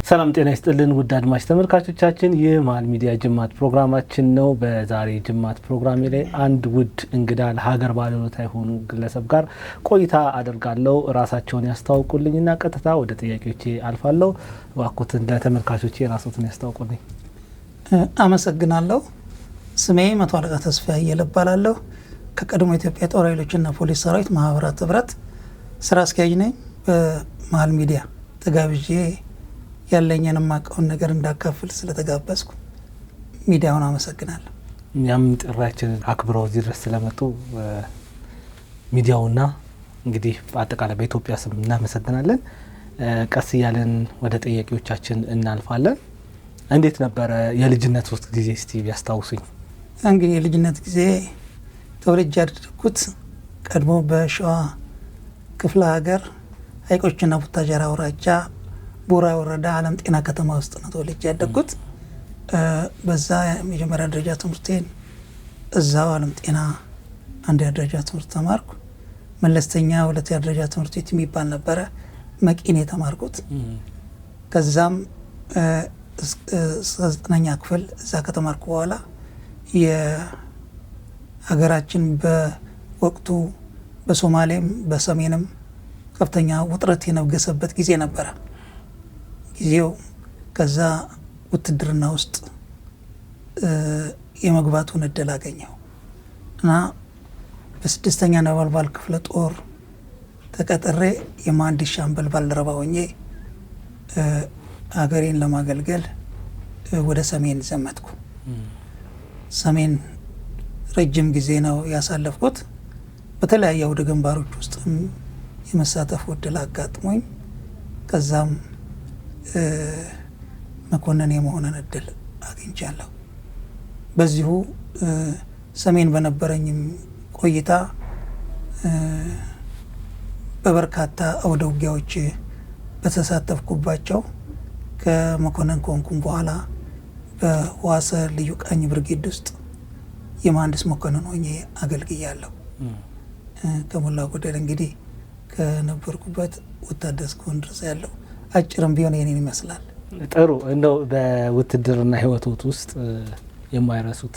ሰላም ጤና ይስጥልን ውድ አድማጭ ተመልካቾቻችን፣ ይህ መሀል ሚዲያ ጅማት ፕሮግራማችን ነው። በዛሬ ጅማት ፕሮግራሜ ላይ አንድ ውድ እንግዳ ለሀገር ባለውለታ የሆኑ ግለሰብ ጋር ቆይታ አደርጋለሁ። ራሳቸውን ያስተዋውቁልኝና ቀጥታ ወደ ጥያቄዎቼ አልፋለሁ። እባክዎትን ለተመልካቾቼ ራስዎትን ያስተዋውቁልኝ። አመሰግናለሁ። ስሜ መቶ አለቃ ተስፋዬ አየለ እባላለሁ። ከቀድሞ ኢትዮጵያ ጦር ኃይሎችና ፖሊስ ሰራዊት ማህበራት ህብረት ስራ አስኪያጅ ነኝ። በመሀል ሚዲያ ተጋብዤ ያለኝን ማቀውን ነገር እንዳካፍል ስለተጋበዝኩ ሚዲያውን አመሰግናለሁ። እኛም ጥሪያችንን አክብረው እዚህ ድረስ ስለመጡ ሚዲያውና እንግዲህ በአጠቃላይ በኢትዮጵያ ስም እናመሰግናለን። ቀስ እያለን ወደ ጥያቄዎቻችን እናልፋለን። እንዴት ነበረ የልጅነት ውስጥ ጊዜ እስቲ ቢያስታውሱኝ? እንግዲህ የልጅነት ጊዜ ተወልጄ ያደግኩት ቀድሞ በሸዋ ክፍለ ሀገር ሀይቆችና ቡታጀራ አውራጃ ቦራ ወረዳ አለም ጤና ከተማ ውስጥ ነው ተወልጄ ያደግኩት። በዛ የመጀመሪያ ደረጃ ትምህርቴን እዛው አለም ጤና አንደኛ ደረጃ ትምህርት ተማርኩ። መለስተኛ ሁለተኛ ደረጃ ትምህርት ቤት የሚባል ነበረ መቂኔ የተማርኩት። ከዛም 9ኛ ክፍል እዛ ከተማርኩ በኋላ የሀገራችን በወቅቱ በሶማሌም በሰሜንም ከፍተኛ ውጥረት የነገሰበት ጊዜ ነበረ ጊዜው። ከዛ ውትድርና ውስጥ የመግባቱን እድል አገኘው እና በ6ኛ ነበልባል ክፍለ ጦር ተቀጥሬ የመሀንዲስ ሻምበል ባልደረባ ሆኜ ሀገሬን ለማገልገል ወደ ሰሜን ዘመትኩ። ሰሜን ረጅም ጊዜ ነው ያሳለፍኩት። በተለያየ ወደ ግንባሮች ውስጥ የመሳተፍ እድል አጋጥሞኝ ከዛም መኮንን የመሆንን እድል አግኝቻለሁ። በዚሁ ሰሜን በነበረኝም ቆይታ በበርካታ አውደ ውጊያዎች በተሳተፍኩባቸው ከመኮንን ከሆንኩም በኋላ በዋሰ ልዩ ቃኝ ብርጌድ ውስጥ የመሀንዲስ መኮንን ሆኜ አገልግያለሁ። ከሞላ ጎደል እንግዲህ ከነበርኩበት ወታደር እስከሆን ድረስ ያለው አጭርም ቢሆን የኔን ይመስላል። ጥሩ። እንደው በውትድርና ህይወቶት ውስጥ የማይረሱት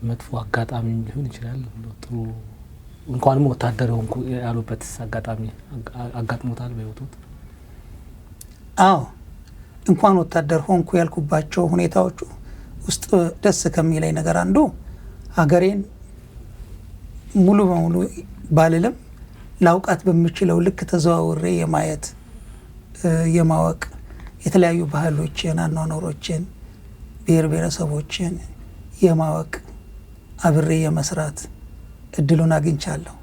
መጥፎ አጋጣሚ ሊሆን ይችላል? ጥሩ እንኳንም ወታደር ሆንኩ ያሉበት አጋጣሚ አጋጥሞታል በህይወቶት? አዎ፣ እንኳን ወታደር ሆንኩ ያልኩባቸው ሁኔታዎቹ ውስጥ ደስ ከሚለኝ ነገር አንዱ ሀገሬን ሙሉ በሙሉ ባልልም ላውቃት በምችለው ልክ ተዘዋውሬ የማየት የማወቅ የተለያዩ ባህሎችን፣ አኗኗሮችን፣ ብሔር ብሔረሰቦችን የማወቅ አብሬ የመስራት እድሉን አግኝቻለሁ።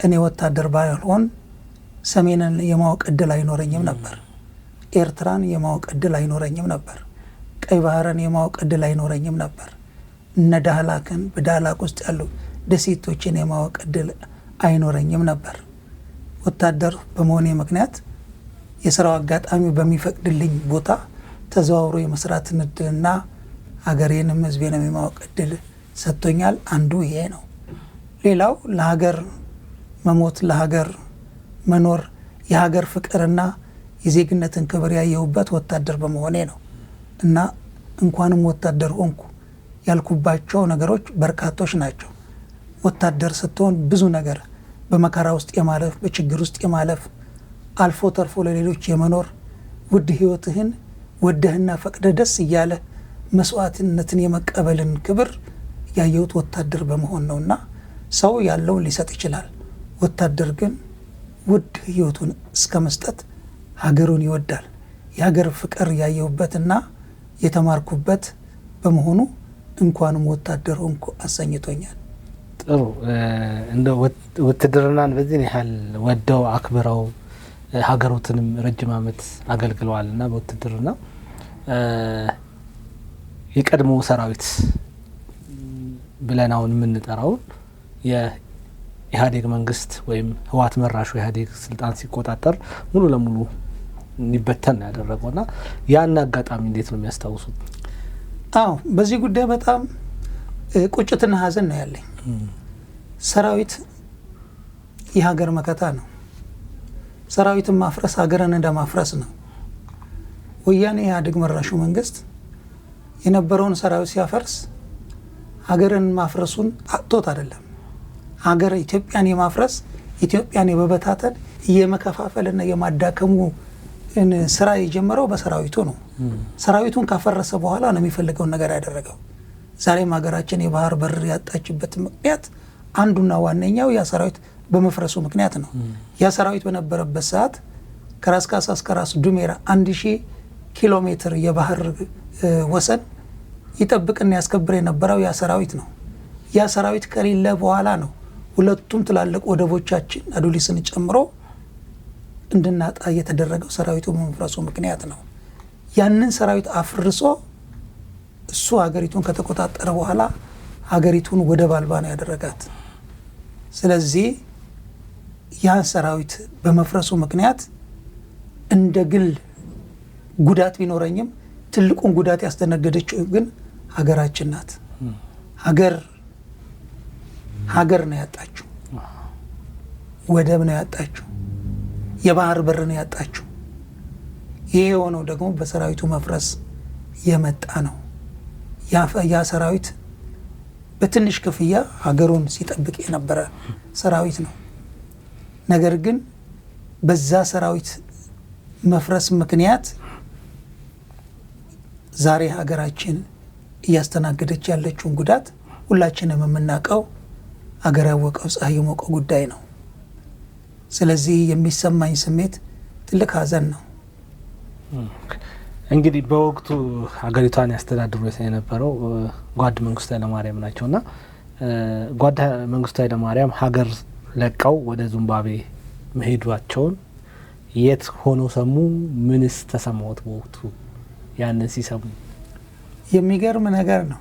እኔ ወታደር ባልሆን ሰሜንን የማወቅ እድል አይኖረኝም ነበር። ኤርትራን የማወቅ እድል አይኖረኝም ነበር። ቀይ ባህርን የማወቅ እድል አይኖረኝም ነበር። እነ ዳህላክን በዳህላክ ውስጥ ያሉ ደሴቶችን የማወቅ እድል አይኖረኝም ነበር። ወታደር በመሆኔ ምክንያት የስራው አጋጣሚ በሚፈቅድልኝ ቦታ ተዘዋውሮ የመስራትን እድልና ሀገሬንም ህዝቤንም የማወቅ እድል ሰጥቶኛል። አንዱ ይሄ ነው። ሌላው ለሀገር መሞት፣ ለሀገር መኖር፣ የሀገር ፍቅርና የዜግነትን ክብር ያየሁበት ወታደር በመሆኔ ነው እና እንኳንም ወታደር ሆንኩ ያልኩባቸው ነገሮች በርካቶች ናቸው። ወታደር ስትሆን ብዙ ነገር በመከራ ውስጥ የማለፍ፣ በችግር ውስጥ የማለፍ፣ አልፎ ተርፎ ለሌሎች የመኖር፣ ውድ ህይወትህን ወደህና ፈቅደህ ደስ እያለ መስዋዕትነትን የመቀበልን ክብር ያየሁት ወታደር በመሆን ነውና ሰው ያለውን ሊሰጥ ይችላል። ወታደር ግን ውድ ህይወቱን እስከ መስጠት ሀገሩን ይወዳል። የሀገር ፍቅር ያየሁበትና የተማርኩበት በመሆኑ እንኳንም ወታደር ሆንኩ አሰኝቶኛል። ጥሩ። እንደ ውትድርናን በዚህ ያህል ወደው አክብረው ሀገሮትንም ረጅም ዓመት አገልግለዋል እና በውትድርና የቀድሞ ሰራዊት ብለን አሁን የምንጠራውን የኢህአዴግ መንግስት ወይም ህወሓት መራሹ ኢህአዴግ ስልጣን ሲቆጣጠር ሙሉ ለሙሉ እንዲበተን ነው ያደረገውና ያን አጋጣሚ እንዴት ነው የሚያስታውሱት? አዎ፣ በዚህ ጉዳይ በጣም ቁጭትና ሀዘን ነው ያለኝ። ሰራዊት የሀገር መከታ ነው። ሰራዊትን ማፍረስ ሀገርን እንደ ማፍረስ ነው። ወያኔ ኢህአዴግ መራሹ መንግስት የነበረውን ሰራዊት ሲያፈርስ ሀገርን ማፍረሱን አጥቶት አይደለም። ሀገር ኢትዮጵያን የማፍረስ ኢትዮጵያን የመበታተን የመከፋፈልና የማዳከሙ ስራ የጀመረው በሰራዊቱ ነው። ሰራዊቱን ካፈረሰ በኋላ ነው የሚፈልገውን ነገር ያደረገው። ዛሬም ሀገራችን የባህር በር ያጣችበት ምክንያት አንዱና ዋነኛው ያ ሰራዊት በመፍረሱ ምክንያት ነው። ያ ሰራዊት በነበረበት ሰዓት ከራስ ካሳ እስከ ራስ ዱሜራ 1000 ኪሎ ሜትር የባህር ወሰን ይጠብቅና ያስከብር የነበረው ያ ሰራዊት ነው። ያ ሰራዊት ከሌለ በኋላ ነው ሁለቱም ትላልቅ ወደቦቻችን አዱሊስን ጨምሮ እንድናጣ የተደረገው ሰራዊቱ በመፍረሱ ምክንያት ነው። ያንን ሰራዊት አፍርሶ እሱ ሀገሪቱን ከተቆጣጠረ በኋላ ሀገሪቱን ወደብ አልባ ነው ያደረጋት። ስለዚህ ያን ሰራዊት በመፍረሱ ምክንያት እንደ ግል ጉዳት ቢኖረኝም ትልቁን ጉዳት ያስተናገደችው ግን ሀገራችን ናት። ሀገር ነው ያጣችው፣ ወደብ ነው ያጣችው፣ የባህር በር ነው ያጣችው። ይሄ የሆነው ደግሞ በሰራዊቱ መፍረስ የመጣ ነው። ያ ሰራዊት በትንሽ ክፍያ ሀገሩን ሲጠብቅ የነበረ ሰራዊት ነው። ነገር ግን በዛ ሰራዊት መፍረስ ምክንያት ዛሬ ሀገራችን እያስተናገደች ያለችውን ጉዳት ሁላችንም የምናውቀው ሀገር ያወቀው ፀሐይ የሞቀው ጉዳይ ነው። ስለዚህ የሚሰማኝ ስሜት ትልቅ ሀዘን ነው። እንግዲህ በወቅቱ ሀገሪቷን ያስተዳድሩ የነበረው ጓድ መንግስቱ ኃይለማርያም ናቸውና ጓድ መንግስቱ ኃይለማርያም ሀገር ለቀው ወደ ዚምባብዌ መሄዷቸውን የት ሆኖ ሰሙ? ምንስ ተሰማዎት በወቅቱ ያንን ሲሰሙ? የሚገርም ነገር ነው።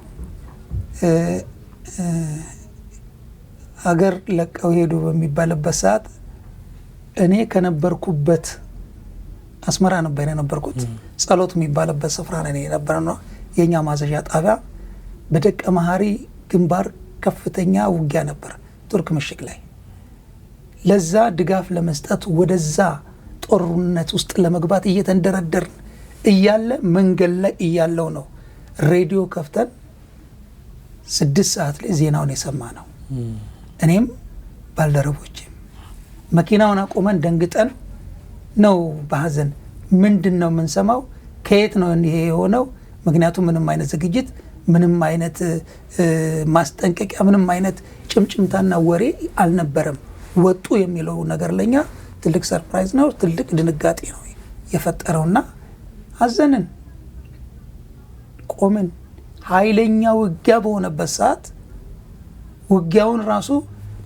ሀገር ለቀው ሄዱ በሚባልበት ሰዓት እኔ ከነበርኩበት አስመራ ነበር የነበርኩት። ጸሎት የሚባልበት ስፍራ ነው የነበረው። የኛ ማዘዣ ጣቢያ በደቀ መሀሪ ግንባር ከፍተኛ ውጊያ ነበር ቱርክ ምሽግ ላይ። ለዛ ድጋፍ ለመስጠት ወደዛ ጦርነት ውስጥ ለመግባት እየተንደረደርን እያለ መንገድ ላይ እያለው ነው ሬዲዮ ከፍተን 6 ሰዓት ላይ ዜናውን የሰማ ነው። እኔም ባልደረቦቼም መኪናውን አቆመን ደንግጠን ነው በሀዘን ምንድነው የምንሰማው? ከየት ነው ይሄ የሆነው? ምክንያቱም ምንም አይነት ዝግጅት፣ ምንም አይነት ማስጠንቀቂያ፣ ምንም አይነት ጭምጭምታና ወሬ አልነበረም። ወጡ የሚለው ነገር ለኛ ትልቅ ሰርፕራይዝ ነው፣ ትልቅ ድንጋጤ ነው የፈጠረውና አዘንን፣ ቆምን። ኃይለኛ ውጊያ በሆነበት ሰዓት ውጊያውን ራሱ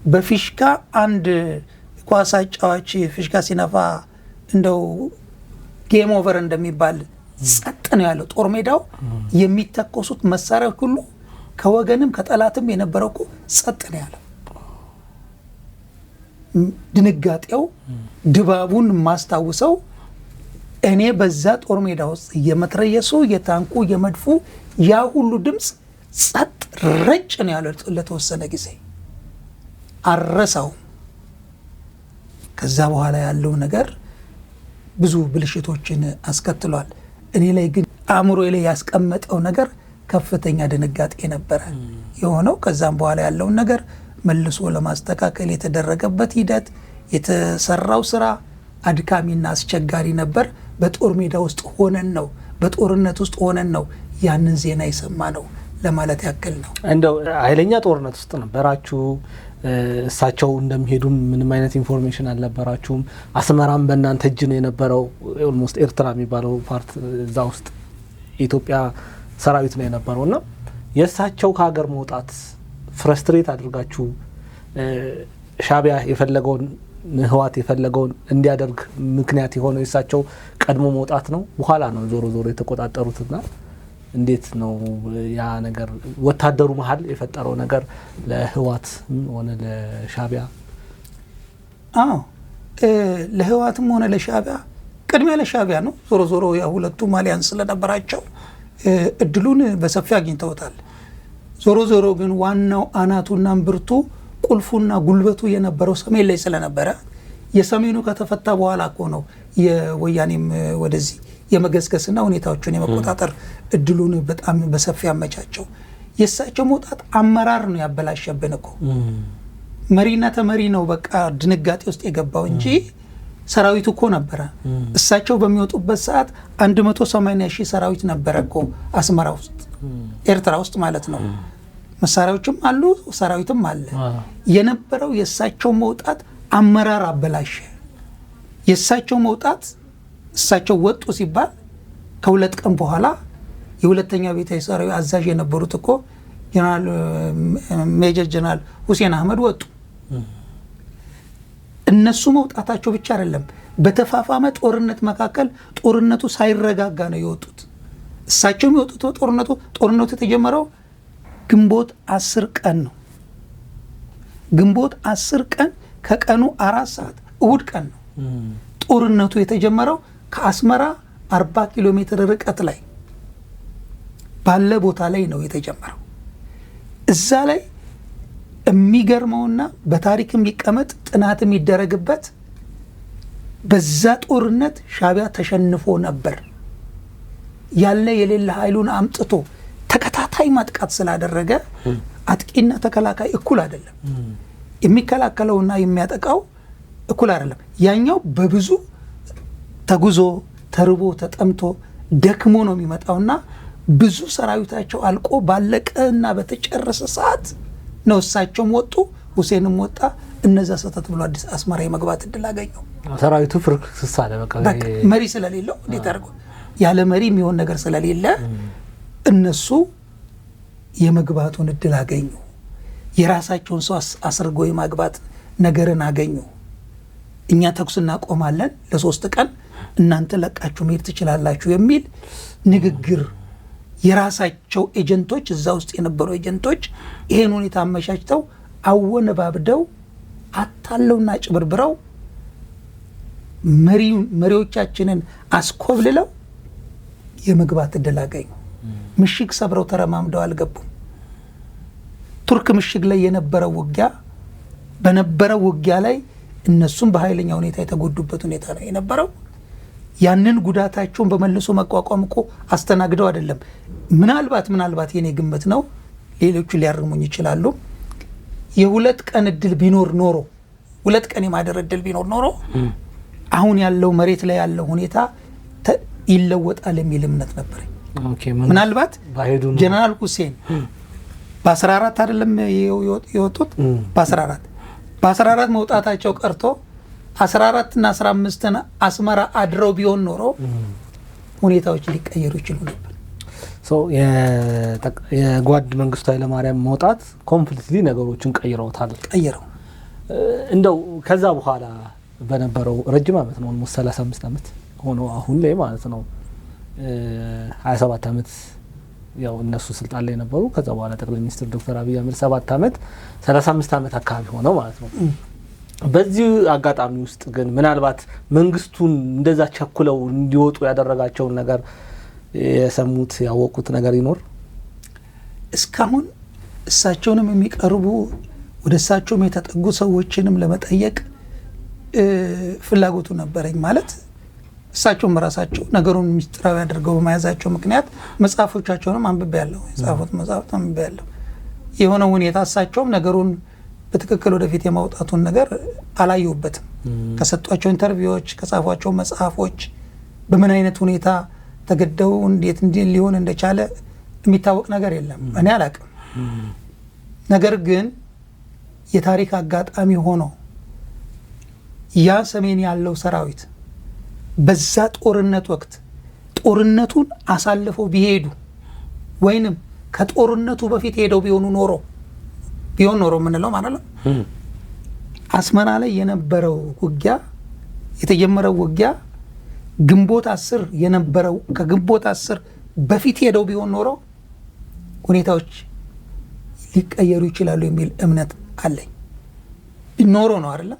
በፊሽካ አንድ ኳስ አጫዋች ፊሽካ ሲነፋ እንደው ጌም ኦቨር እንደሚባል ጸጥ ነው ያለው ጦር ሜዳው። የሚተኮሱት መሳሪያዎች ሁሉ ከወገንም ከጠላትም የነበረው እኮ ጸጥ ነው ያለው። ድንጋጤው ድባቡን ማስታውሰው እኔ በዛ ጦር ሜዳ ውስጥ የመትረየሱ የታንኩ የመድፉ ያ ሁሉ ድምፅ ጸጥ ረጭ ነው ያለው ለተወሰነ ጊዜ አረሳው። ከዛ በኋላ ያለው ነገር ብዙ ብልሽቶችን አስከትሏል። እኔ ላይ ግን አእምሮ ላይ ያስቀመጠው ነገር ከፍተኛ ድንጋጤ ነበረ የሆነው። ከዛም በኋላ ያለውን ነገር መልሶ ለማስተካከል የተደረገበት ሂደት፣ የተሰራው ስራ አድካሚና አስቸጋሪ ነበር። በጦር ሜዳ ውስጥ ሆነን ነው፣ በጦርነት ውስጥ ሆነን ነው ያንን ዜና የሰማ ነው ለማለት ያክል ነው። እንደው ኃይለኛ ጦርነት ውስጥ ነበራችሁ። እሳቸው እንደሚሄዱም ምንም አይነት ኢንፎርሜሽን አልነበራችሁም። አስመራም በእናንተ እጅ ነው የነበረው። ኦልሞስት ኤርትራ የሚባለው ፓርት እዛ ውስጥ የኢትዮጵያ ሰራዊት ነው የነበረውና የእሳቸው ከሀገር መውጣት ፍረስትሬት አድርጋችሁ ሻቢያ የፈለገውን ህዋት የፈለገውን እንዲያደርግ ምክንያት የሆነው የእሳቸው ቀድሞ መውጣት ነው? በኋላ ነው ዞሮ ዞሮ የተቆጣጠሩትና እንዴት ነው ያ ነገር ወታደሩ መሀል የፈጠረው ነገር ለህዋት ሆነ ለሻቢያ? ለህዋትም ሆነ ለሻቢያ ቅድሚያ ለሻቢያ ነው። ዞሮ ዞሮ ያ ሁለቱም አሊያንስ ስለነበራቸው እድሉን በሰፊ አግኝተውታል። ዞሮ ዞሮ ግን ዋናው አናቱና እምብርቱ ቁልፉና ጉልበቱ የነበረው ሰሜን ላይ ስለነበረ የሰሜኑ ከተፈታ በኋላ እኮ ነው የወያኔም ወደዚህ የመገስገስና ሁኔታዎችን የመቆጣጠር እድሉን በጣም በሰፊ ያመቻቸው። የሳቸው መውጣት አመራር ነው ያበላሸብን እኮ መሪና ተመሪ ነው በቃ ድንጋጤ ውስጥ የገባው እንጂ ሰራዊቱ እኮ ነበረ። እሳቸው በሚወጡበት ሰዓት 180,000 ሰራዊት ነበረ እኮ አስመራ ውስጥ ኤርትራ ውስጥ ማለት ነው። መሳሪያዎችም አሉ ሰራዊትም አለ። የነበረው የሳቸው መውጣት አመራር አበላሸ። የሳቸው መውጣት እሳቸው ወጡ ሲባል ከሁለት ቀን በኋላ የሁለተኛ ቤታዊ ሰራዊት አዛዥ የነበሩት እኮ ጀነራል ሜጀር ጀነራል ሁሴን አህመድ ወጡ። እነሱ መውጣታቸው ብቻ አይደለም፣ በተፋፋመ ጦርነት መካከል ጦርነቱ ሳይረጋጋ ነው የወጡት። እሳቸው የሚወጡት ጦርነቱ የተጀመረው ግንቦት 10 ቀን ነው። ግንቦት 10 ቀን ከቀኑ 4 ሰዓት እሁድ ቀን ነው ጦርነቱ የተጀመረው። ከአስመራ 40 ኪሎ ሜትር ርቀት ላይ ባለ ቦታ ላይ ነው የተጀመረው። እዛ ላይ የሚገርመውና በታሪክ የሚቀመጥ ጥናት የሚደረግበት በዛ ጦርነት ሻዕቢያ ተሸንፎ ነበር። ያለ የሌለ ኃይሉን አምጥቶ ተከታታይ ማጥቃት ስላደረገ አጥቂና ተከላካይ እኩል አይደለም። የሚከላከለውና የሚያጠቃው እኩል አይደለም። ያኛው በብዙ ተጉዞ ተርቦ ተጠምቶ ደክሞ ነው የሚመጣውና ብዙ ሰራዊታቸው አልቆ ባለቀና በተጨረሰ ሰዓት ነው እሳቸውም ወጡ፣ ሁሴንም ወጣ። እነዛ ሰተት ብሎ አዲስ አስመራ የመግባት እድል አገኘው። ሰራዊቱ ፍርክስክስ አለ። በቃ መሪ ስለሌለው እንዴት አድርጎ ያለ መሪ የሚሆን ነገር ስለሌለ እነሱ የመግባቱን እድል አገኙ። የራሳቸውን ሰው አስርጎ የማግባት ነገርን አገኙ። እኛ ተኩስ እናቆማለን ለ3 ቀን እናንተ ለቃችሁ መሄድ ትችላላችሁ የሚል ንግግር የራሳቸው ኤጀንቶች እዛ ውስጥ የነበሩ ኤጀንቶች ይሄን ሁኔታ አመቻችተው አወነባብደው አታለውና ጭብርብረው መሪዎቻችንን አስኮብልለው የመግባት እድል አገኙ። ምሽግ ሰብረው ተረማምደው አልገቡም። ቱርክ ምሽግ ላይ በነበረው ውጊያ ላይ እነሱም በኃይለኛ ሁኔታ የተጎዱበት ሁኔታ ነው የነበረው። ያንን ጉዳታቸውን በመልሶ መቋቋም እኮ አስተናግደው አይደለም። ምናልባት የኔ ግምት ነው፣ ሌሎቹ ሊያርሙኝ ይችላሉ። የ2 ቀን እድል ቢኖር ኖሮ 2 ቀን የማደር እድል ቢኖር ኖሮ አሁን ያለው መሬት ላይ ያለው ሁኔታ ይለወጣል የሚል እምነት ነበር። ምናልባት ጀነራል ሁሴን በ14 አይደለም የወጡት በ14 መውጣታቸው ቀርቶ 14 እና 15 አስመራ አድረው ቢሆን ኖሮ ሁኔታዎች ሊቀየሩ ይችሉ ነበር። የጓድ መንግስቱ ኃይለማርያም መውጣት ኮምፕሊትሊ ነገሮችን ቀይረውታል። እንደው ከዛ በኋላ በነበረው ረጅም ዓመት ነው ኦልሞስት 35 ዓመት ሆኖ አሁን ላይ ማለት ነው 27 ዓመት ያው እነሱ ስልጣን ላይ ነበሩ። ከዛ በኋላ ጠቅላይ ሚኒስትር ዶክተር አብይ አህመድ 7 ዓመት 35 ዓመት አካባቢ ሆነው ማለት ነው። በዚህ አጋጣሚ ውስጥ ግን ምናልባት መንግስቱን እንደዛ ቸኩለው እንዲወጡ ያደረጋቸውን ነገር የሰሙት ያወቁት ነገር ይኖር? እስካሁን እሳቸውንም የሚቀርቡ ወደ እሳቸውም የተጠጉ ሰዎችንም ለመጠየቅ ፍላጎቱ ነበረኝ። ማለት እሳቸውም ራሳቸው ነገሩን ሚስጥራዊ አድርገው በመያዛቸው ምክንያት መጽሐፎቻቸውንም አንብቤያለሁ። የጻፉት መጽሐፍት አንብቤያለሁ። የሆነ ሁኔታ እሳቸውም ነገሩን በትክክል ወደፊት የማውጣቱን ነገር አላየሁበትም። ከሰጧቸው ኢንተርቪዎች፣ ከጻፏቸው መጽሐፎች በምን አይነት ሁኔታ ተገደው እንዴት ሊሆን እንደቻለ የሚታወቅ ነገር የለም። እኔ አላቅም። ነገር ግን የታሪክ አጋጣሚ ሆኖ ያ ሰሜን ያለው ሰራዊት በዛ ጦርነት ወቅት ጦርነቱን አሳልፈው ቢሄዱ ወይንም ከጦርነቱ በፊት ሄደው ቢሆን ኖሮ ምንለው ማለት ነው። አስመራ ላይ የነበረው ውጊያ የተጀመረው ውጊያ ግንቦት 10 የነበረው ከግንቦት 10 በፊት ሄደው ቢሆን ኖሮ ሁኔታዎች ሊቀየሩ ይችላሉ የሚል እምነት አለኝ። ኖሮ ነው አይደለም።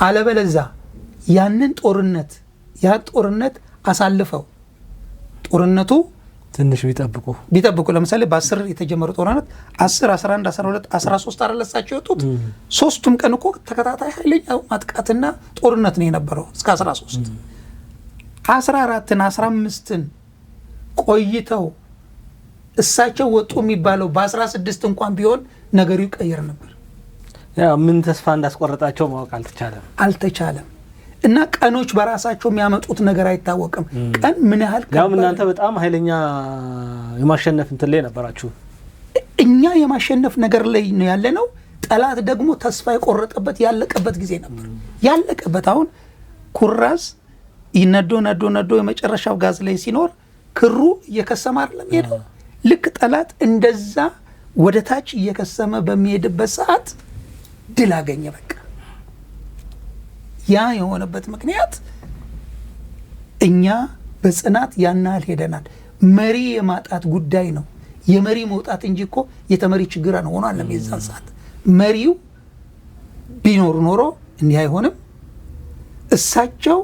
አለበለዚያ ያንን ጦርነት አሳልፈው ጦርነቱ ትንሽ ቢጠብቁ ለምሳሌ በ10 የተጀመረው ጦርነት 10 11 12 13 አረለሳቸው የወጡት 3ቱም ቀን እኮ ተከታታይ ኃይለኛ ማጥቃትና ጦርነት ነው የነበረው እስከ 13 14ን 15ን ቆይተው እሳቸው ወጡ የሚባለው በ16 እንኳን ቢሆን ነገሩ ይቀየር ነበር። ያው ምን ተስፋ እንዳስቆረጣቸው ማወቅ አልተቻለም። እና ቀኖች በራሳቸው የሚያመጡት ነገር አይታወቅም። ቀን ምን ያህል ያው እናንተ በጣም ኃይለኛ የማሸነፍ እንትን ላይ ነበራችሁ። እኛ የማሸነፍ ነገር ላይ ነው ያለነው። ጠላት ደግሞ ተስፋ የቆረጠበት ያለቀበት ጊዜ ነበር። ያለቀበት አሁን ኩራዝ ይነዶ የመጨረሻው ጋዝ ላይ ሲኖር ክሩ እየከሰመ አይደለም ሄደው። ልክ ጠላት እንደዛ ወደ ታች እየከሰመ በሚሄድበት ሰዓት ድል አገኘ። በቃ ያ የሆነበት ምክንያት እኛ በጽናት ያናል ሄደናል። መሪ የማጣት ጉዳይ ነው። የመሪ መውጣት እንጂ እኮ የተመሪ ችግር ሆኖ አለም። የዛን ሰዓት መሪው ቢኖር ኖሮ እንዲህ አይሆንም። እሳቸው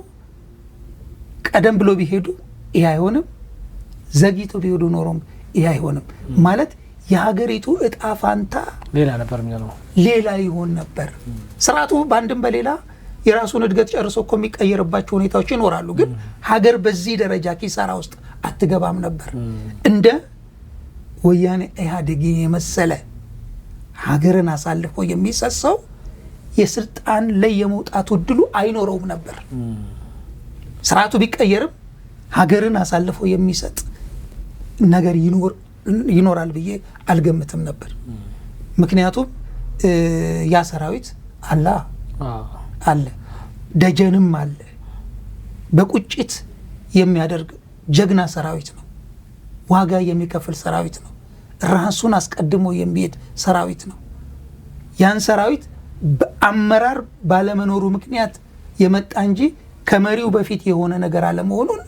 ቀደም ብሎ ቢሄዱ ይሄ አይሆንም። ዘግይቶ ቢሄዱ ኖሮም ይሄ አይሆንም። ማለት የሀገሪቱ እጣ ፋንታ ሌላ ነበር የሚሆነው፣ ሌላ ይሆን ነበር። ስርዓቱ በአንድም በሌላ የራሱን እድገት ጨርሶ እኮ የሚቀየርባቸው ሁኔታዎች ይኖራሉ። ግን ሀገር በዚህ ደረጃ ኪሳራ ውስጥ አትገባም ነበር። እንደ ወያኔ ኢህአዴግ የመሰለ ሀገርን አሳልፎ የሚሰሰው የስልጣን ላይ የመውጣቱ እድሉ አይኖረውም ነበር። ስርዓቱ ቢቀየርም ሀገርን አሳልፎ የሚሰጥ ነገር ይኖራል ብዬ አልገምትም ነበር። ምክንያቱም ያ ሰራዊት አለ፣ ደጀንም አለ። በቁጭት የሚያደርግ ጀግና ሰራዊት ነው። ዋጋ የሚከፍል ሰራዊት ነው። ራሱን አስቀድሞ የሚሄድ ሰራዊት ነው። ያን ሰራዊት በአመራር ባለመኖሩ ምክንያት የመጣ እንጂ ከመሪው በፊት የሆነ ነገር አለመሆኑን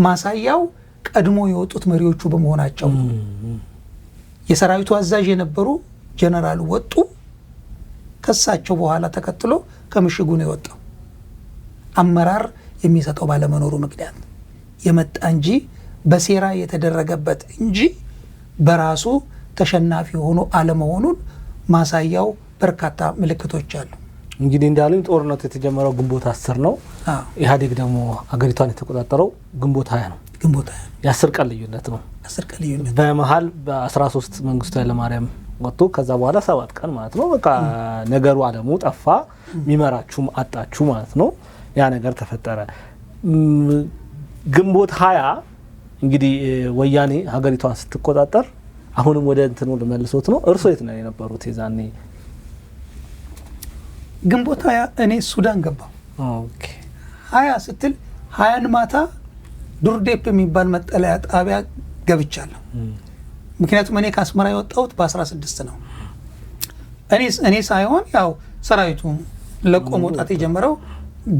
ማሳያው ቀድሞ የወጡት መሪዎቹ በመሆናቸው ነው። የሰራዊቱ አዛዥ የነበሩ ጀነራል ወጡ። ከሳቸው በኋላ ተከትሎ ከምሽጉ ነው የወጣው። አመራር የሚሰጠው ባለመኖሩ ምክንያት የመጣ እንጂ በሴራ የተደረገበት እንጂ በራሱ ተሸናፊ ሆኖ አለመሆኑን ማሳያው በርካታ ምልክቶች አሉ። እንግዲህ እንዳሉኝ ጦርነቱ የተጀመረው ግንቦት 10 ነው። ኢህአዴግ ደግሞ አገሪቷን የተቆጣጠረው ግንቦት 20 ነው። ግንቦት 20 የ10 ቀን ልዩነት ነው። 10 ቀን ልዩነት በመሃል በ13 መንግስቱ ኃይለማርያም ወጥቶ ከዛ በኋላ 7 ቀን ማለት ነው። በቃ ነገሩ አለሙ ጠፋ። ሚመራችሁም አጣችሁ ማለት ነው። ያ ነገር ተፈጠረ። ግንቦት 20 እንግዲህ ወያኔ ሀገሪቷን ስትቆጣጠር አሁንም ወደ እንትኑ ለመልሶት ነው። እርሶ የት ነው የነበሩት የዛኔ? ግንቦት 20 እኔ ሱዳን ገባሁ። ኦኬ 20 ስትል 20 ማታ ዱርዴፕ የሚባል መጠለያ ጣቢያ ገብቻለሁ። ምክንያቱም እኔ ከአስመራ የወጣሁት በ16 ነው። እኔ ሳይሆን ያው ሰራዊቱ ለቆ መውጣት የጀመረው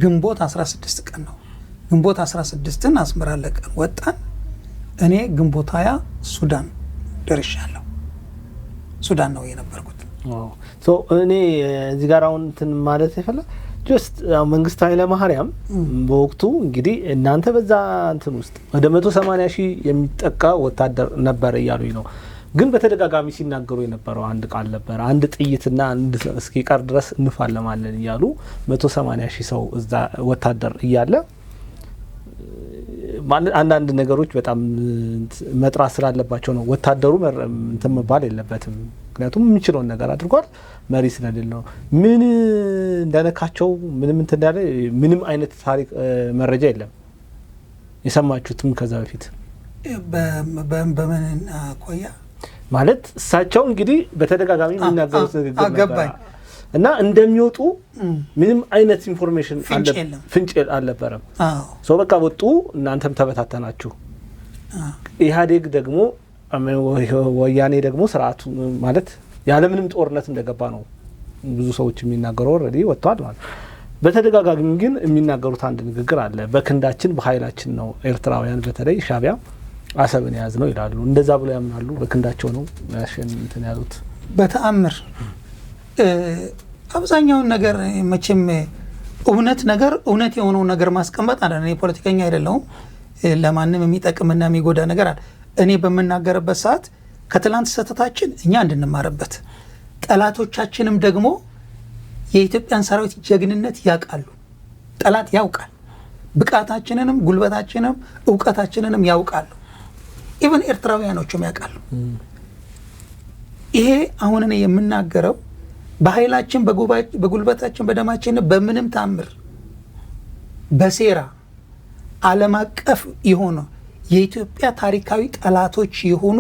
ግንቦት 16 ቀን ነው። ግንቦት 16ን አስመራ ለቀን ወጣን። እኔ ግንቦት 20 ሱዳን ደርሻለሁ። ሱዳን ነው የነበርኩት። እኔ እዚህ ጋር አሁን እንትን ማለት ይፈልጋል ጀስት መንግስቱ ኃይለማርያም በወቅቱ እንግዲህ እናንተ በዛ እንትን ውስጥ ወደ 180 ሺህ የሚጠቃ ወታደር ነበር እያሉኝ ነው። ግን በተደጋጋሚ ሲናገሩ የነበረው አንድ ቃል ነበር። አንድ ጥይትና አንድ እስኪቀር ድረስ እንፋለማለን እያሉ 180 ሺህ ሰው እዛ ወታደር እያለ አንዳንድ ነገሮች በጣም መጥራት ስላለባቸው ነው። ወታደሩ እንትን መባል የለበትም። ምክንያቱም የሚችለውን ነገር አድርጓል። መሪ ስለሌለው ምን እንደነካቸው ምንም እንትን እንዳለ ምንም አይነት ታሪክ መረጃ የለም። የሰማችሁትም ከዛ በፊት በምን አቆያ ማለት እሳቸው እንግዲህ በተደጋጋሚ የሚናገሩት ንግግር ነበር እና እንደሚወጡ ምንም አይነት ኢንፎርሜሽን ፍንጭ አልነበረም። ሰው በቃ ወጡ፣ እናንተም ተበታተናችሁ። ኢህአዴግ ደግሞ ወያኔ ደግሞ ስርዓቱ ማለት ያለምንም ጦርነት እንደገባ ነው ብዙ ሰዎች የሚናገሩ። ኦልሬዲ ወጥቷል ማለት። በተደጋጋሚ ግን የሚናገሩት አንድ ንግግር አለ። በክንዳችን በኃይላችን ነው ኤርትራውያን በተለይ ሻቢያ አሰብን ያዝ ነው ይላሉ። እንደዛ ብሎ ያምናሉ። በክንዳቸው ነው እንትን ያሉት። በተአምር አብዛኛውን ነገር መቼም እውነት የሆነው ነገር ማስቀመጥ አለ። እኔ ፖለቲከኛ አይደለሁም። ለማንም የሚጠቅምና የሚጎዳ ነገር አለ። እኔ በመናገርበት ሰዓት ከትላንት ስህተታችን እኛ እንድንማርበት፣ ጠላቶቻችንም ደግሞ የኢትዮጵያን ሰራዊት ጀግንነት ያውቃሉ። ጠላት ያውቃል። ብቃታችንንም ጉልበታችንንም እውቀታችንንም ያውቃሉ። ኢቨን ኤርትራውያኖችም ያውቃሉ። ይሄ አሁን እኔ የምናገረው በኃይላችን በጉልበታችን በደማችን በምንም ታምር በሴራ ዓለም አቀፍ የሆነ የኢትዮጵያ ታሪካዊ ጠላቶች የሆኑ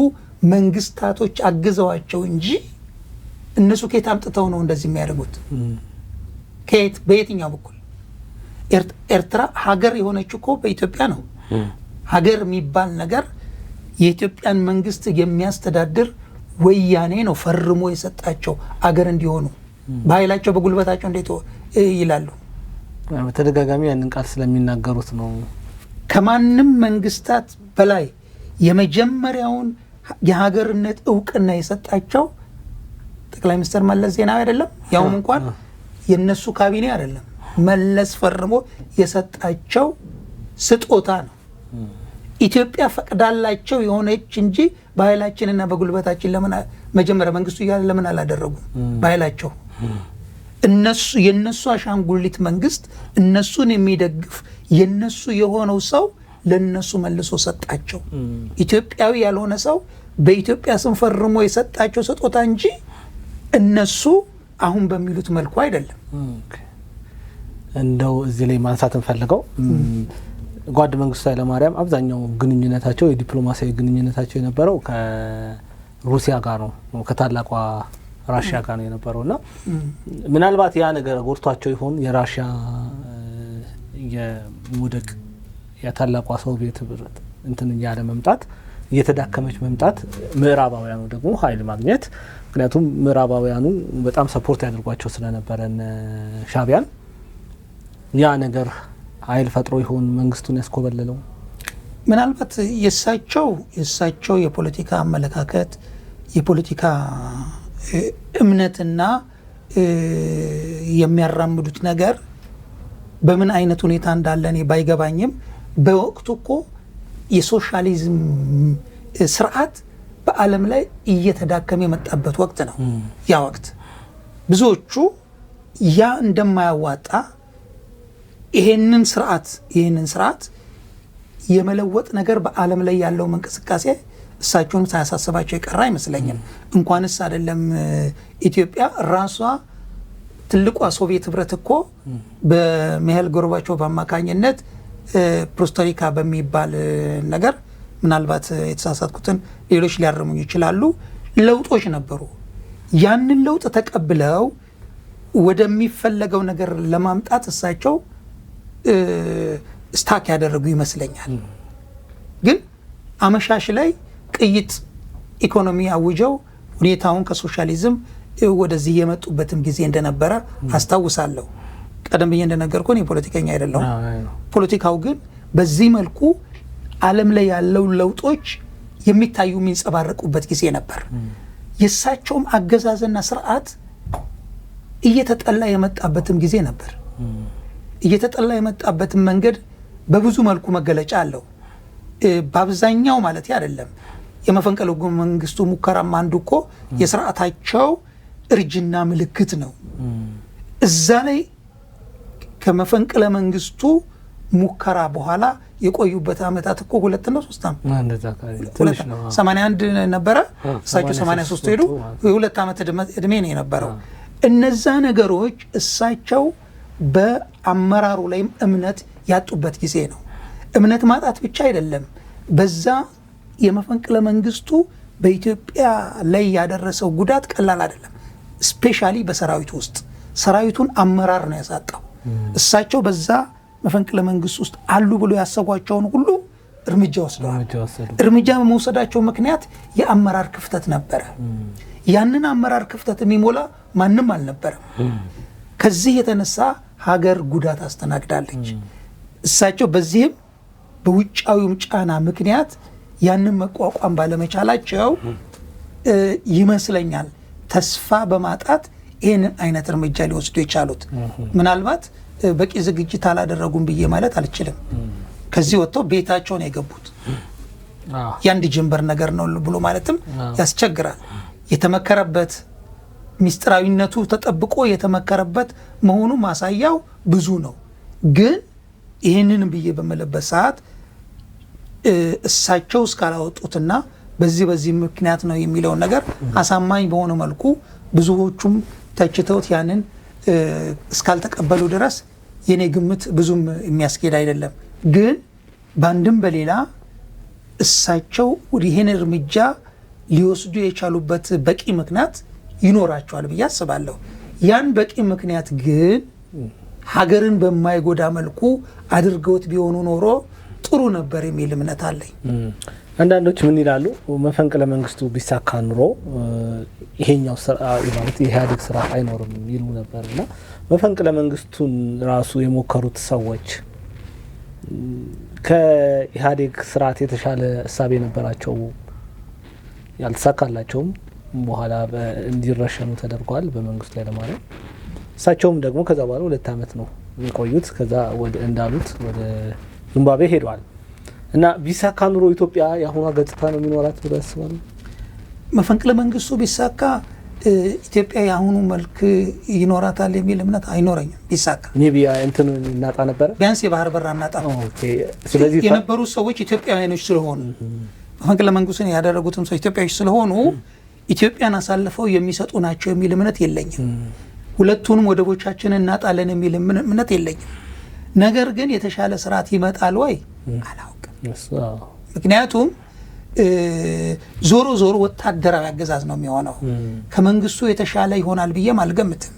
መንግስታቶች አግዘዋቸው እንጂ እነሱ ከየት አምጥተው ነው እንደዚህ የሚያደርጉት? ከየት በየትኛው በኩል? ኤርትራ ሀገር የሆነችው እኮ በኢትዮጵያ ነው። ሀገር የሚባል ነገር የኢትዮጵያን መንግስት የሚያስተዳድር ወያኔ ነው ፈርሞ የሰጣቸው አገር እንዲሆኑ። በኃይላቸው በጉልበታቸው እንዴት ይላሉ? በተደጋጋሚ ያንን ቃል ስለሚናገሩት ነው። ከማንም መንግስታት በላይ የመጀመሪያውን የሀገርነት እውቅና የሰጣቸው ጠቅላይ ሚኒስትር መለስ ዜናዊ አይደለም? ያውም እንኳን የነሱ ካቢኔ አይደለም፣ መለስ ፈርሞ የሰጣቸው ስጦታ ነው። ኢትዮጵያ ፈቅዳላቸው የሆነች እንጂ በኃይላችንና በጉልበታችን ለምን መጀመሪያ መንግስቱ እያለ ለምን አላደረጉም? በኃይላቸው እነሱ የነሱ አሻንጉሊት መንግስት እነሱን የሚደግፍ የነሱ የሆነው ሰው ለነሱ መልሶ ሰጣቸው። ኢትዮጵያዊ ያልሆነ ሰው በኢትዮጵያ ስም ፈርሞ የሰጣቸው ስጦታ እንጂ እነሱ አሁን በሚሉት መልኩ አይደለም። እንደው እዚህ ላይ ማንሳት እንፈልገው ጓድ መንግስቱ ኃይለማርያም አብዛኛው ግንኙነታቸው የዲፕሎማሲያዊ ግንኙነታቸው የነበረው ከሩሲያ ጋር ነው፣ ከታላቋ ራሽያ ጋር ነው የነበረውና ምናልባት ያ ነገር ጎርቷቸው ይሆን የራሽያ የሙደቅ የታላቋ ሶቪየት ህብረት እንትን ያለ መምጣት እየተዳከመች መምጣት ምዕራባውያኑ ደግሞ ኃይል ማግኘት ምክንያቱም ምዕራባውያኑ በጣም ሰፖርት ያደርጓቸው ስለነበረን ሻቢያን ያ ነገር ኃይል ፈጥሮ ይሆን መንግስቱን ያስኮበለለው? ምናልባት የሳቸው የፖለቲካ አመለካከት የፖለቲካ እምነትና የሚያራምዱት ነገር በምን አይነት ሁኔታ እንዳለ እኔ ባይገባኝም በወቅቱ እኮ የሶሻሊዝም ስርዓት በዓለም ላይ እየተዳከመ የመጣበት ወቅት ነው። ያ ወቅት ብዙዎቹ ያ እንደማያዋጣ ይሄንን ስርዓት የመለወጥ ነገር በዓለም ላይ ያለው እንቅስቃሴ እሳቸውን ሳያሳስባቸው የቀረ አይመስለኝም። እንኳንስ አይደለም ኢትዮጵያ ራሷ ትልቋ ሶቪየት ህብረት እኮ በሚሃይል ጎርባቾቭ አማካኝነት ፕሮስቶሪካ በሚባል ነገር ምናልባት የተሳሳትኩትን ሌሎች ሊያርሙኝ ይችላሉ፣ ለውጦች ነበሩ። ያንን ለውጥ ተቀብለው ወደሚፈለገው ነገር ለማምጣት እሳቸው ስታክ ያደረጉ ይመስለኛል። ግን አመሻሽ ላይ ቅይጥ ኢኮኖሚ አውጀው ሁኔታውን ከሶሻሊዝም ወደዚህ የመጡበትም ጊዜ እንደነበረ አስታውሳለሁ። ቀደም ብዬ እንደነገርኩኝ የፖለቲከኛ አይደለሁም። ፖለቲካው ግን በዚህ መልኩ ዓለም ላይ ያለው ለውጦች የሚታዩ የሚንጸባረቁበት ጊዜ ነበር። የእሳቸውም አገዛዝና ስርዓት እየተጠላ የመጣበትም ጊዜ ነበር። እየተጠላ የመጣበትም መንገድ በብዙ መልኩ መገለጫ አለው። በአብዛኛው ማለት አይደለም። የመፈንቅለ መንግስቱ ሙከራም አንዱ እኮ የስርዓታቸው እርጅና ምልክት ነው። እዛ ላይ ከመፈንቅለ መንግስቱ ሙከራ በኋላ የቆዩበት አመታት እኮ 2 እና 3 አመት 81 ነበረ፣ እሳቸው 83 ሄዱ። የ2 አመት እድሜ ነው የነበረው። እነዛ ነገሮች እሳቸው በአመራሩ ላይም እምነት ያጡበት ጊዜ ነው። እምነት ማጣት ብቻ አይደለም፣ በዛ የመፈንቅለ መንግስቱ በኢትዮጵያ ላይ ያደረሰው ጉዳት ቀላል አይደለም። ስፔሻሊ በሰራዊቱ ውስጥ ሰራዊቱን አመራር ነው ያሳጣው። እሳቸው በዛ መፈንቅለ መንግስት ውስጥ አሉ ብሎ ያሰቧቸውን ሁሉ እርምጃ ወስደዋል። እርምጃ በመውሰዳቸው ምክንያት የአመራር ክፍተት ነበረ። ያንን አመራር ክፍተት የሚሞላ ማንም አልነበረም። ከዚህ የተነሳ ሀገር ጉዳት አስተናግዳለች። እሳቸው በዚህም በውጫዊም ጫና ምክንያት ያንን መቋቋም ባለመቻላቸው ይመስለኛል ተስፋ በማጣት ይህንን አይነት እርምጃ ሊወስዱ የቻሉት። ምናልባት በቂ ዝግጅት አላደረጉም ብዬ ማለት አልችልም። ከዚህ ወጥተው ቤታቸው ነው የገቡት። ያንድ ጀንበር ነገር ነው ብሎ ማለትም ያስቸግራል። የተመከረበት ሚስጥራዊነቱ ተጠብቆ የተመከረበት መሆኑ ማሳያው ብዙ ነው። ግን ይህንን ብዬ በመለበት ሰዓት እሳቸው እስካላወጡትና በዚህ ምክንያት ነው የሚለውን ነገር አሳማኝ በሆነ መልኩ ብዙዎቹም ተችተውት ያንን እስካልተቀበሉ ድረስ የኔ ግምት ብዙም የሚያስኬድ አይደለም። ግን በአንድም በሌላ እሳቸው ይህን እርምጃ ሊወስዱ የቻሉበት በቂ ምክንያት ይኖራቸዋል ብዬ አስባለሁ። ያን በቂ ምክንያት ግን ሀገርን በማይጎዳ መልኩ አድርገውት ቢሆኑ ኖሮ ጥሩ ነበር የሚል እምነት አለኝ። አንዳንዶች ምን ይላሉ? መፈንቅለ መንግስቱ ቢሳካ ኑሮ ይሄኛው ማለት የኢህአዴግ ስራ አይኖርም ይሉ ነበርና መፈንቅለ መንግስቱን ራሱ የሞከሩት ሰዎች ከኢህአዴግ ስርዓት የተሻለ እሳቤ ነበራቸው፣ ያልተሳካላቸውም በኋላ እንዲረሸኑ ተደርጓል በመንግስቱ ላይ ለማለት። እሳቸውም ደግሞ ከዛ በኋላ 2 ዓመት ነው የቆዩት። ከዛ እንዳሉት ወደ ዚምባብዌ ሄደዋል። እና ቢሳካ ኑሮ ኢትዮጵያ የአሁኗ ገጽታ ነው የሚኖራት ብለው ያስባሉ? መፈንቅለ መንግስቱ ቢሳካ ኢትዮጵያ የአሁኑ መልክ ይኖራታል የሚል እምነት አይኖረኝም። ቢሳካ ኒቢያ እንትን እናጣ ነበረ፣ ቢያንስ የባህር በር አናጣ። ስለዚህ የነበሩ ሰዎች ኢትዮጵያውያኖች ስለሆኑ መፈንቅለ መንግስቱን ያደረጉትም ሰው ኢትዮጵያዎች ስለሆኑ ኢትዮጵያን አሳልፈው የሚሰጡ ናቸው የሚል እምነት የለኝም። ሁለቱንም ወደቦቻችንን እናጣለን የሚል እምነት የለኝም። ነገር ግን የተሻለ ስርዓት ይመጣል ወይ አላውቅም። ምክንያቱም ዞሮ ወታደራዊ አገዛዝ ነው የሚሆነው። ከመንግስቱ የተሻለ ይሆናል ብዬም አልገምትም።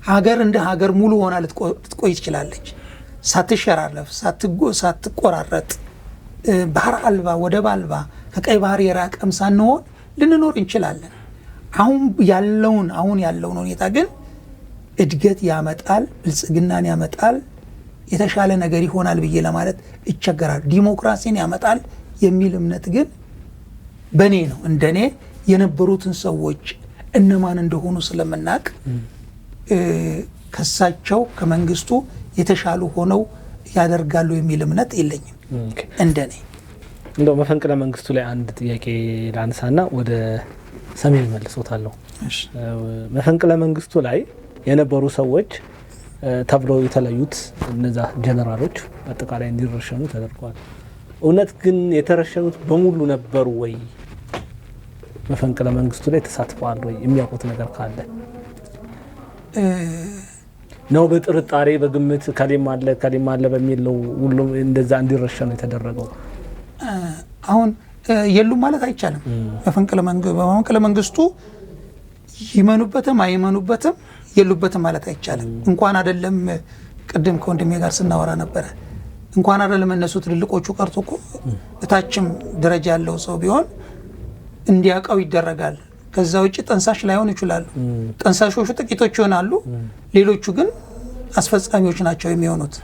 ሀገር እንደ ሀገር ሙሉ ሆና ልትቆይ ትችላለች፣ ሳትሸራረፍ፣ ሳትቆራረጥ፣ ባህር አልባ፣ ወደብ አልባ፣ ከቀይ ባህር የራቀም ሳንሆን ልንኖር እንችላለን። አሁን ያለውን ሁኔታ ግን እድገት ያመጣል፣ ብልጽግናን ያመጣል፣ የተሻለ ነገር ይሆናል ብዬ ለማለት ይቸገራል። ዲሞክራሲን ያመጣል የሚል እምነት ግን በኔ ነው። እንደኔ የነበሩትን ሰዎች እነማን እንደሆኑ ስለምናቅ ከሳቸው ከመንግስቱ የተሻሉ ሆነው ያደርጋሉ የሚል እምነት የለኝም እንደኔ። እንደው መፈንቅለ መንግስቱ ላይ አንድ ጥያቄ ላንሳና ወደ ሰሜን መልሶታለሁ። መፈንቅለ መንግስቱ ላይ የነበሩ ሰዎች ተብለው የተለዩት እነዛ ጀነራሎች አጠቃላይ እንዲረሸኑ ተደርጓል። እውነት ግን የተረሸኑት በሙሉ ነበሩ ወይ? መፈንቅለ መንግስቱ ላይ ተሳትፈዋል ወይ? የሚያውቁት ነገር ካለ ነው? በጥርጣሬ በግምት ከሌም አለ በሚል ነው ሁሉም እንደዛ እንዲረሸኑ የተደረገው? አሁን የሉም ማለት አይቻልም። መፈንቅለ መንግስቱ ይመኑበትም አይመኑበትም የሉበትም ማለት አይቻልም። እንኳን አይደለም ቅድም ከወንድሜ ጋር ስናወራ ነበረ፣ እንኳን አይደለም እነሱ ትልልቆቹ ቀርቶ እኮ እታችም ደረጃ ያለው ሰው ቢሆን እንዲያውቀው ይደረጋል። ከዛ ውጭ ጠንሳሽ ላይሆን ይችላሉ። ጠንሳሾቹ ጥቂቶች ይሆናሉ፣ ሌሎቹ ግን አስፈጻሚዎች ናቸው የሚሆኑት።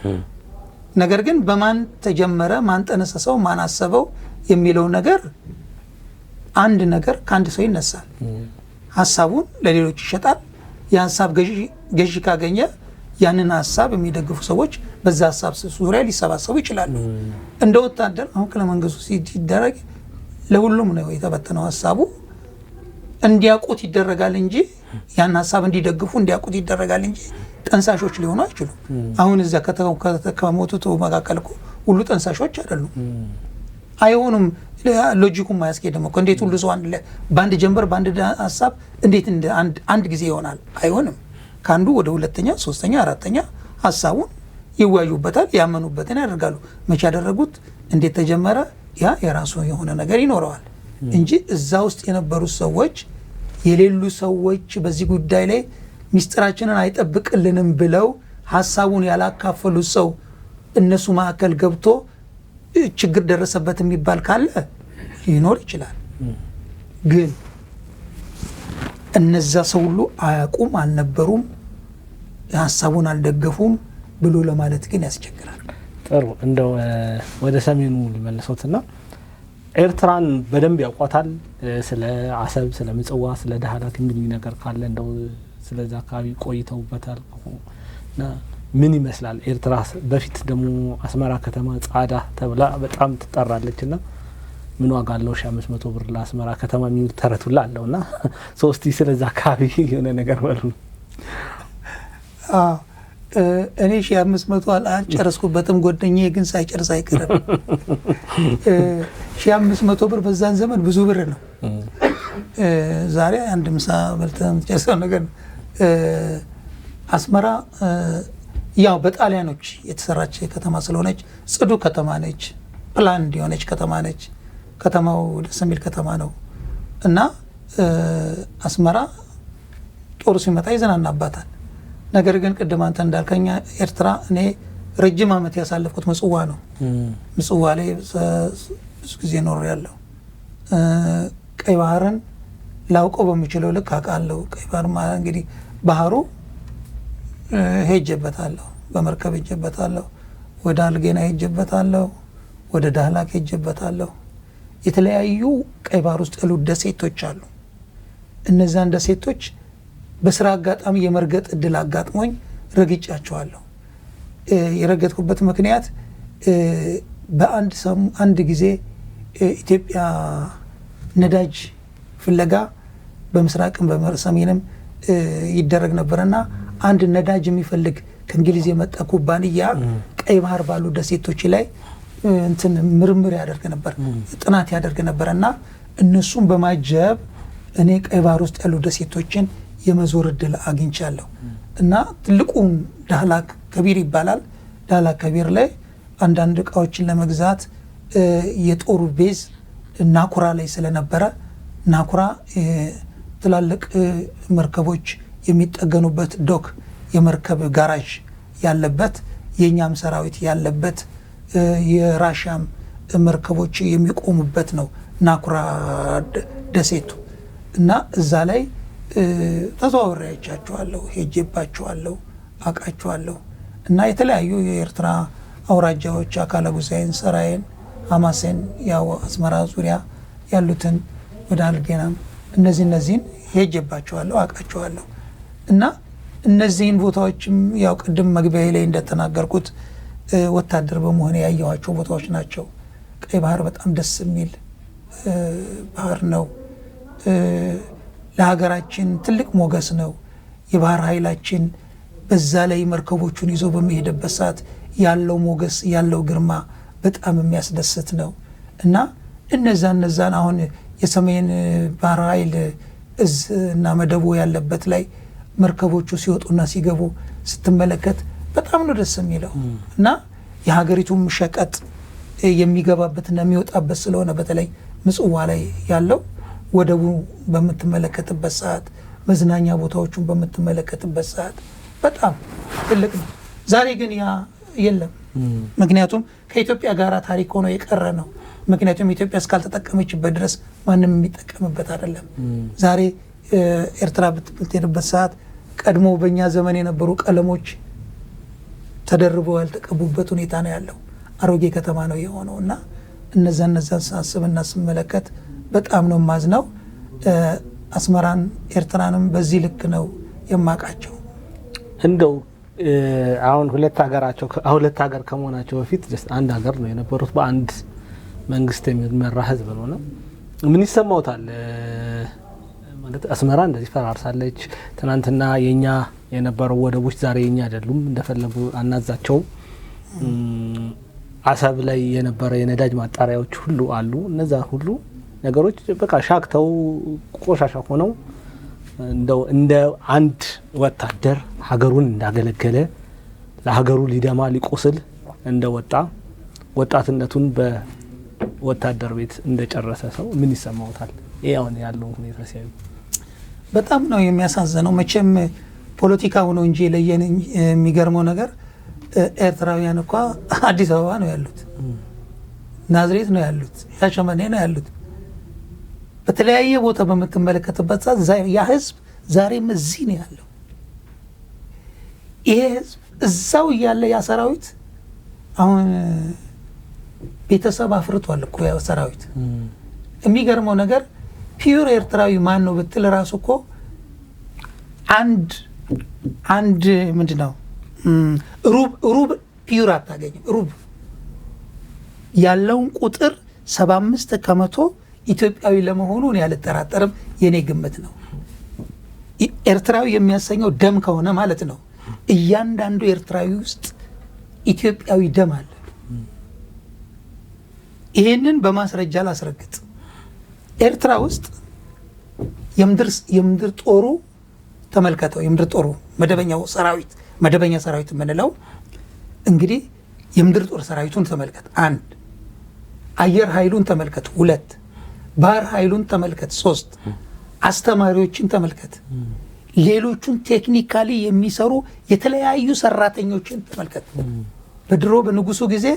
ነገር ግን በማን ተጀመረ፣ ማን ጠነሰሰው፣ ማን አሰበው የሚለው ነገር አንድ ነገር ከአንድ ሰው ይነሳል። ሀሳቡን ለሌሎች ይሸጣል። የሀሳብ ገዢ ካገኘ ያንን ሀሳብ የሚደግፉ ሰዎች በዛ ሀሳብ ዙሪያ ሊሰባሰቡ ይችላሉ። እንደ ወታደር አሁን ከለመንግስቱ ሲደረግ ለሁሉም ነው የተበተነው። ሀሳቡ እንዲያውቁት ይደረጋል እንጂ ያን ሀሳብ እንዲደግፉ እንዲያውቁት ይደረጋል እንጂ ጠንሳሾች ሊሆኑ አይችሉም። አሁን እዛ ከሞቱት መካከል እኮ ሁሉ ጠንሳሾች አይደሉም፣ አይሆኑም። ሎጂኩም አያስኬድም እኮ። እንዴት ሁሉ ሰው በአንድ ጀንበር በአንድ ሀሳብ እንዴት አንድ ጊዜ ይሆናል? አይሆንም። ከአንዱ ወደ ሁለተኛ፣ ሶስተኛ፣ አራተኛ ሀሳቡን ይወያዩበታል፣ ያመኑበትን ያደርጋሉ። መቼ ያደረጉት፣ እንዴት ተጀመረ፣ ያ የራሱ የሆነ ነገር ይኖረዋል እንጂ እዛ ውስጥ የነበሩት ሰዎች የሌሉ ሰዎች በዚህ ጉዳይ ላይ ሚስጥራችንን አይጠብቅልንም ብለው ሀሳቡን ያላካፈሉት ሰው እነሱ መካከል ገብቶ ችግር ደረሰበት የሚባል ካለ ሊኖር ይችላል። ግን እነዛ ሰው ሁሉ አያውቁም፣ አልነበሩም፣ ሀሳቡን አልደገፉም ብሎ ለማለት ግን ያስቸግራል። ጥሩ፣ እንደው ወደ ሰሜኑ ልመልሶትና ኤርትራን በደንብ ያውቋታል። ስለ አሰብ፣ ስለ ምጽዋ፣ ስለ ዳህላክ የሚሉኝ ነገር ካለ እንደው ስለዛ አካባቢ ቆይተውበታል እና ምን ይመስላል? ኤርትራ በፊት ደግሞ አስመራ ከተማ ጻዳ ተብላ በጣም ትጠራለች እና ምን ዋጋ አለው 500 ብር ለአስመራ ከተማ የሚል ተረቱላ አለውና ሶስቲ ስለዛ አካባቢ የሆነ ነገር በሉ። እኔ 1500 አልጨረስኩበትም፣ ጓደኛዬ ግን ሳይጨርስ አይቀርም። 1500 ብር በዛን ዘመን ብዙ ብር ነው። ዛሬ አንድ ምሳ በልተህ የምትጨርሰው ነገር ነው። አስመራ ያው በጣሊያኖች የተሰራች ከተማ ስለሆነች ጽዱ ከተማ ነች፣ ፕላን የሆነች ከተማ ነች። ከተማው ደስ የሚል ከተማ ነው እና አስመራ ጦሩ ሲመጣ ይዘናናባታል። ነገር ግን ቅድም አንተ እንዳልከኛ ኤርትራ እኔ ረጅም ዓመት ያሳለፍኩት ምጽዋ ነው። ምጽዋ ላይ ብዙ ጊዜ ኖሬያለሁ። ቀይ ባህርን ላውቀው በሚችለው ልክ አውቃለሁ። ቀይ ባህር ማለት እንግዲህ ባህሩ ሄጄበታለሁ፣ በመርከብ ሄጄበታለሁ፣ ወደ አልጌና ሄጄበታለሁ፣ ወደ ዳህላክ ሄጄበታለሁ። የተለያዩ ቀይ ባህር ውስጥ ያሉ ደሴቶች አሉ። እነዛን ደሴቶች በስራ አጋጣሚ የመርገጥ እድል አጋጥሞኝ ረግጫቸዋለሁ። የረገጥኩበት ምክንያት አንድ ጊዜ ኢትዮጵያ ነዳጅ ፍለጋ በምስራቅም በሰሜንም ይደረግ ነበርና አንድ ነዳጅ የሚፈልግ ከእንግሊዝ የመጣ ኩባንያ ቀይ ባህር ባሉ ደሴቶች ላይ እንትን ምርምር ያደርግ ነበር፣ ጥናት ያደርግ ነበርና እነሱም በማጀብ እኔ ቀይ ባህር ውስጥ ያሉ ደሴቶችን የመዞር እድል አግኝቻለሁ። እና ትልቁን ዳህላክ ከቢር ይባላል። ዳህላክ ከቢር ላይ አንዳንድ እቃዎችን ለመግዛት የጦሩ ቤዝ ናኩራ ላይ ስለነበረ ናኩራ ትላልቅ መርከቦች የሚጠገኑበት ዶክ፣ የመርከብ ጋራዥ ያለበት፣ የኛም ሰራዊት ያለበት፣ የራሻም መርከቦች የሚቆሙበት ነው ናኩራ ደሴቱ። እና እዛ ላይ ተዘዋውሬ አይቻቸዋለሁ፣ ሄጄባቸዋለሁ፣ አውቃቸዋለሁ። እና የተለያዩ የኤርትራ አውራጃዎች አካለ ጉዛይን፣ ሰራይን፣ ሀማሴን፣ ያው አስመራ ዙሪያ ያሉትን ወደ አልጌናም እነዚህን ሄጄባቸዋለሁ፣ አውቃቸዋለሁ። እና እነዚህን ቦታዎችም ያው ቅድም መግቢያ ላይ እንደተናገርኩት ወታደር በመሆን ያየኋቸው ቦታዎች ናቸው። ቀይ ባህር በጣም ደስ የሚል ባህር ነው። ለሀገራችን ትልቅ ሞገስ ነው። የባህር ኃይላችን በዛ ላይ መርከቦቹን ይዞ በሚሄድበት ሰዓት ያለው ሞገስ ያለው ግርማ በጣም የሚያስደስት ነው። እና እነዛን አሁን የሰሜን ባህር ኃይል እዝ እና መደቡ ያለበት ላይ መርከቦቹ ሲወጡና ሲገቡ ስትመለከት በጣም ነው ደስ የሚለው። እና የሀገሪቱም ሸቀጥ የሚገባበትና የሚወጣበት ስለሆነ በተለይ ምጽዋ ላይ ያለው ወደቡ በምትመለከትበት ሰዓት፣ መዝናኛ ቦታዎቹን በምትመለከትበት ሰዓት በጣም ትልቅ ነው። ዛሬ ግን ያ የለም። ምክንያቱም ከኢትዮጵያ ጋር ታሪክ ሆኖ የቀረ ነው። ምክንያቱም ኢትዮጵያ እስካልተጠቀመችበት ድረስ ማንም የሚጠቀምበት አይደለም። ዛሬ ኤርትራ በምትሄድበት ሰዓት ቀድሞ በእኛ ዘመን የነበሩ ቀለሞች ተደርበው ያልተቀቡበት ሁኔታ ነው ያለው። አሮጌ ከተማ ነው የሆነው። እና እነዛን ሳስብና ስመለከት በጣም ነው ማዝነው። አስመራን ኤርትራንም በዚህ ልክ ነው የማውቃቸው። እንደው አሁን ሁለት ሀገር ከመሆናቸው በፊት አንድ ሀገር ነው የነበሩት፣ በአንድ መንግስት የሚመራ ህዝብ ነው። ምን ይሰማውታል? ማለት አስመራ እንደዚህ ፈራርሳለች። ትናንትና የኛ የነበረው ወደቦች ዛሬ የኛ አይደሉም፣ እንደፈለጉ አናዛቸውም። አሰብ ላይ የነበረ የነዳጅ ማጣሪያዎች ሁሉ አሉ። እነዛ ሁሉ ነገሮች በቃ ሻክተው ቆሻሻ ሆነው እንደው እንደ አንድ ወታደር ሀገሩን እንዳገለገለ ለሀገሩ ሊደማ ሊቆስል እንደወጣ ወጣትነቱን በወታደር ቤት እንደጨረሰ ሰው ምን ይሰማውታል? ይሄ አሁን ያለው ሁኔታ ሲያዩ በጣም ነው የሚያሳዝነው። መቼም ፖለቲካው ነው እንጂ ለየን የሚገርመው ነገር ኤርትራውያን እኮ አዲስ አበባ ነው ያሉት፣ ናዝሬት ነው ያሉት፣ ሻሸመኔ ነው ያሉት። በተለያየ ቦታ በምትመለከትበት ሰዓት ያ ህዝብ ዛሬም እዚህ ነው ያለው። ይሄ ህዝብ እዛው እያለ ያ ሰራዊት አሁን ቤተሰብ አፍርቷል እኮ ያ ሰራዊት። የሚገርመው ነገር ፒዩር ኤርትራዊ ማን ነው ብትል ራሱ እኮ አንድ ምንድነው ሩብ ፒዩር አታገኝም። ሩብ ያለውን ቁጥር 75% ኢትዮጵያዊ ለመሆኑን ያልጠራጠርም የኔ ግምት ነው። ኤርትራዊ የሚያሰኘው ደም ከሆነ ማለት ነው። እያንዳንዱ ኤርትራዊ ውስጥ ኢትዮጵያዊ ደም አለ። ይሄንን በማስረጃ ላስረግጥ። ኤርትራ ውስጥ የምድር ጦሩ ተመልከተው። የምድር ጦሩ መደበኛ ሰራዊት የምንለው እንግዲህ የምድር ጦር ሰራዊቱን ተመልከት። 1 አየር ኃይሉን ተመልከት። 2 ባህር ኃይሉን ተመልከት። 3 አስተማሪዎችን ተመልከት። ሌሎቹን ቴክኒካሊ የሚሰሩ የተለያዩ ሰራተኞችን ተመልከት። በድሮ በንጉሱ ጊዜ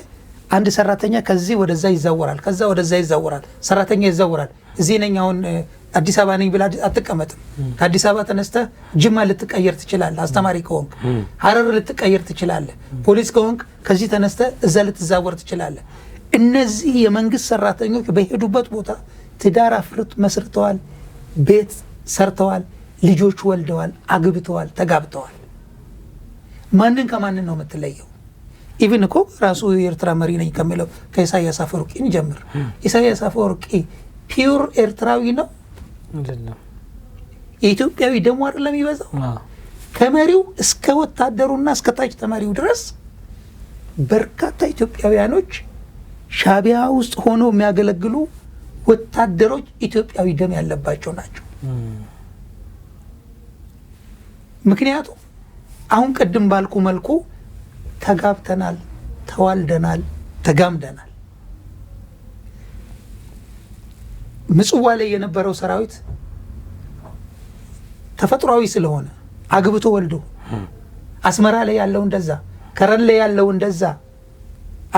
አንድ ሰራተኛ ከዚህ ወደዛ ይዛወራል፣ ከዛ ወደዛ ይዛወራል፣ ሰራተኛ ይዛወራል። እዚህ ነኝ አሁን አዲስ አበባ ነኝ ብላ አትቀመጥም። ከአዲስ አበባ ተነስተ ጅማ ልትቀየር ትችላለህ። አስተማሪ ከሆንክ ሀረር ልትቀየር ትችላለህ። ፖሊስ ከሆንክ ከዚህ ተነስተ እዛ ልትዛወር ትችላለህ። እነዚህ የመንግስት ሰራተኞች በሄዱበት ቦታ ትዳር መስርተዋል፣ ቤት ሰርተዋል፣ ልጆች ወልደዋል፣ አግብተዋል፣ ተጋብተዋል። ማንን ከማንን ነው የምትለየው? ኢቭን እኮ ራሱ የኤርትራ መሪ ነኝ ከሚለው ከኢሳያስ አፈወርቂን ጀምር። ኢሳያስ አፈወርቂ ፒውር ኤርትራዊ ነው አይደለም? የኢትዮጵያዊ ደሞ አይደለም የሚበዛው? ከመሪው እስከ ወታደሩና እስከ ታች ተማሪው ድረስ በርካታ ኢትዮጵያውያኖች ሻቢያ ውስጥ ሆነው የሚያገለግሉ ወታደሮች ኢትዮጵያዊ ደም ያለባቸው ናቸው። ምክንያቱም አሁን ቅድም ባልኩ መልኩ ተጋብተናል፣ ተዋልደናል፣ ተጋምደናል። ምጽዋ ላይ የነበረው ሰራዊት ተፈጥሯዊ ስለሆነ አግብቶ ወልዶ፣ አስመራ ላይ ያለው እንደዛ፣ ከረን ላይ ያለው እንደዛ፣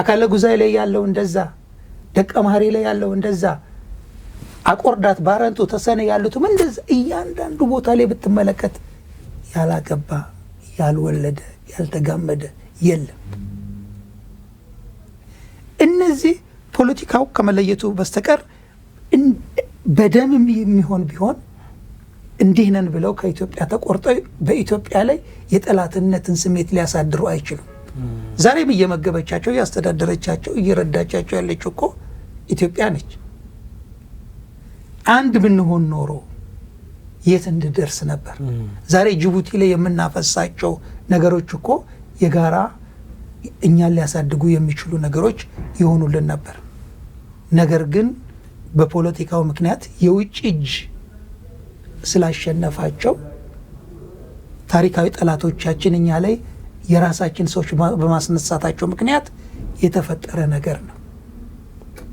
አካለ ጉዛይ ላይ ያለው እንደዛ፣ ደቀ ማህሪ ላይ ያለው እንደዛ፣ አቆርዳት፣ ባረንቱ፣ ተሰነ ያሉትም እንደዛ። እያንዳንዱ ቦታ ላይ ብትመለከት ያላገባ፣ ያልወለደ፣ ያልተጋመደ የለም። እነዚህ ፖለቲካው ከመለየቱ በስተቀር በደምም የሚሆን ቢሆን እንዲህ ነን ብለው ከኢትዮጵያ ተቆርጠው በኢትዮጵያ ላይ የጠላትነትን ስሜት ሊያሳድሩ አይችሉም። ዛሬም እየመገበቻቸው እያስተዳደረቻቸው እየረዳቻቸው ያለችው እኮ ኢትዮጵያ ነች። አንድ ብንሆን ኖሮ የት እንድደርስ ነበር? ዛሬ ጅቡቲ ላይ የምናፈሳቸው ነገሮች እኮ የጋራ እኛን ሊያሳድጉ የሚችሉ ነገሮች ይሆኑልን ነበር። ነገር ግን በፖለቲካው ምክንያት የውጭ እጅ ስላሸነፋቸው ታሪካዊ ጠላቶቻችን እኛ ላይ የራሳችን ሰዎች በማስነሳታቸው ምክንያት የተፈጠረ ነገር ነው።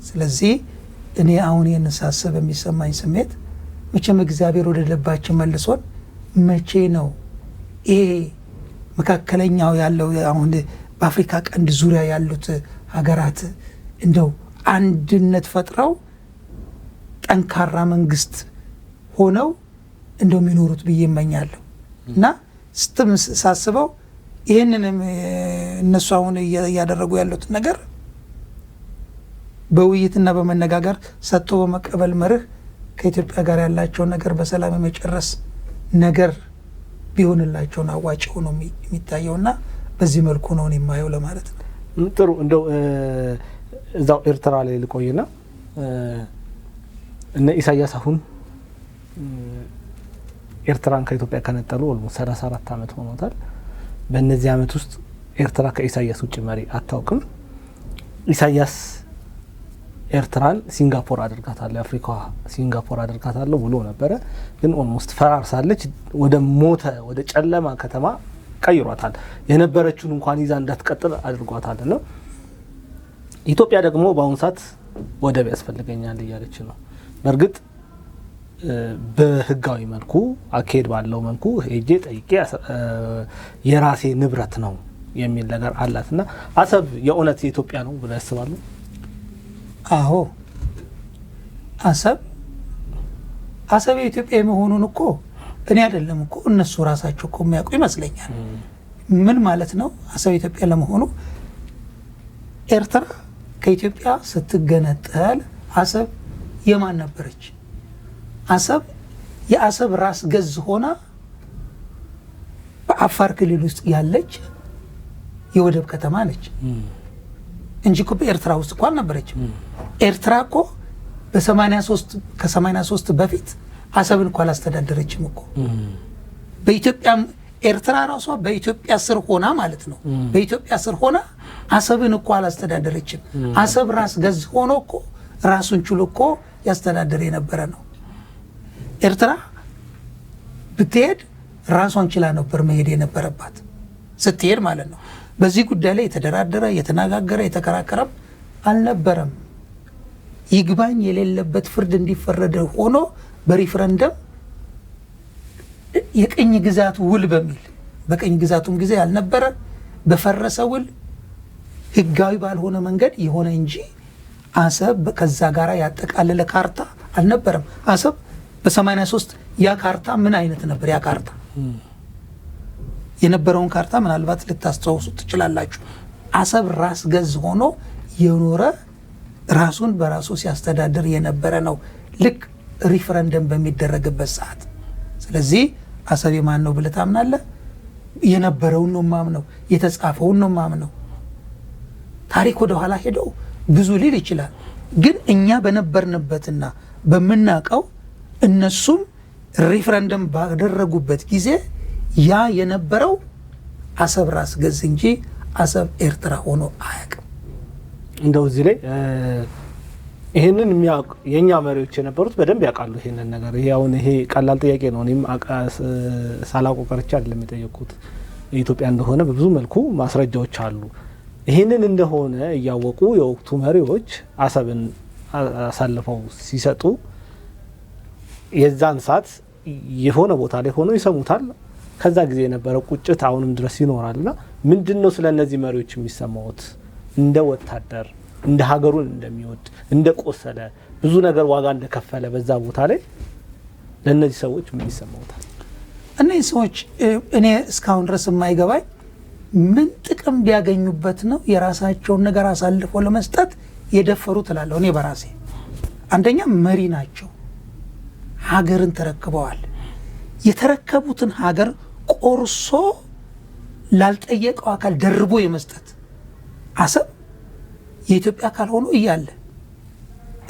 ስለዚህ እኔ አሁን ይህን ሳስብ የሚሰማኝ ስሜት መቼም እግዚአብሔር ወደ ልባችን መልሶን መቼ ነው ይሄ መካከለኛው ያለው አሁን በአፍሪካ ቀንድ ዙሪያ ያሉት ሀገራት እንደው አንድነት ፈጥረው ጠንካራ መንግስት ሆነው እንደው የሚኖሩት ብዬ እመኛለሁ። እና ስትም ሳስበው ይህንንም እነሱ አሁን እያደረጉ ያሉት ነገር በውይይትና በመነጋገር ሰጥቶ በመቀበል መርህ ከኢትዮጵያ ጋር ያላቸውን ነገር በሰላም የመጨረስ ነገር ቢሆንላቸውን አዋጭ ሆኖ የሚታየውና በዚህ መልኩ ነው የማየው ለማለት ነው። ጥሩ። እንደው እዛው ኤርትራ ላይ ልቆይና እነ ኢሳያስ አሁን ኤርትራን ከኢትዮጵያ ከነጠሉ ኦልሞስት 34 ዓመት ሆኖታል። በእነዚህ ዓመት ውስጥ ኤርትራ ከኢሳያስ ውጭ መሪ አታውቅም። ኢሳያስ ኤርትራን ሲንጋፖር አድርጋታለሁ፣ አፍሪካ ሲንጋፖር አድርጋታለሁ ብሎ ነበረ። ግን ኦልሞስት ፈራርሳለች። ወደ ጨለማ ከተማ ቀይሯታል። የነበረችውን እንኳን ይዛ እንዳትቀጥል አድርጓታል። ነው ኢትዮጵያ ደግሞ በአሁኑ ሰዓት ወደብ ያስፈልገኛል እያለች ነው። በእርግጥ በህጋዊ መልኩ አካሄድ ባለው መልኩ ሄጄ ጠይቄ የራሴ ንብረት ነው የሚል ነገር አላትና አሰብ የእውነት የኢትዮጵያ ነው ብለው ያስባሉ? አዎ፣ አሰብ የኢትዮጵያ መሆኑን እኮ እኔ አይደለም እኮ እነሱ ራሳቸው እኮ የሚያውቁ ይመስለኛል። ምን ማለት ነው አሰብ የኢትዮጵያ ለመሆኑ? ኤርትራ ከኢትዮጵያ ስትገነጠል አሰብ የማን ነበረች? አሰብ የአሰብ ራስ ገዝ ሆና በአፋር ክልል ውስጥ ያለች የወደብ ከተማ ነች እንጂ እኮ በኤርትራ ውስጥ እኮ አልነበረችም። ኤርትራ እኮ ከ83 በፊት አሰብን እኮ አላስተዳደረችም እኮ። በኢትዮጵያም ኤርትራ ራሷ በኢትዮጵያ ስር ሆና ማለት ነው በኢትዮጵያ ስር ሆና አሰብን እኮ አላስተዳደረችም። አሰብ ራስ ገዝ ሆኖ እኮ ራሱን ችሎ እኮ ያስተዳደረ የነበረ ነው። ኤርትራ ብትሄድ ራሷን ችላ ነበር መሄድ የነበረባት ስትሄድ ማለት ነው። በዚህ ጉዳይ ላይ የተደራደረ የተነጋገረ የተከራከረም አልነበረም። ይግባኝ የሌለበት ፍርድ እንዲፈረድ ሆኖ በሪፍረንደም የቅኝ ግዛት ውል በሚል በቅኝ ግዛቱም ጊዜ ያልነበረ በፈረሰ ውል ህጋዊ ባልሆነ መንገድ የሆነ እንጂ አሰብ ከዛ ጋር ያጠቃለለ ካርታ አልነበረም። አሰብ በ83 ያ ካርታ ምን አይነት ነበር? ያ ካርታ የነበረውን ካርታ ምናልባት ልታስተዋውሱ ትችላላችሁ። አሰብ ራስ ገዝ ሆኖ የኖረ ራሱን በራሱ ሲያስተዳድር የነበረ ነው ልክ ሪፈረንደም በሚደረግበት ሰዓት። ስለዚህ አሰብ የማን ነው ብለህ ታምናለህ? የነበረውን ነው ማምነው፣ የተጻፈውን ነው ማምነው። ታሪክ ወደ ኋላ ሄዶ ብዙ ሊል ይችላል። ግን እኛ በነበርንበትና በምናውቀው እነሱም ሪፈረንደም ባደረጉበት ጊዜ ያ የነበረው አሰብ ራስ ገዝ እንጂ አሰብ ኤርትራ ሆኖ አያውቅም። እንደው እዚህ ላይ ይሄንን የሚያውቅ የኛ መሪዎች የነበሩት በደንብ ያውቃሉ ይሄንን ነገር። ይሄ አሁን ይሄ ቀላል ጥያቄ ነው። እኔም ሳላውቀው ቀርቼ አይደለም የጠየቁት። ኢትዮጵያ እንደሆነ በብዙ መልኩ ማስረጃዎች አሉ። ይሄንን እንደሆነ እያወቁ የወቅቱ መሪዎች አሰብን አሳልፈው ሲሰጡ የዛን ሰዓት የሆነ ቦታ ላይ ሆኖ ይሰሙታል። ከዛ ጊዜ የነበረው ቁጭት አሁንም ድረስ ይኖራልና ምንድነው ስለነዚህ መሪዎች የሚሰማውት? እንደ ወታደር እንደ ሀገሩን እንደሚወድ እንደ ቆሰለ ብዙ ነገር ዋጋ እንደከፈለ በዛ ቦታ ላይ ለነዚህ ሰዎች ምን ይሰማውታል? እነዚህ ሰዎች እኔ እስካሁን ድረስ የማይገባኝ ምን ጥቅም ቢያገኙበት ነው የራሳቸውን ነገር አሳልፈው ለመስጠት የደፈሩት እላለሁ እኔ በራሴ። አንደኛ መሪ ናቸው፣ ሀገርን ተረክበዋል። የተረከቡትን ሀገር ቆርሶ ላልጠየቀው አካል ደርቦ የመስጠት አሰብ የኢትዮጵያ አካል ሆኖ እያለ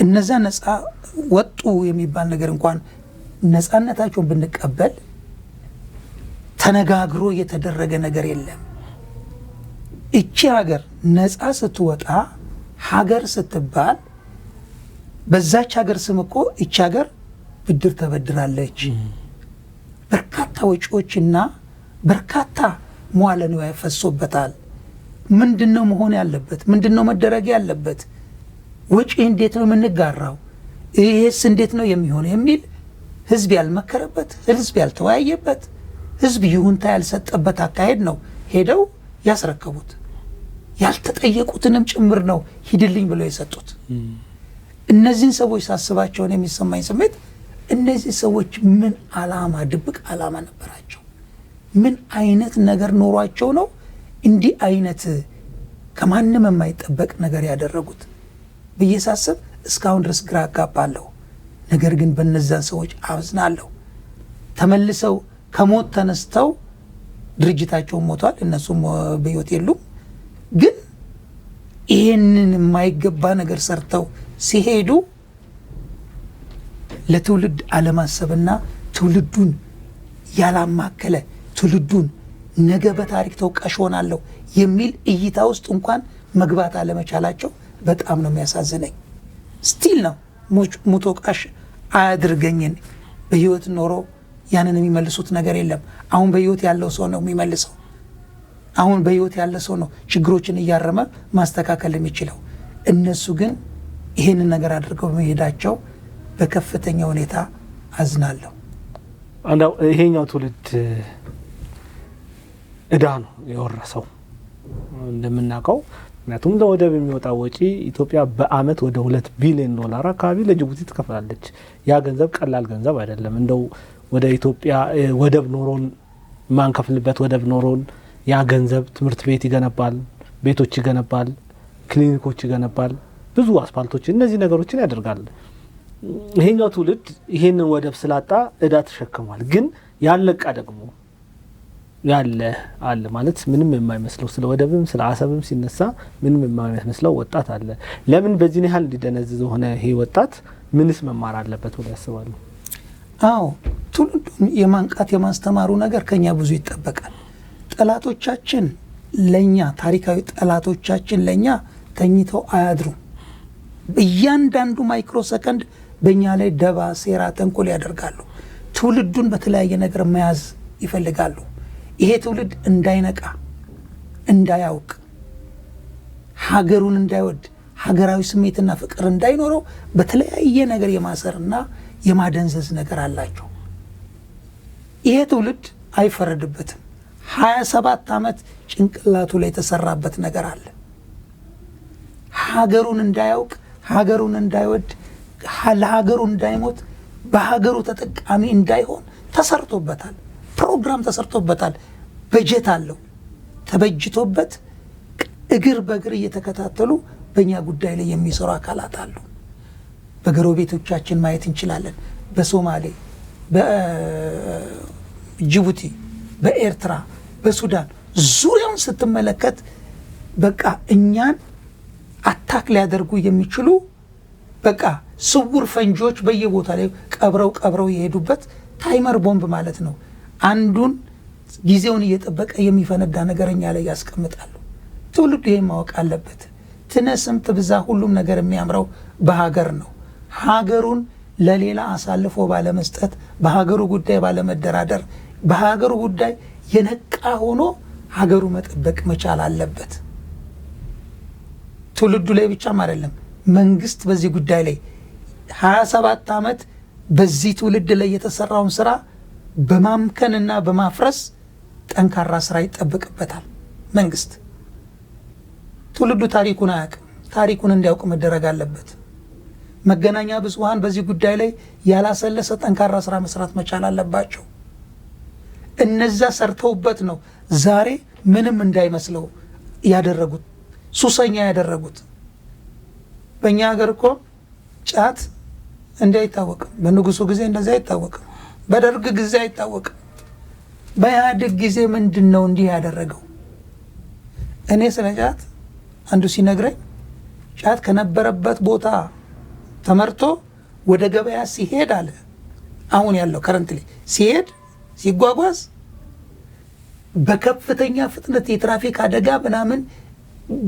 እነዛ ነፃ ወጡ የሚባል ነገር እንኳን ነፃነታቸውን ብንቀበል ተነጋግሮ የተደረገ ነገር የለም። እቺ ሀገር ነፃ ስትወጣ ሀገር ስትባል በዛች ሀገር ስም እኮ እቺ ሀገር ብድር ተበድራለች። በርካታ ወጪዎችና በርካታ መዋለ ንዋይ ፈሶበታል። ምንድነው መሆን ያለበት? ምንድነው መደረግ ያለበት? ወጪ እንዴት ነው የምንጋራው? ይሄስ እንዴት ነው የሚሆነው የሚል ህዝብ ያልመከረበት፣ ህዝብ ያልተወያየበት፣ ህዝብ ይሁንታ ያልሰጠበት አካሄድ ነው ሄደው ያስረከቡት። ያልተጠየቁትንም ጭምር ነው ሂድልኝ ብለው የሰጡት። እነዚህን ሰዎች ሳስባቸውን የሚሰማኝ ስሜት እነዚህ ሰዎች ምን አላማ ድብቅ አላማ ነበራቸው? ምን አይነት ነገር ኖሯቸው ነው እንዲህ አይነት ከማንም የማይጠበቅ ነገር ያደረጉት ብዬ ሳስብ እስካሁን ድረስ ግራ አጋባለሁ። ነገር ግን በእነዛን ሰዎች አዝናለሁ። ተመልሰው ከሞት ተነስተው ድርጅታቸው ሞቷል፣ እነሱም በህይወት የሉም። ግን ይሄንን የማይገባ ነገር ሰርተው ሲሄዱ ለትውልድ አለማሰብና ትውልዱን ያላማከለ ትውልዱን ነገ በታሪክ ተወቃሽ ሆናለሁ የሚል እይታ ውስጥ እንኳን መግባት አለመቻላቸው በጣም ነው የሚያሳዝነኝ። ስቲል ነው ሙቶቃሽ አያድርገኝን። በህይወት ኖሮ ያንን የሚመልሱት ነገር የለም። አሁን በህይወት ያለው ሰው ነው የሚመልሰው። አሁን በህይወት ያለ ሰው ነው ችግሮችን እያረመ ማስተካከል የሚችለው። እነሱ ግን ይሄንን ነገር አድርገው በመሄዳቸው በከፍተኛ ሁኔታ አዝናለሁ። አንዳው ይሄኛው ትውልድ እዳ ነው የወረሰው እንደምናውቀው። ምክንያቱም ለወደብ የሚወጣ ወጪ ኢትዮጵያ በአመት ወደ $2 ቢሊዮን አካባቢ ለጅቡቲ ትከፍላለች። ያ ገንዘብ ቀላል ገንዘብ አይደለም። እንደው ወደ ኢትዮጵያ ወደብ ኖሮን ማንከፍልበት ወደብ ኖሮን ያ ገንዘብ ትምህርት ቤት ይገነባል፣ ቤቶች ይገነባል፣ ክሊኒኮች ይገነባል፣ ብዙ አስፓልቶች፣ እነዚህ ነገሮችን ያደርጋል። ይሄኛው ትውልድ ይሄንን ወደብ ስላጣ እዳ ተሸክሟል። ግን ያለቃ ደግሞ ያለ አለ ማለት ምንም የማይመስለው ስለ ወደብም ስለ አሰብም ሲነሳ ምንም የማይመስለው ወጣት አለ። ለምን በዚህ ያህል እንዲደነዝዝ ሆነ? ይሄ ወጣት ምንስ መማር አለበት ብለው ያስባሉ? አዎ ትውልዱን የማንቃት የማስተማሩ ነገር ከኛ ብዙ ይጠበቃል። ጠላቶቻችን ለኛ ታሪካዊ ጠላቶቻችን ለኛ ተኝተው አያድሩም። በእያንዳንዱ ማይክሮ ሰከንድ በእኛ ላይ ደባ፣ ሴራ፣ ተንኮል ያደርጋሉ። ትውልዱን በተለያየ ነገር መያዝ ይፈልጋሉ። ይሄ ትውልድ እንዳይነቃ፣ እንዳያውቅ፣ ሀገሩን እንዳይወድ፣ ሀገራዊ ስሜትና ፍቅር እንዳይኖረው በተለያየ ነገር የማሰርና የማደንዘዝ ነገር አላቸው። ይሄ ትውልድ አይፈረድበትም። 27 ዓመት ጭንቅላቱ ላይ የተሰራበት ነገር አለ። ሀገሩን እንዳያውቅ፣ ሀገሩን እንዳይወድ፣ ለሀገሩ እንዳይሞት፣ በሀገሩ ተጠቃሚ እንዳይሆን ተሰርቶበታል። ፕሮግራም ተሰርቶበታል። በጀት አለው ተበጅቶበት እግር በእግር እየተከታተሉ በእኛ ጉዳይ ላይ የሚሰሩ አካላት አሉ። በጎረቤቶቻችን ማየት እንችላለን። በሶማሌ፣ በጅቡቲ፣ በኤርትራ፣ በሱዳን ዙሪያውን ስትመለከት በቃ እኛን አታክ ሊያደርጉ የሚችሉ በቃ ስውር ፈንጂዎች በየቦታ ላይ ቀብረው የሄዱበት ታይመር ቦምብ ማለት ነው። አንዱን ጊዜውን እየጠበቀ የሚፈነዳ ነገረኛ ላይ ያስቀምጣሉ። ትውልዱ ይሄን ማወቅ አለበት። ትነስም ትብዛ ሁሉም ነገር የሚያምረው በሀገር ነው። ሀገሩን ለሌላ አሳልፎ ባለመስጠት፣ በሀገሩ ጉዳይ ባለመደራደር፣ በሀገሩ ጉዳይ የነቃ ሆኖ ሀገሩ መጠበቅ መቻል አለበት። ትውልዱ ላይ ብቻም አይደለም፣ መንግስት በዚህ ጉዳይ ላይ 27 ዓመት በዚህ ትውልድ ላይ የተሰራውን ስራ በማምከንና በማፍረስ ጠንካራ ስራ ይጠበቅበታል። መንግስት ትውልዱ ታሪኩን አያውቅም። ታሪኩን እንዲያውቅ መደረግ አለበት። መገናኛ ብዙሃን በዚህ ጉዳይ ላይ ያላሰለሰ ጠንካራ ስራ መስራት መቻል አለባቸው። እነዛ ሰርተውበት ነው ዛሬ ምንም እንዳይመስለው ያደረጉት፣ ሱሰኛ ያደረጉት። በእኛ ሀገር እኮ ጫት እንዲህ አይታወቅም። በንጉሱ ጊዜ እንደዚህ አይታወቅም። በደርግ ጊዜ አይታወቅም። በኢህአዴግ ጊዜ ምንድን ነው እንዲህ ያደረገው? እኔ ስለ ጫት አንዱ ሲነግረኝ ጫት ከነበረበት ቦታ ተመርቶ ወደ ገበያ ሲሄድ አለ፣ አሁን ያለው ከረንትሊ ሲሄድ ሲጓጓዝ በከፍተኛ ፍጥነት የትራፊክ አደጋ ምናምን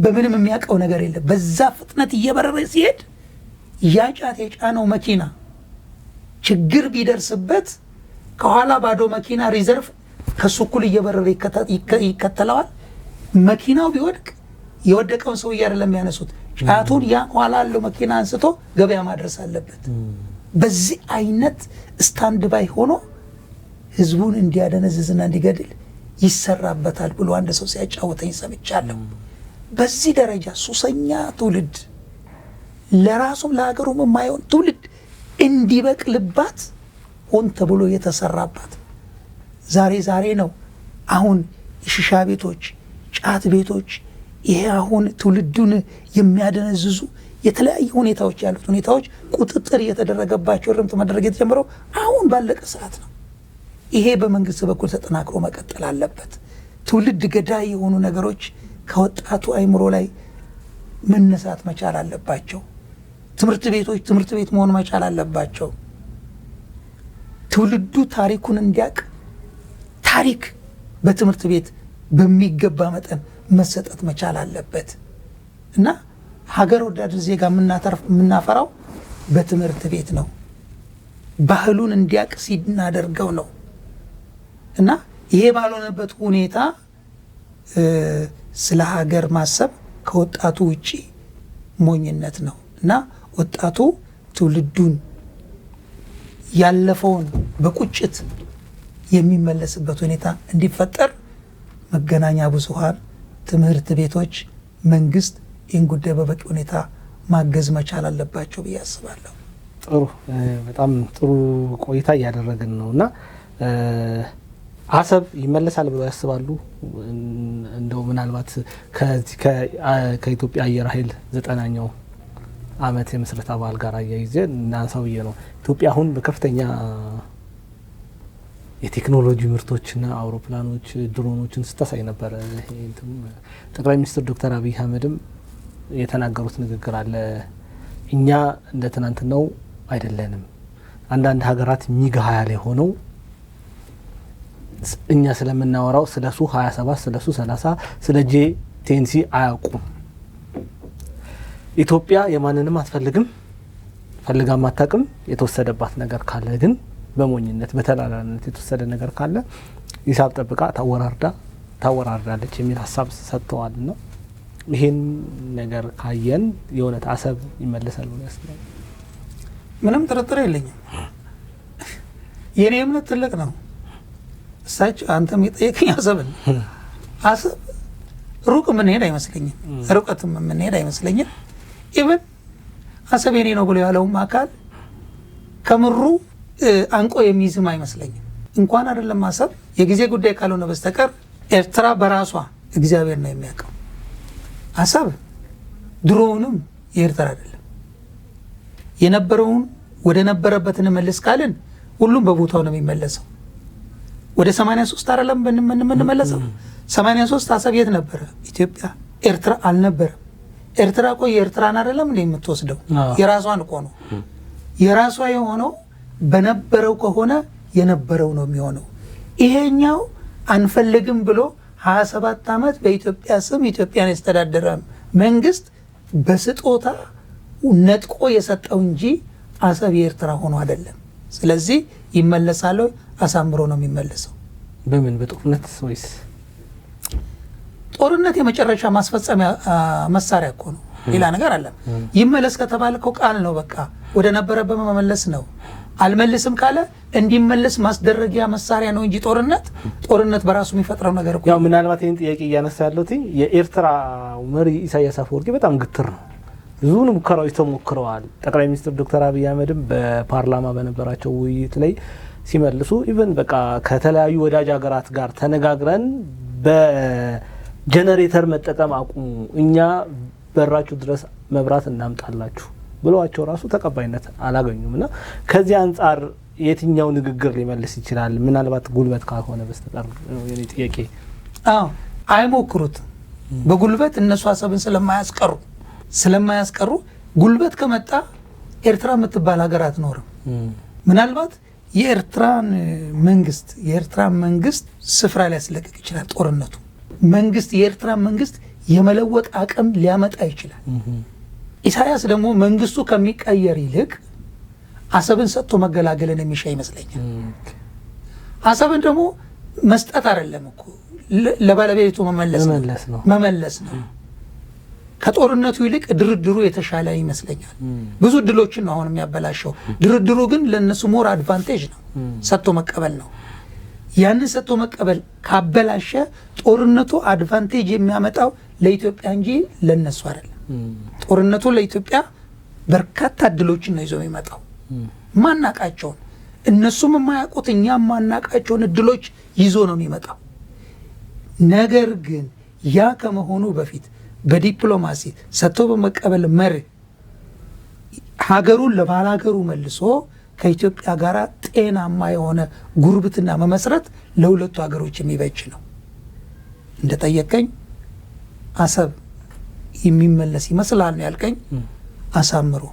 በምንም የሚያውቀው ነገር የለም። በዛ ፍጥነት እየበረረ ሲሄድ ያ ጫት የጫነው መኪና ችግር ቢደርስበት ከኋላ ባዶ መኪና ሪዘርቭ ከሱ እኩል እየበረረ ይከተለዋል። መኪናው ቢወድቅ የወደቀውን ሰውዬ አይደለም ያነሱት፣ ጫቱን ያ ኋላ ያለው መኪና አንስቶ ገበያ ማድረስ አለበት። በዚህ አይነት ስታንድ ባይ ሆኖ ህዝቡን እንዲያደነዝዝና እንዲገድል ይሰራበታል ብሎ አንድ ሰው ሲያጫወተኝ ሰምቻለሁ። በዚህ ደረጃ ሱሰኛ ትውልድ፣ ለራሱም ለሀገሩም የማይሆን ትውልድ እንዲበቅልባት ሆን ተብሎ የተሰራባት ዛሬ ነው። አሁን የሽሻ ቤቶች፣ ጫት ቤቶች፣ ይሄ አሁን ትውልዱን የሚያደነዝዙ የተለያዩ ሁኔታዎች ያሉት ሁኔታዎች ቁጥጥር እየተደረገባቸው እርምት መደረግ የተጀመረው አሁን ባለቀ ሰዓት ነው። ይሄ በመንግስት በኩል ተጠናክሮ መቀጠል አለበት። ትውልድ ገዳይ የሆኑ ነገሮች ከወጣቱ አይምሮ ላይ መነሳት መቻል አለባቸው። ትምህርት ቤቶች ትምህርት ቤት መሆን መቻል አለባቸው። ትውልዱ ታሪኩን እንዲያውቅ ታሪክ በትምህርት ቤት በሚገባ መጠን መሰጠት መቻል አለበት እና ሀገር ወዳድ ዜጋ የምናፈራው በትምህርት ቤት ነው። ባህሉን እንዲያውቅ ሲናደርገው ነው እና ይሄ ባልሆነበት ሁኔታ ስለ ሀገር ማሰብ ከወጣቱ ውጪ ሞኝነት ነው እና ወጣቱ ትውልዱን ያለፈውን በቁጭት የሚመለስበት ሁኔታ እንዲፈጠር መገናኛ ብዙሃን፣ ትምህርት ቤቶች፣ መንግስት ይህን ጉዳይ በበቂ ሁኔታ ማገዝ መቻል አለባቸው ብዬ አስባለሁ። ጥሩ፣ በጣም ጥሩ ቆይታ እያደረግን ነው እና አሰብ ይመለሳል ብለው ያስባሉ? እንደው ምናልባት ከኢትዮጵያ አየር ኃይል 90ኛው ዓመት የምስረታ በዓል ጋር አያይዘ እናንሳው ብዬ ነው። ኢትዮጵያ አሁን በከፍተኛ የቴክኖሎጂ ምርቶችና አውሮፕላኖች፣ ድሮኖችን ስታሳይ ነበረ። ጠቅላይ ሚኒስትር ዶክተር አብይ አህመድም የተናገሩት ንግግር አለ። እኛ እንደ ትናንትናው አይደለንም። አንዳንድ ሀገራት ሚግ 20 ላይ ሆነው እኛ ስለምናወራው ስለሱ 27 ስለሱ 30 ስለ ጄቴንሲ አያውቁም። ኢትዮጵያ የማንንም አትፈልግም፣ ፈልጋም አታውቅም። የተወሰደባት ነገር ካለ ግን በሞኝነት በተላላነት የተወሰደ ነገር ካለ ሂሳብ ጠብቃ ታወራርዳለች የሚል ሀሳብ ሰጥተዋልና ይሄን ነገር ካየን የእውነት አሰብ ይመለሳል ነው ያስባል። ምንም ጥርጥር የለኝም። የኔ እምነት ትልቅ ነው። እሳቸው አንተም የጠየቀኝ አሰብን አሰብ ሩቅ ምን ሄድ አይመስለኝም፣ ሩቀትም ምን ሄድ አይመስለኝም። ኢቭን አሰብ የኔ ነው ብሎ ያለውም አካል ከምሩ አንቆ የሚይዝም አይመስለኝም። እንኳን አይደለም አሰብ የጊዜ ጉዳይ ካልሆነ በስተቀር ኤርትራ በራሷ እግዚአብሔር ነው የሚያውቀው። አሰብ ድሮውንም የኤርትራ አይደለም። የነበረውን ወደ ነበረበት እንመለስ ካልን ሁሉም በቦታው ነው የሚመለሰው። ወደ 83 አይደለም የምንመለሰው። 83 አሰብ የት ነበረ? ኢትዮጵያ። ኤርትራ አልነበረም። ኤርትራ እኮ የኤርትራን አይደለም እንዴ የምትወስደው? የራሷን እኮ ነው። የራሷ የሆነው በነበረው ከሆነ የነበረው ነው የሚሆነው። ይሄኛው አንፈልግም ብሎ 27 ዓመት በኢትዮጵያ ስም ኢትዮጵያን ያስተዳደረ መንግስት በስጦታ ነጥቆ የሰጠው እንጂ አሰብ የኤርትራ ሆኖ አይደለም። ስለዚህ ይመለሳል። አሳምሮ ነው የሚመለሰው። በምን በጦርነት ወይስ? ጦርነት የመጨረሻ ማስፈጸሚያ መሳሪያ እኮ ነው፣ ሌላ ነገር አለ። ይመለስ ከተባለ እኮ ቃል ነው፣ በቃ ወደ ነበረበት መመለስ ነው። አልመልስም ካለ እንዲመለስ ማስደረጊያ መሳሪያ ነው እንጂ ጦርነት በራሱ የሚፈጥረው ነገር እኮ ያው ምናልባት ይሄን ጥያቄ እያነሳ ያለሁት የኤርትራ መሪ ኢሳያስ አፈወርቂ በጣም ግትር ነው። ብዙ ሙከራዎች ተሞክረዋል። ጠቅላይ ሚኒስትር ዶክተር አብይ አህመድም በፓርላማ በነበራቸው ውይይት ላይ ሲመልሱ ኢቭን በቃ ከተለያዩ ወዳጅ ሀገራት ጋር ተነጋግረን በጀነሬተር መጠቀም አቁሙ፣ እኛ በራችሁ ድረስ መብራት እናምጣላችሁ ብለዋቸው ራሱ ተቀባይነት አላገኙም። እና ከዚህ አንጻር የትኛው ንግግር ሊመልስ ይችላል? ምናልባት ጉልበት ካልሆነ በስተቀር የኔ ጥያቄ። አይሞክሩትም። በጉልበት እነሱ አሰብን ስለማያስቀሩ ጉልበት ከመጣ ኤርትራ የምትባል ሀገር አትኖርም። ምናልባት የኤርትራን መንግስት ስፍራ ሊያስለቅቅ ይችላል። ጦርነቱ የኤርትራን መንግስት የመለወጥ አቅም ሊያመጣ ይችላል። ኢሳያስ ደግሞ መንግስቱ ከሚቀየር ይልቅ አሰብን ሰጥቶ መገላገልን የሚሻ ይመስለኛል። አሰብን ደግሞ መስጠት አይደለም እኮ ለባለቤቱ መመለስ ነው። ከጦርነቱ ይልቅ ድርድሩ የተሻለ ይመስለኛል። ብዙ ድሎችን ነው አሁን የሚያበላሸው። ድርድሩ ግን ለነሱ ሞር አድቫንቴጅ ነው፣ ሰጥቶ መቀበል ነው። ያንን ሰጥቶ መቀበል ካበላሸ ጦርነቱ አድቫንቴጅ የሚያመጣው ለኢትዮጵያ እንጂ ለነሱ አይደለም። ጦርነቱ ለኢትዮጵያ በርካታ እድሎችን ነው ይዞ የሚመጣው፣ ማናቃቸውን፣ እነሱም የማያውቁት እኛም ማናቃቸውን እድሎች ይዞ ነው የሚመጣው። ነገር ግን ያ ከመሆኑ በፊት በዲፕሎማሲ ሰጥቶ በመቀበል መርህ ሀገሩን ለባላገሩ መልሶ ከኢትዮጵያ ጋር ጤናማ የሆነ ጉርብትና መመስረት ለሁለቱ ሀገሮች የሚበጅ ነው። እንደጠየቀኝ አሰብ የሚመለስ ይመስላል ነው ያልከኝ። አሳምሮ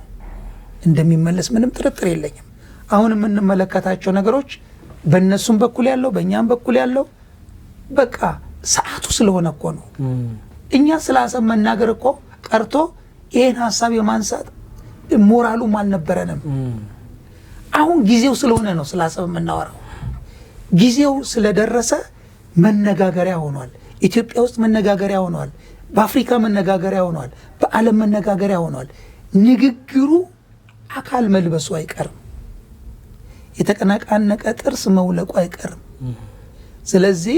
እንደሚመለስ ምንም ጥርጥር የለኝም። አሁን የምንመለከታቸው ነገሮች በእነሱም በኩል ያለው በእኛም በኩል ያለው በቃ ሰዓቱ ስለሆነ እኮ ነው። እኛ ስለ አሰብ መናገር እኮ ቀርቶ ይህን ሀሳብ የማንሳት ሞራሉም አልነበረንም። አሁን ጊዜው ስለሆነ ነው ስለ አሰብ የምናወራው። ጊዜው ስለደረሰ መነጋገሪያ ሆኗል። ኢትዮጵያ ውስጥ መነጋገሪያ ሆኗል። በአፍሪካ መነጋገሪያ ሆኗል። በዓለም መነጋገሪያ ሆኗል። ንግግሩ አካል መልበሱ አይቀርም። የተቀናቃነቀ ጥርስ መውለቁ አይቀርም። ስለዚህ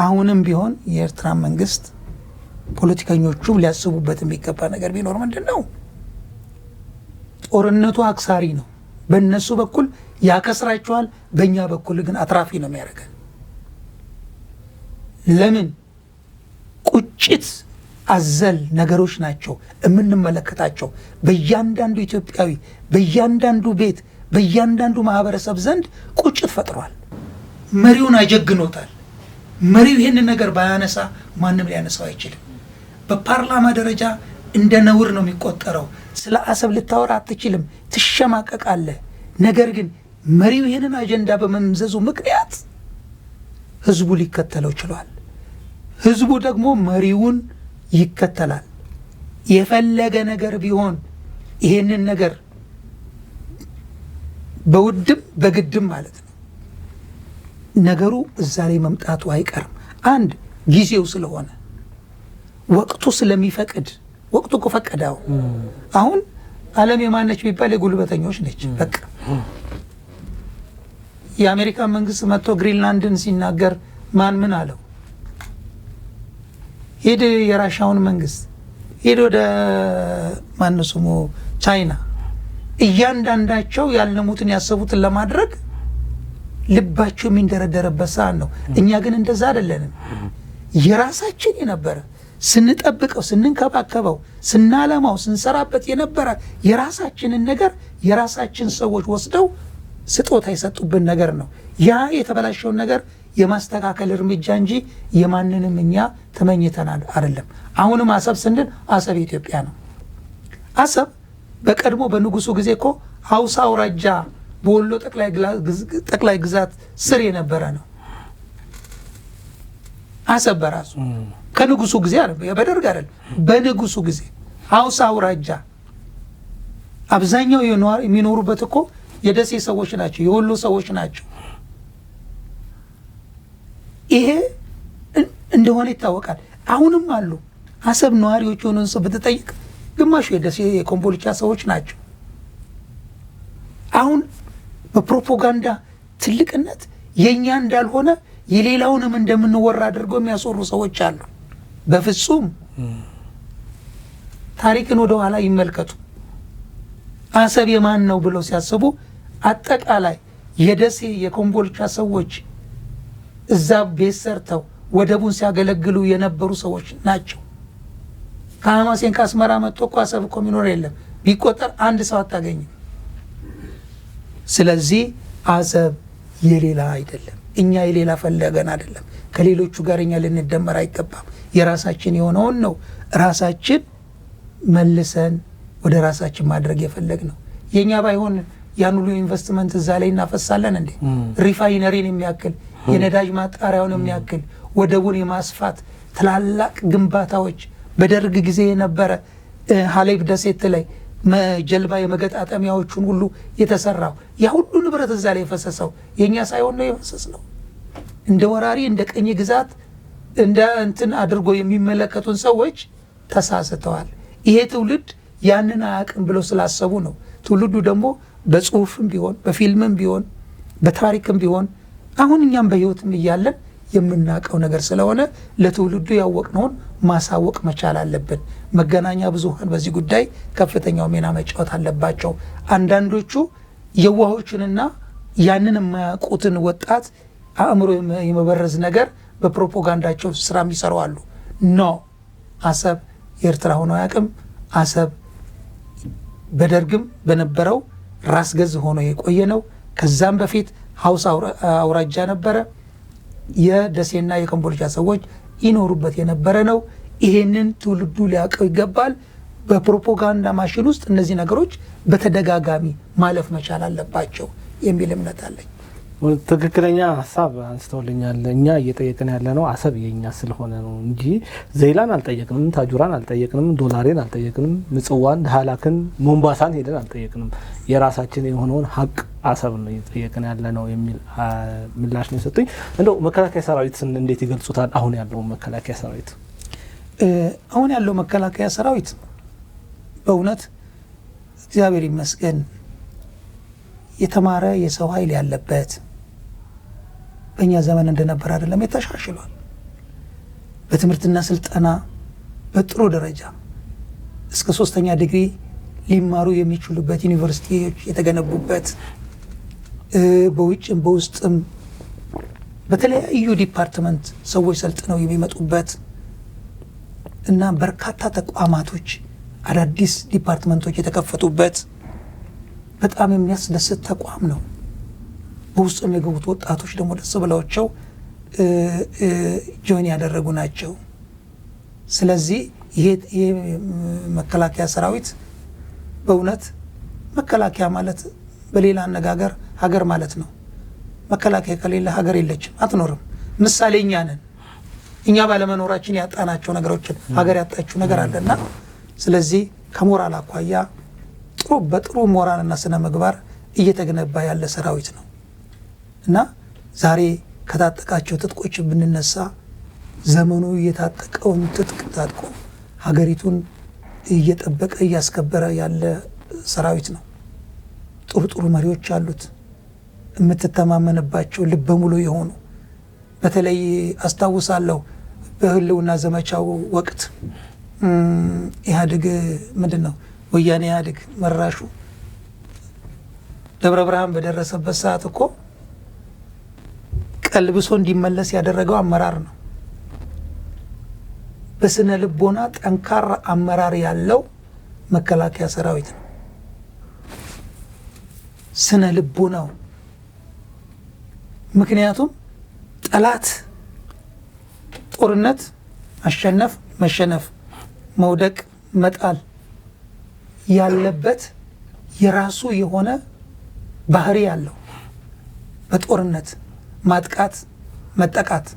አሁንም ቢሆን የኤርትራ መንግስት ፖለቲከኞቹ ሊያስቡበት የሚገባ ነገር ቢኖር ምንድን ነው? ጦርነቱ አክሳሪ ነው። በእነሱ በኩል ያከስራቸዋል፣ በእኛ በኩል ግን አትራፊ ነው የሚያደርገን። ለምን? ቁጭት አዘል ነገሮች ናቸው የምንመለከታቸው። በእያንዳንዱ ኢትዮጵያዊ፣ በእያንዳንዱ ቤት፣ በእያንዳንዱ ማህበረሰብ ዘንድ ቁጭት ፈጥሯል። መሪውን አጀግኖታል። መሪው ይህንን ነገር ባያነሳ ማንም ሊያነሳው አይችልም። በፓርላማ ደረጃ እንደ ነውር ነው የሚቆጠረው። ስለ አሰብ ልታወራ አትችልም፣ ትሸማቀቃለህ። ነገር ግን መሪው ይህንን አጀንዳ በመምዘዙ ምክንያት ህዝቡ ሊከተለው ችሏል። ህዝቡ ደግሞ መሪውን ይከተላል። የፈለገ ነገር ቢሆን ይሄንን ነገር በውድም በግድም ማለት ነው ነገሩ እዛ ላይ መምጣቱ አይቀርም። አንድ ጊዜው ስለሆነ ወቅቱ ስለሚፈቅድ ወቅቱ እኮ ፈቀደው። አሁን ዓለም የማነች ቢባል የጉልበተኞች ነች። በቃ የአሜሪካ መንግስት መጥቶ ግሪንላንድን ሲናገር ማን ምን አለው? ሄድ የራሻውን መንግስት ሄድ ወደ ማንሱሙ ቻይና እያንዳንዳቸው ያለሙትን ያሰቡትን ለማድረግ ልባቸው የሚንደረደረበት ሰዓት ነው። እኛ ግን እንደዛ አይደለንም። የራሳችን የነበረ ስንጠብቀው ስንንከባከበው ስናለማው ስንሰራበት የነበረ የራሳችንን ነገር የራሳችን ሰዎች ወስደው ስጦታ የሰጡብን ነገር ነው። ያ የተበላሸውን ነገር የማስተካከል እርምጃ እንጂ የማንንም እኛ ተመኝተናል አይደለም። አሁንም አሰብ ስንል አሰብ ኢትዮጵያ ነው። አሰብ በቀድሞ በንጉሱ ጊዜ እኮ ሀውሳ አውራጃ በወሎ ጠቅላይ ግዛት ስር የነበረ ነው። አሰብ በራሱ ከንጉሱ ጊዜ በደርግ አይደለም፣ በንጉሱ ጊዜ ሀውሳ አውራጃ አብዛኛው የሚኖሩበት እኮ የደሴ ሰዎች ናቸው፣ የወሎ ሰዎች ናቸው። ይሄ እንደሆነ ይታወቃል። አሁንም አሉ አሰብ ነዋሪዎች የሆኑን ሰው ብትጠይቅ ግማሹ የደሴ የኮምቦልቻ ሰዎች ናቸው። አሁን በፕሮፓጋንዳ ትልቅነት የኛ እንዳልሆነ የሌላውንም እንደምንወራ አድርገው የሚያስወሩ ሰዎች አሉ። በፍጹም ታሪክን ወደ ኋላ ይመልከቱ። አሰብ የማን ነው ብለው ሲያስቡ አጠቃላይ የደሴ የኮምቦልቻ ሰዎች እዛ ቤት ሰርተው ወደቡን ሲያገለግሉ የነበሩ ሰዎች ናቸው። ከሐማሴን ከአስመራ መጥቶ እኮ አሰብ እኮ የሚኖር የለም፣ ቢቆጠር አንድ ሰው አታገኝም። ስለዚህ አሰብ የሌላ አይደለም፣ እኛ የሌላ ፈለገን አይደለም። ከሌሎቹ ጋር እኛ ልንደመር አይገባም። የራሳችን የሆነውን ነው ራሳችን መልሰን ወደ ራሳችን ማድረግ የፈለግ ነው። የኛ ባይሆን ያን ሁሉ ኢንቨስትመንት እዛ ላይ እናፈሳለን እንዴ? ሪፋይነሪን የሚያክል የነዳጅ ማጣሪያውን የሚያክል ወደቡን የማስፋት ትላላቅ ግንባታዎች በደርግ ጊዜ የነበረ ሀሌብ ደሴት ላይ ጀልባ የመገጣጠሚያዎቹን ሁሉ የተሰራው ያ ሁሉ ንብረት እዛ ላይ የፈሰሰው የኛ ሳይሆን ነው የፈሰስ ነው። እንደ ወራሪ እንደ ቀኝ ግዛት እንደ እንትን አድርጎ የሚመለከቱን ሰዎች ተሳስተዋል። ይሄ ትውልድ ያንን አያውቅም ብለው ስላሰቡ ነው። ትውልዱ ደግሞ በጽሁፍም ቢሆን በፊልምም ቢሆን በታሪክም ቢሆን አሁን እኛም በህይወትም እያለን የምናውቀው ነገር ስለሆነ ለትውልዱ ያወቅነውን ማሳወቅ መቻል አለብን። መገናኛ ብዙሃን በዚህ ጉዳይ ከፍተኛው ሚና መጫወት አለባቸው። አንዳንዶቹ የዋሆችንና ያንን የማያውቁትን ወጣት አእምሮ የመበረዝ ነገር በፕሮፓጋንዳቸው ስራ የሚሰሩ አሉ። ኖ አሰብ የኤርትራ ሆኖ አያውቅም። አሰብ በደርግም በነበረው ራስ ገዝ ሆኖ የቆየ ነው። ከዛም በፊት ሀውሳ አውራጃ ነበረ። የደሴና የኮምቦልቻ ሰዎች ይኖሩበት የነበረ ነው። ይሄንን ትውልዱ ሊያውቀው ይገባል። በፕሮፓጋንዳ ማሽን ውስጥ እነዚህ ነገሮች በተደጋጋሚ ማለፍ መቻል አለባቸው የሚል እምነት አለኝ። ትክክለኛ ሀሳብ አንስተውልኛል። እኛ እየጠየቅን ያለ ነው አሰብ የኛ ስለሆነ ነው እንጂ ዘይላን አልጠየቅንም፣ ታጁራን አልጠየቅንም፣ ዶላሬን አልጠየቅንም፣ ምጽዋን፣ ዳህላክን፣ ሞምባሳን ሄደን አልጠየቅንም። የራሳችን የሆነውን ሀቅ አሰብ ነው እየጠየቅን ያለ ነው የሚል ምላሽ ነው የሰጡኝ። እንደው መከላከያ ሰራዊትን እንዴት ይገልጹታል? አሁን ያለው መከላከያ ሰራዊት አሁን ያለው መከላከያ ሰራዊት በእውነት እግዚአብሔር ይመስገን የተማረ የሰው ኃይል ያለበት በእኛ ዘመን እንደነበር አይደለም፣ የተሻሽሏል። በትምህርትና ስልጠና በጥሩ ደረጃ እስከ 3ኛ ዲግሪ ሊማሩ የሚችሉበት ዩኒቨርሲቲዎች የተገነቡበት በውጭም በውስጥም በተለያዩ ዲፓርትመንት ሰዎች ሰልጥነው የሚመጡበት እና በርካታ ተቋማቶች አዳዲስ ዲፓርትመንቶች የተከፈቱበት በጣም የሚያስደስት ተቋም ነው። በውስጡም የገቡት ወጣቶች ደግሞ ደስ ብለዋቸው ጆይን ያደረጉ ናቸው። ስለዚህ ይሄ መከላከያ ሰራዊት በእውነት መከላከያ ማለት በሌላ አነጋገር ሀገር ማለት ነው። መከላከያ ከሌለ ሀገር የለችም፣ አትኖርም። ምሳሌኛ ነን። እኛ ባለመኖራችን ያጣናቸው ነገሮችን ሀገር ያጣችው ነገር አለና ስለዚህ ከሞራል አኳያ በጥሩ ሞራልና ስነ ምግባር እየተገነባ ያለ ሰራዊት ነው እና ዛሬ ከታጠቃቸው ትጥቆች ብንነሳ ዘመኑ እየታጠቀውን ትጥቅ ታጥቆ ሀገሪቱን እየጠበቀ እያስከበረ ያለ ሰራዊት ነው። ጥሩ መሪዎች አሉት፣ የምትተማመንባቸው ልበ ሙሉ የሆኑ። በተለይ አስታውሳለሁ በህልውና ዘመቻው ወቅት ኢህአዴግ ምንድነው ወያኔ ኢህአዴግ መራሹ ደብረ ብርሃን በደረሰበት ሰዓት እኮ ቀልብሶ እንዲመለስ ያደረገው አመራር ነው። በስነ ልቦና ጠንካራ አመራር ያለው መከላከያ ሰራዊት ነው። ስነ ልቦናው ምክንያቱም ጠላት ጦርነት ማሸነፍ፣ መሸነፍ፣ መውደቅ፣ መጣል ያለበት የራሱ የሆነ ባህሪ ያለው በጦርነት ማጥቃት፣ መጠቃት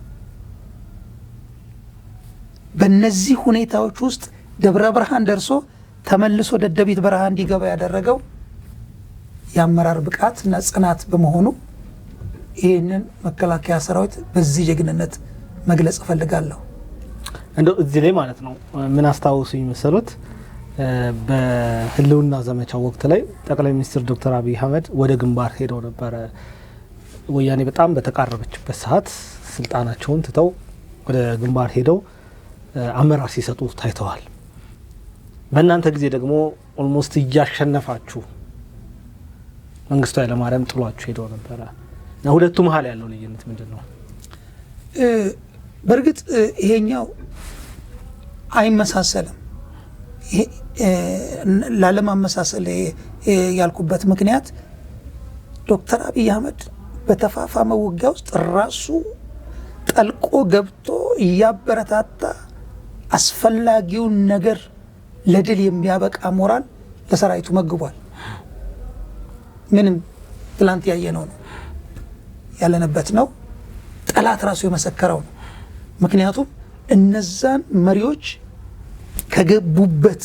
በእነዚህ ሁኔታዎች ውስጥ ደብረ ብርሃን ደርሶ ተመልሶ ደደቢት በረሃ እንዲገባ ያደረገው የአመራር ብቃት እና ጽናት በመሆኑ ይህንን መከላከያ ሰራዊት በዚህ ጀግንነት መግለጽ እፈልጋለሁ። እንደው እዚህ ላይ ማለት ነው ምን አስታውሱኝ መሰሉት በህልውና ዘመቻው ወቅት ላይ ጠቅላይ ሚኒስትር ዶክተር አብይ አህመድ ወደ ግንባር ሄደው ነበረ። ወያኔ በጣም በተቃረበችበት ሰዓት ስልጣናቸውን ትተው ወደ ግንባር ሄደው አመራር ሲሰጡ ታይተዋል። በእናንተ ጊዜ ደግሞ ኦልሞስት እያሸነፋችሁ መንግስቱ ኃይለማርያም ጥሏችሁ ሄደው ነበረ እና ሁለቱ መሀል ያለው ልዩነት ምንድን ነው? በእርግጥ ይሄኛው አይመሳሰልም። ላለማመሳሰል ያልኩበት ምክንያት ዶክተር አብይ አህመድ በተፋፋመ ውጊያ ውስጥ ራሱ ጠልቆ ገብቶ እያበረታታ አስፈላጊውን ነገር ለድል የሚያበቃ ሞራል ለሰራዊቱ መግቧል። ምንም ትላንት ያየነው ነው ያለንበት ነው። ጠላት ራሱ የመሰከረው ነው። ምክንያቱም እነዛን መሪዎች ከገቡበት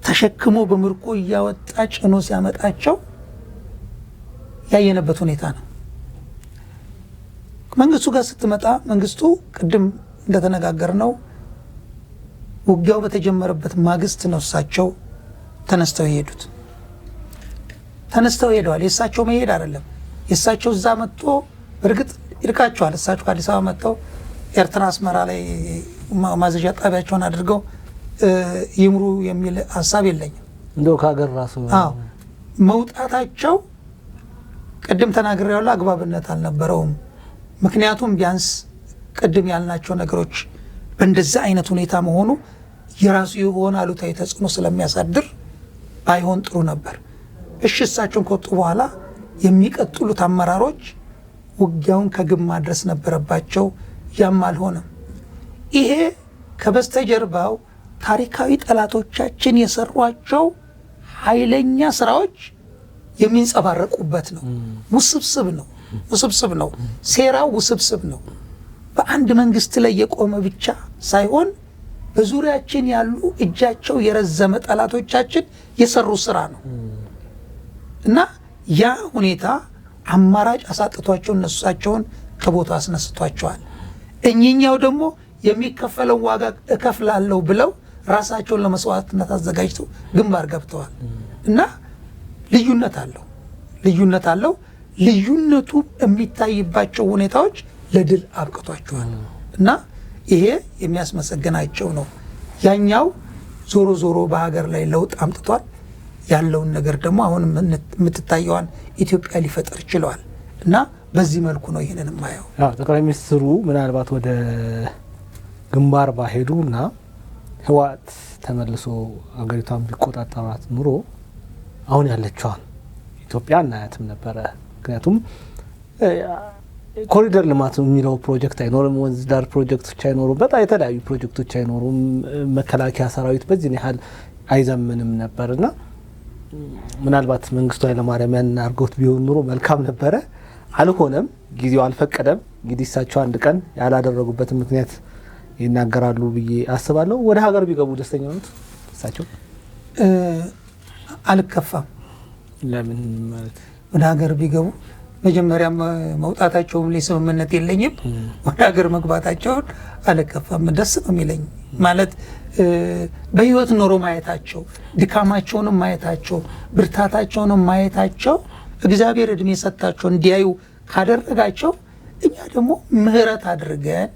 ተሸክሞ በምርኮ እያወጣ ጭኖ ሲያመጣቸው ያየነበት ሁኔታ ነው። መንግስቱ ጋር ስትመጣ መንግስቱ ቅድም እንደተነጋገርነው ውጊያው በተጀመረበት ማግስት ነው እሳቸው ተነስተው ሄዱት። ተነስተው ሄደዋል። የእሳቸው መሄድ አይደለም የእሳቸው እዛ መጥቶ በእርግጥ ይልካቸዋል። እሳቸው ከአዲስ አበባ መጥተው ኤርትራ አስመራ ላይ ማዘዣ ጣቢያቸውን አድርገው ይምሩ የሚል ሀሳብ የለኝም። እንደው ከሀገር ራሱ መውጣታቸው ቅድም ተናግሬያለሁ አግባብነት አልነበረውም። ምክንያቱም ቢያንስ ቅድም ያልናቸው ነገሮች በእንደዛ አይነት ሁኔታ መሆኑ የራሱ የሆነ አሉታዊ ተጽዕኖ ስለሚያሳድር ባይሆን ጥሩ ነበር። እሺ እሳቸውን ከወጡ በኋላ የሚቀጥሉት አመራሮች ውጊያውን ከግብ ማድረስ ነበረባቸው። ያም አልሆነም። ይሄ ከበስተጀርባው ታሪካዊ ጠላቶቻችን የሰሯቸው ኃይለኛ ስራዎች የሚንጸባረቁበት ነው። ውስብስብ ነው። ሴራው ውስብስብ ነው። በአንድ መንግስት ላይ የቆመ ብቻ ሳይሆን በዙሪያችን ያሉ እጃቸው የረዘመ ጠላቶቻችን የሰሩ ስራ ነው እና ያ ሁኔታ አማራጭ አሳጥቷቸው እነሱሳቸውን ከቦታ አስነስቷቸዋል። እኚኛው ደግሞ የሚከፈለው ዋጋ እከፍላለሁ ብለው ራሳቸውን ለመስዋዕትነት አዘጋጅተው ግንባር ገብተዋል እና ልዩነት አለው። ልዩነቱ የሚታይባቸው ሁኔታዎች ለድል አብቅቷቸዋል እና ይሄ የሚያስመሰግናቸው ነው። ያኛው ዞሮ ዞሮ በሀገር ላይ ለውጥ አምጥቷል። ያለውን ነገር ደግሞ አሁን የምትታየዋን ኢትዮጵያ ሊፈጠር ችለዋል እና በዚህ መልኩ ነው ይሄንን የማየው። ጠቅላይ ሚኒስትሩ ምናልባት ወደ ግንባር ባሄዱ እና ህወሓት ተመልሶ አገሪቷን ቢቆጣጠራት ኑሮ አሁን ያለችዋን ኢትዮጵያ እናያትም ነበረ። ምክንያቱም ኮሪደር ልማት የሚለው ፕሮጀክት አይኖርም፣ ወንዝ ዳር ፕሮጀክቶች አይኖሩም፣ በጣም የተለያዩ ፕሮጀክቶች አይኖሩም። መከላከያ ሰራዊት በዚህ ያህል አይዘምንም ነበርና ምናልባት መንግስቱ ኃይለማርያም ያን አድርገውት ቢሆን ኑሮ መልካም ነበረ። አልሆነም፣ ጊዜው አልፈቀደም። እንግዲህ እሳቸው አንድ ቀን ያላደረጉበትን ምክንያት ይናገራሉ ብዬ አስባለሁ። ወደ ሀገር ቢገቡ ደስተኛ ሆኑት እሳቸው? አልከፋም። ለምን ማለት ወደ ሀገር ቢገቡ መጀመሪያም መውጣታቸውም ላይ ስምምነት የለኝም። ወደ ሀገር መግባታቸውን አልከፋም፣ ደስ ነው የሚለኝ። ማለት በህይወት ኖሮ ማየታቸው፣ ድካማቸውንም ማየታቸው፣ ብርታታቸውንም ማየታቸው እግዚአብሔር እድሜ ሰጣቸው እንዲያዩ ካደረጋቸው እኛ ደግሞ ምህረት አድርገን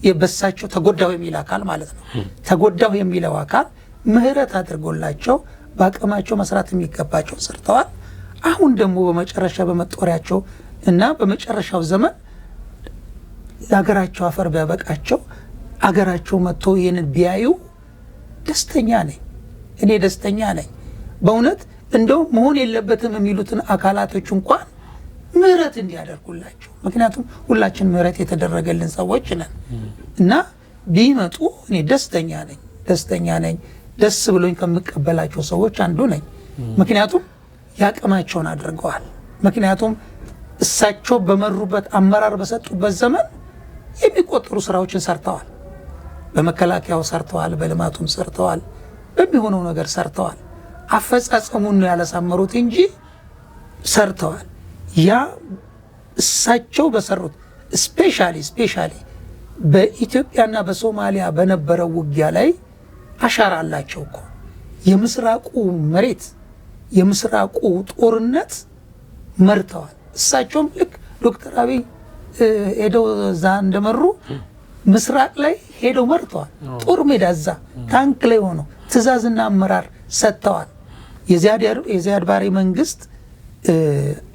የበሳቸው ተጎዳው የሚል አካል ማለት ነው። ተጎዳው የሚለው አካል ምህረት አድርጎላቸው በአቅማቸው መስራት የሚገባቸው ሰርተዋል። አሁን ደግሞ በመጨረሻ በመጦሪያቸው እና በመጨረሻው ዘመን ለሀገራቸው አፈር ቢያበቃቸው አገራቸው መጥቶ ይህንን ቢያዩ ደስተኛ ነኝ። እኔ ደስተኛ ነኝ በእውነት። እንደው መሆን የለበትም የሚሉትን አካላቶች እንኳን ምህረት እንዲያደርጉላቸው። ምክንያቱም ሁላችን ምህረት የተደረገልን ሰዎች ነን እና ቢመጡ እኔ ደስተኛ ነኝ፣ ደስተኛ ነኝ። ደስ ብሎኝ ከምቀበላቸው ሰዎች አንዱ ነኝ። ምክንያቱም ያቅማቸውን አድርገዋል። ምክንያቱም እሳቸው በመሩበት አመራር በሰጡበት ዘመን የሚቆጠሩ ስራዎችን ሰርተዋል። በመከላከያው ሰርተዋል፣ በልማቱም ሰርተዋል፣ በሚሆነው ነገር ሰርተዋል። አፈጻጸሙን ነው ያላሳመሩት እንጂ ሰርተዋል። ያ እሳቸው በሰሩት ስፔሻሊ በኢትዮጵያና በሶማሊያ በነበረው ውጊያ ላይ አሻራ አላቸው እኮ። የምስራቁ መሬት የምስራቁ ጦርነት መርተዋል። እሳቸውም ልክ ዶክተር አብይ ሄደው እዛ እንደመሩ ምስራቅ ላይ ሄደው መርተዋል። ጦር ሜዳ እዛ ታንክ ላይ ሆነው ትእዛዝና አመራር ሰጥተዋል። የዚያድ ባሬ መንግስት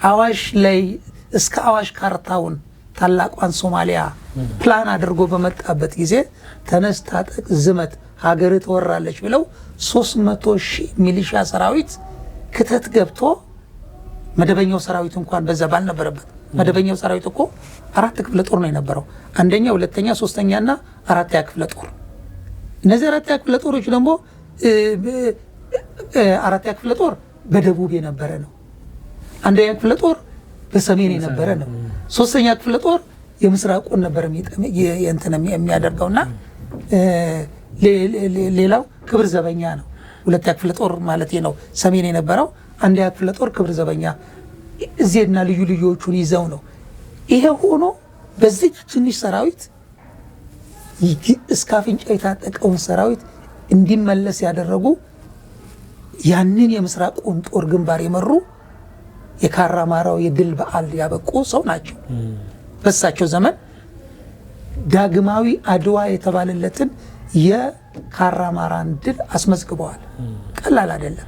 አዋሽ ላይ እስከ አዋሽ ካርታውን ታላቋን ሶማሊያ ፕላን አድርጎ በመጣበት ጊዜ ተነስ፣ ታጠቅ፣ ዝመት፣ ሀገር ትወራለች ብለው 300,000 ሚሊሻ ሰራዊት ክተት ገብቶ መደበኛው ሰራዊት እንኳን በዛ ባልነበረበት መደበኛው ሰራዊት እኮ 4 ክፍለ ጦር ነው የነበረው። አንደኛ፣ ሁለተኛ፣ ሶስተኛና 4ኛ ክፍለ ጦር። እነዚህ 4ኛ ክፍለ ጦሮች ደግሞ 4ኛ ክፍለ ጦር በደቡብ የነበረ ነው። አንደኛ ክፍለ ጦር በሰሜን የነበረ ነው። 3ኛ ክፍለ ጦር የምስራቁን ነበር የሚያደርገውና ሌላው ክብር ዘበኛ ነው። 2ኛ ክፍለ ጦር ማለት ነው ሰሜን የነበረው። 1ኛ ክፍለ ጦር ክብር ዘበኛ እዚህና ልዩ ልዩዎቹን ይዘው ነው። ይሄ ሆኖ በዚህ ትንሽ ሰራዊት እስከ አፍንጫ የታጠቀውን ሰራዊት እንዲመለስ ያደረጉ ያንን የምስራቁን ጦር ግንባር የመሩ የካራማራው የድል በዓል ያበቁ ሰው ናቸው። በሳቸው ዘመን ዳግማዊ አድዋ የተባለለትን የካራማራን ድል አስመዝግበዋል። ቀላል አይደለም።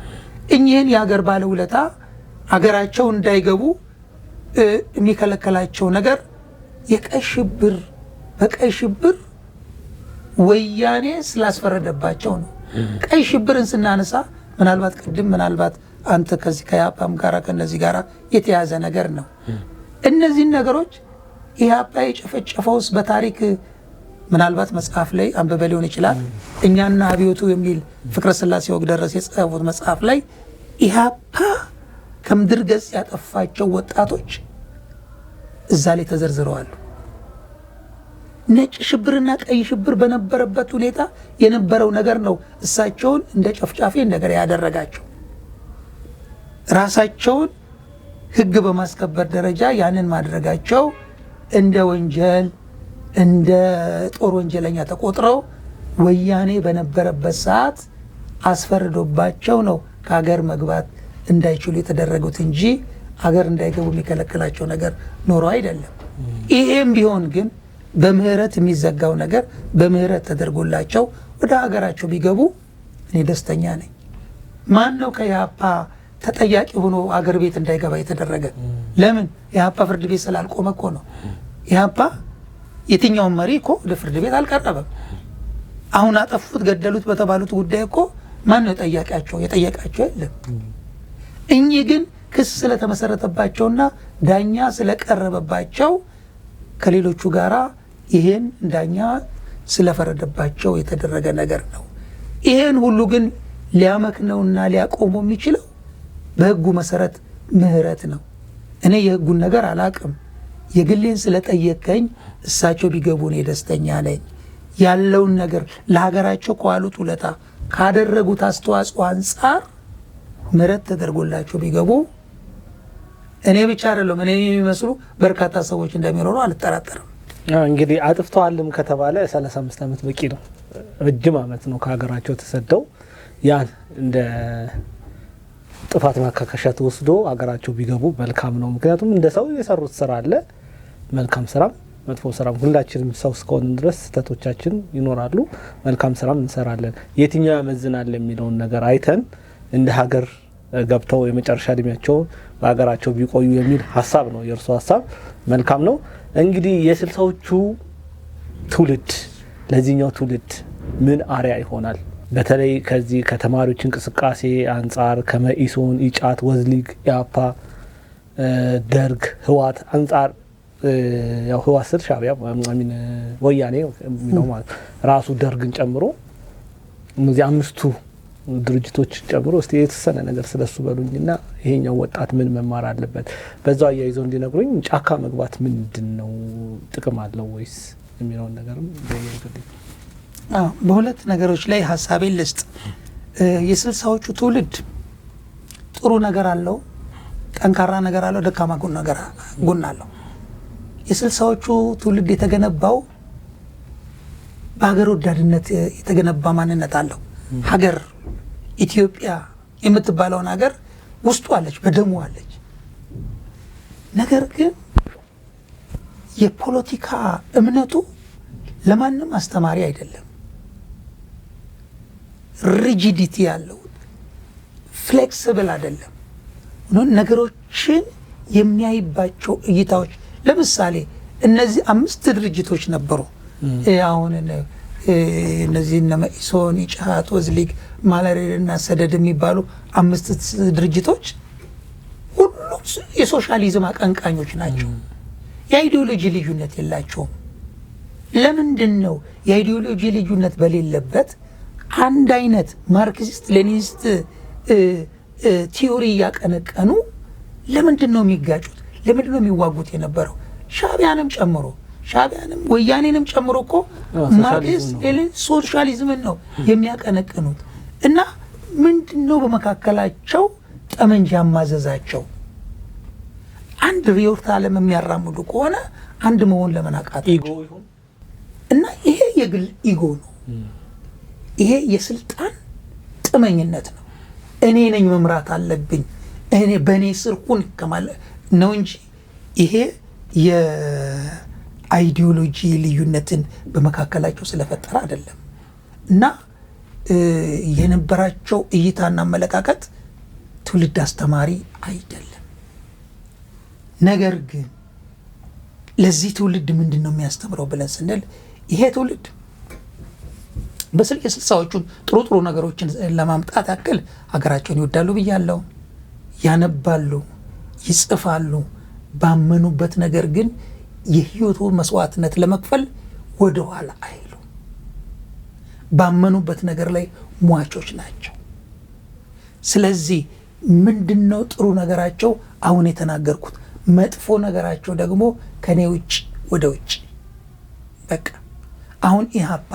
እኚህን የሀገር ባለውለታ ሀገራቸው እንዳይገቡ የሚከለከላቸው ነገር የቀይ ሽብር በቀይ ሽብር ወያኔ ስላስፈረደባቸው ነው። ቀይ ሽብርን ስናነሳ ምናልባት አንተ ከዚህ ከኢህአፓም ጋር ከነዚህ ጋር የተያዘ ነገር ነው። እነዚህን ነገሮች ኢህአፓ የጨፈጨፈውስ በታሪክ ምናልባት መጽሐፍ ላይ አንብበ ሊሆን ይችላል። እኛና አብዮቱ የሚል ፍቅረ ስላሴ ወግደረስ የጻፉት መጽሐፍ ላይ ኢህአፓ ከምድር ገጽ ያጠፋቸው ወጣቶች እዛ ላይ ተዘርዝረዋል። ነጭ ሽብርና ቀይ ሽብር በነበረበት ሁኔታ የነበረው ነገር ነው እሳቸውን እንደ ጨፍጫፊ ነገር ያደረጋቸው። ራሳቸውን ሕግ በማስከበር ደረጃ ያንን ማድረጋቸው እንደ ወንጀል እንደ ጦር ወንጀለኛ ተቆጥረው ወያኔ በነበረበት ሰዓት አስፈርዶባቸው ነው ከሀገር መግባት እንዳይችሉ የተደረጉት እንጂ ሀገር እንዳይገቡ የሚከለክላቸው ነገር ኖሮ አይደለም። ይሄም ቢሆን ግን በምህረት የሚዘጋው ነገር በምህረት ተደርጎላቸው ወደ ሀገራቸው ቢገቡ እኔ ደስተኛ ነኝ። ማን ነው ከኢህአፓ ተጠያቂ ሆኖ አገር ቤት እንዳይገባ የተደረገ? ለምን? ኢህአፓ ፍርድ ቤት ስላልቆመ እኮ ነው። ኢህአፓ የትኛውን መሪ እኮ ወደ ፍርድ ቤት አልቀረበም። አሁን አጠፉት ገደሉት በተባሉት ጉዳይ እኮ ማን ነው ጠያቂያቸው? የጠየቃቸው የለም። እኚህ ግን ክስ ስለተመሰረተባቸውና ዳኛ ስለቀረበባቸው ከሌሎቹ ጋራ ይሄን ዳኛ ስለፈረደባቸው የተደረገ ነገር ነው። ይሄን ሁሉ ግን ሊያመክነውና ሊያቆመው የሚችለው በህጉ መሰረት ምህረት ነው። እኔ የህጉን ነገር አላቅም። የግሌን ስለጠየቀኝ እሳቸው ቢገቡ እኔ ደስተኛ ነኝ። ያለውን ነገር ለሀገራቸው ከዋሉት ውለታ ካደረጉት አስተዋጽኦ አንጻር ምህረት ተደርጎላቸው ቢገቡ እኔ ብቻ አይደለም እኔ የሚመስሉ በርካታ ሰዎች እንደሚኖሩ አልጠራጠርም። እንግዲህ አጥፍተዋልም ከተባለ 35 ዓመት በቂ ነው። ረጅም ዓመት ነው ከሀገራቸው ተሰደው ያን እንደ ጥፋት ማካከሻ ተወስዶ ሀገራቸው ቢገቡ መልካም ነው። ምክንያቱም እንደ ሰው የሰሩት ስራ አለ፣ መልካም ስራም መጥፎ ስራም። ሁላችንም ሰው እስከሆን ድረስ ስህተቶቻችን ይኖራሉ፣ መልካም ስራም እንሰራለን። የትኛው ያመዝናል የሚለውን ነገር አይተን እንደ ሀገር ገብተው የመጨረሻ እድሜያቸውን በሀገራቸው ቢቆዩ የሚል ሀሳብ ነው። የእርሶ ሀሳብ መልካም ነው። እንግዲህ የስልሳዎቹ ትውልድ ለዚህኛው ትውልድ ምን አርያ ይሆናል? በተለይ ከዚህ ከተማሪዎች እንቅስቃሴ አንጻር ከመኢሶን፣ ኢጫት፣ ወዝሊግ፣ ኢያፓ፣ ደርግ፣ ህዋት አንጻር ያው ህዋት ስር ሻዕቢያ ወያኔ ነው ማለት ራሱ ደርግን ጨምሮ እነዚህ አምስቱ ድርጅቶች ጨምሮ እስቲ የተወሰነ ነገር ስለሱ በሉኝና ይሄኛው ወጣት ምን መማር አለበት? በዛው አያይዘው እንዲነግሩኝ። ጫካ መግባት ምንድነው ጥቅም አለው ወይስ የሚለውን ነገርም በየግል በሁለት ነገሮች ላይ ሀሳቤን ልስጥ። የስልሳዎቹ ትውልድ ጥሩ ነገር አለው፣ ጠንካራ ነገር አለው፣ ደካማ ጎን አለው። የስልሳዎቹ ትውልድ የተገነባው በሀገር ወዳድነት የተገነባ ማንነት አለው። ሀገር ኢትዮጵያ የምትባለውን ሀገር ውስጡ አለች፣ በደሙ አለች። ነገር ግን የፖለቲካ እምነቱ ለማንም አስተማሪ አይደለም። ሪጂዲቲ ያለው ፍሌክሲብል አይደለም። ነገሮችን የሚያይባቸው እይታዎች ለምሳሌ እነዚህ 5 ድርጅቶች ነበሩ። አሁን እነዚህ እነ መኢሶን፣ ኢጫት፣ ወዝሊግ፣ ማለሬና ሰደድ የሚባሉ 5 ድርጅቶች ሁሉም የሶሻሊዝም አቀንቃኞች ናቸው። የአይዲዮሎጂ ልዩነት የላቸውም። ለምንድን ነው የአይዲዮሎጂ ልዩነት በሌለበት አንድ አይነት ማርክሲስት ሌኒኒስት ቲዮሪ እያቀነቀኑ ለምንድን ነው የሚጋጩት? ለምንድን ነው የሚዋጉት የነበረው? ሻዕቢያንም ጨምሮ ወያኔንም ጨምሮ እኮ ማርክሲስት ሌኒን ሶሻሊዝምን ነው የሚያቀነቅኑት። እና ምንድን ነው በመካከላቸው ጠመንጃ ማዘዛቸው? አንድ ርዕዮተ ዓለም የሚያራምዱ ከሆነ አንድ መሆን ለምን አቃታቸው? እና ይሄ የግል ኢጎ ነው። ይሄ የስልጣን ጥመኝነት ነው። እኔ ነኝ መምራት አለብኝ፣ እኔ በእኔ ስር ሁን ከማለት ነው እንጂ ይሄ የአይዲዮሎጂ ልዩነትን በመካከላቸው ስለፈጠረ አይደለም። እና የነበራቸው እይታና አመለካከት ትውልድ አስተማሪ አይደለም። ነገር ግን ለዚህ ትውልድ ምንድን ነው የሚያስተምረው ብለን ስንል ይሄ ትውልድ የስልሳዎቹን ጥሩ ነገሮችን ለማምጣት ያክል ሀገራቸውን ይወዳሉ ብያለሁ፣ ያነባሉ፣ ይጽፋሉ። ባመኑበት ነገር ግን የህይወቱ መስዋዕትነት ለመክፈል ወደ ኋላ አይሉ። ባመኑበት ነገር ላይ ሟቾች ናቸው። ስለዚህ ምንድነው ጥሩ ነገራቸው? አሁን የተናገርኩት። መጥፎ ነገራቸው ደግሞ ከኔ ውጭ ወደ ውጭ። በቃ አሁን ኢህአፓ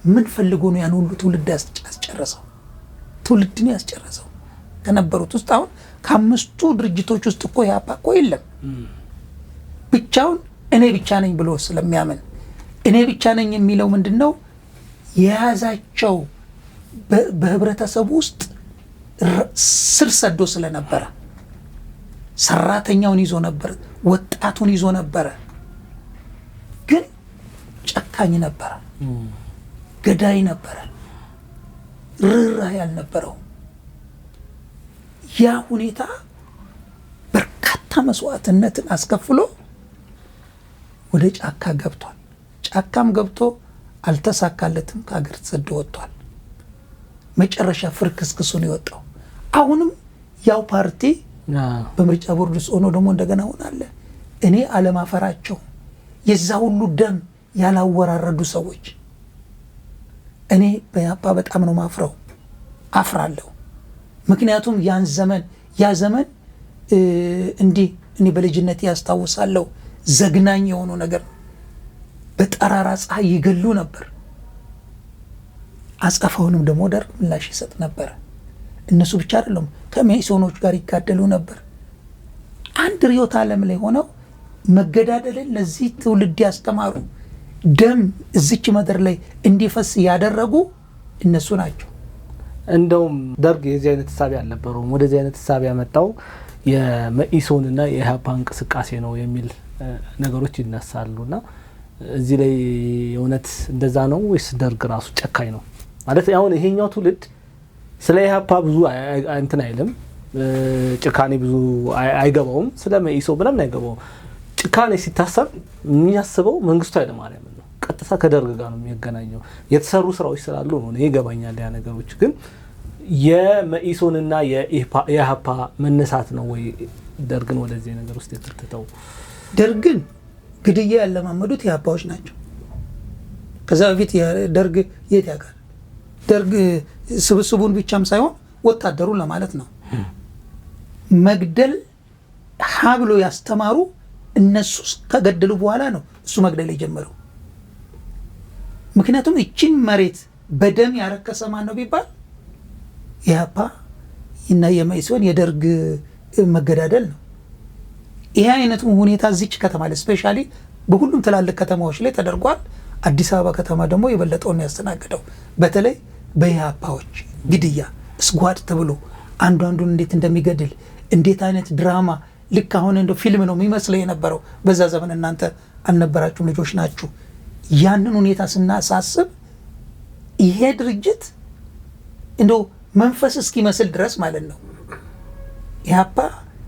ምን ፈልጎ ነው ያን ሁሉ ትውልድ ያስጨረሰው? ትውልድን ያስጨረሰው ከነበሩት ውስጥ አሁን ከ5ቱ ድርጅቶች ውስጥ እኮ ኢህአፓ እኮ የለም። ብቻውን እኔ ብቻ ነኝ ብሎ ስለሚያምን እኔ ብቻ ነኝ የሚለው ምንድነው የያዛቸው በህብረተሰቡ ውስጥ ስር ሰዶ ስለነበረ ሰራተኛውን ይዞ ነበር፣ ወጣቱን ይዞ ነበረ። ግን ጨካኝ ነበረ፣ ገዳይ ነበረ፣ ርህራሄ ያልነበረው። ያ ሁኔታ በርካታ መስዋዕትነትን አስከፍሎ ወደ ጫካ ገብቷል። ጫካም ገብቶ አልተሳካለትም፣ ከሀገር ተሰዶ ወጥቷል። መጨረሻ ፍርክስክሱን የወጣው አሁንም ያው ፓርቲ በምርጫ ቦርድ ውስጥ ሆኖ ደግሞ እንደገና ሆናለ። እኔ አለማፈራቸው የዛ ሁሉ ደም ያላወራረዱ ሰዎች እኔ በኢህአፓ በጣም ነው ማፍረው፣ አፍራለሁ። ምክንያቱም ያ ዘመን እንዲህ እኔ በልጅነት ያስታውሳለሁ። ዘግናኝ የሆኑ ነገር በጠራራ ፀሐይ ይገሉ ነበር። አጸፋውንም ደግሞ ደርግ ምላሽ ይሰጥ ነበር። እነሱ ብቻ አይደለም፣ ከመኢሶኖች ጋር ይጋደሉ ነበር። አንድ ርዕዮተ ዓለም ላይ ሆነው መገዳደልን ለዚህ ትውልድ ያስተማሩ፣ ደም እዚች ምድር ላይ እንዲፈስ ያደረጉ እነሱ ናቸው። እንደውም ደርግ የዚህ አይነት ሀሳብ አልነበረውም። ወደዚህ አይነት ሀሳብ ያመጣው የመኢሶንና የኢህአፓ እንቅስቃሴ ነው የሚል ነገሮች ይነሳሉና እዚህ ላይ እውነት እንደዛ ነው ወይስ ደርግ ራሱ ጨካኝ ነው? ማለት አሁን ይሄኛው ትውልድ ስለ ኢህአፓ ብዙ እንትን አይልም፣ ጭካኔ ብዙ አይገባውም፣ ስለ መኢሶን ምንም አይገባውም። ጭካኔ ሲታሰብ የሚያስበው መንግስቱ ኃይለማርያም ነው። ቀጥታ ከደርግ ጋር ነው የሚገናኘው። የተሰሩ ስራዎች ስላሉ ነው ይገባኛል። ያ ነገሮች ግን የመኢሶንና የኢህአፓ መነሳት ነው ወይ ደርግን ወደዚህ ነገር ውስጥ የተከተተው? ደርግን ግድያ ያለማመዱት ኢህአፓዎች ናቸው። ከዛ በፊት ደርግ የት ያውቃል? ደርግ ስብስቡን ብቻም ሳይሆን ወታደሩን ለማለት ነው መግደል ሀ ብሎ ያስተማሩ እነሱ ከገደሉ በኋላ ነው እሱ መግደል የጀመረው። ምክንያቱም እቺን መሬት በደም ያረከሰ ማን ነው ቢባል ኢህአፓ እና የመኢሶን የደርግ መገዳደል ነው። ይሄ አይነቱ ሁኔታ እዚች ከተማ ላይ ስፔሻሊ በሁሉም ትላልቅ ከተማዎች ላይ ተደርጓል። አዲስ አበባ ከተማ ደግሞ የበለጠውን ያስተናገደው በተለይ በኢህአፓዎች ግድያ ስጓድ ተብሎ አንዱ አንዱን እንዴት እንደሚገድል እንዴት አይነት ድራማ ልክ አሁን እንደ ፊልም ነው የሚመስለው የነበረው። በዛ ዘመን እናንተ አልነበራችሁም፣ ልጆች ናችሁ። ያንን ሁኔታ ስናሳስብ ይሄ ድርጅት እንደው መንፈስ እስኪመስል ድረስ ማለት ነው ኢህአፓ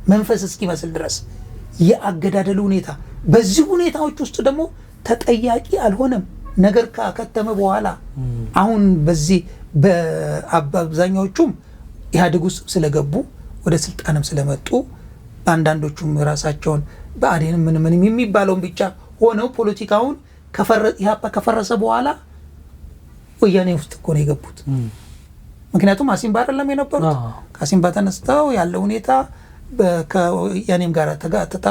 መንፈስ እስኪመስል ድረስ የአገዳደሉ ሁኔታ በዚህ ሁኔታዎች ውስጥ ደግሞ ተጠያቂ አልሆነም። ነገር ካከተመ በኋላ አሁን በዚህ በአብዛኛዎቹም ኢህአዴግ ውስጥ ስለገቡ ወደ ስልጣንም ስለመጡ አንዳንዶቹም ራሳቸውን በአዴንም ምን የሚባለውን ብቻ ሆነው ፖለቲካውን ኢህአፓ ከፈረሰ በኋላ ወያኔ ውስጥ እኮ ነው የገቡት። ምክንያቱም አሲምባ አይደለም የነበሩት። ከአሲምባ ተነስተው ያለው ሁኔታ ከወያኔም ጋር ተጋተታ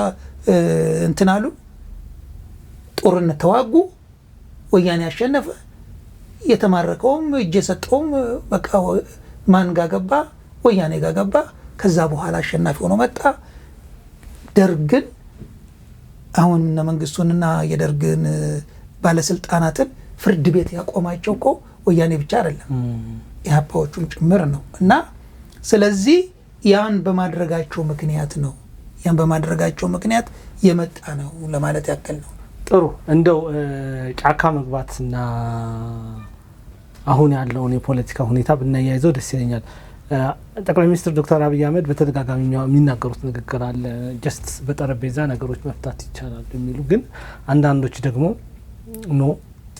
እንትን አሉ፣ ጦርነት ተዋጉ፣ ወያኔ አሸነፈ። የተማረከውም እጅ የሰጠውም በቃ ማን ጋር ገባ? ወያኔ ጋር ገባ። ከዛ በኋላ አሸናፊ ሆኖ መጣ። ደርግን አሁን እነ መንግስቱንና የደርግን ባለስልጣናትን ፍርድ ቤት ያቆማቸው እኮ ወያኔ ብቻ አይደለም ኢህአፓዎቹም ጭምር ነው። እና ስለዚህ ያን በማድረጋቸው ምክንያት የመጣ ነው ለማለት ያክል ነው። ጥሩ። እንደው ጫካ መግባትና አሁን ያለውን የፖለቲካ ሁኔታ ብናያይዘው ደስ ይለኛል። ጠቅላይ ሚኒስትር ዶክተር አብይ አህመድ በተደጋጋሚ የሚናገሩት ንግግር አለ፣ ጀስት በጠረጴዛ ነገሮች መፍታት ይቻላል የሚሉ ግን አንዳንዶች ደግሞ ኖ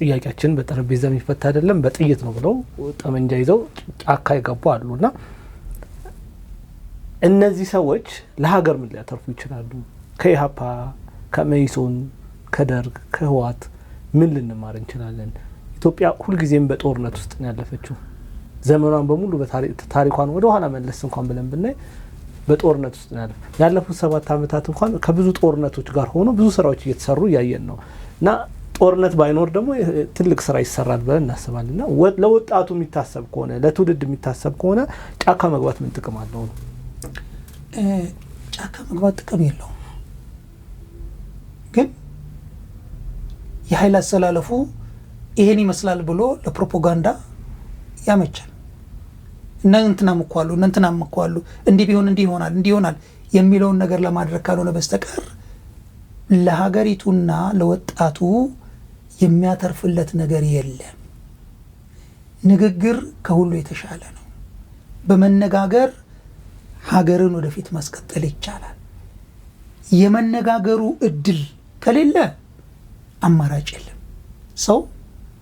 ጥያቄያችን በጠረጴዛ የሚፈታ አይደለም በጥይት ነው ብለው ጠመንጃ ይዘው ጫካ ይገቡ አሉና እነዚህ ሰዎች ለሀገር ምን ሊያተርፉ ይችላሉ? ከኢህአፓ፣ ከመኢሶን፣ ከደርግ፣ ከህወሓት ምን ልንማር እንችላለን? ኢትዮጵያ ሁልጊዜም በጦርነት ውስጥ ነው ያለፈችው። ዘመኗን በሙሉ ታሪኳን ወደ ኋላ መለስ እንኳን ብለን ብናይ በጦርነት ውስጥ ነው ያለፉት 7 ዓመታት እንኳን ከብዙ ጦርነቶች ጋር ሆኖ ብዙ ስራዎች እየተሰሩ እያየን ነው እና ጦርነት ባይኖር ደግሞ ትልቅ ስራ ይሰራል ብለን እናስባለን። እና ለወጣቱ የሚታሰብ ከሆነ ለትውልድ የሚታሰብ ከሆነ ጫካ መግባት ምን ጥቅም አለው ነው? ጫካ መግባት ጥቅም የለውም፣ ግን የኃይል አሰላለፉ ይሄን ይመስላል ብሎ ለፕሮፓጋንዳ ያመቻል። እና እንትናም እኮ አሉ እንዲህ ቢሆን እንዲህ ይሆናል የሚለውን ነገር ለማድረግ ካልሆነ በስተቀር ለሀገሪቱና ለወጣቱ የሚያተርፍለት ነገር የለም። ንግግር ከሁሉ የተሻለ ነው። በመነጋገር ሀገርን ወደፊት ማስቀጠል ይቻላል። የመነጋገሩ እድል ከሌለ አማራጭ የለም። ሰው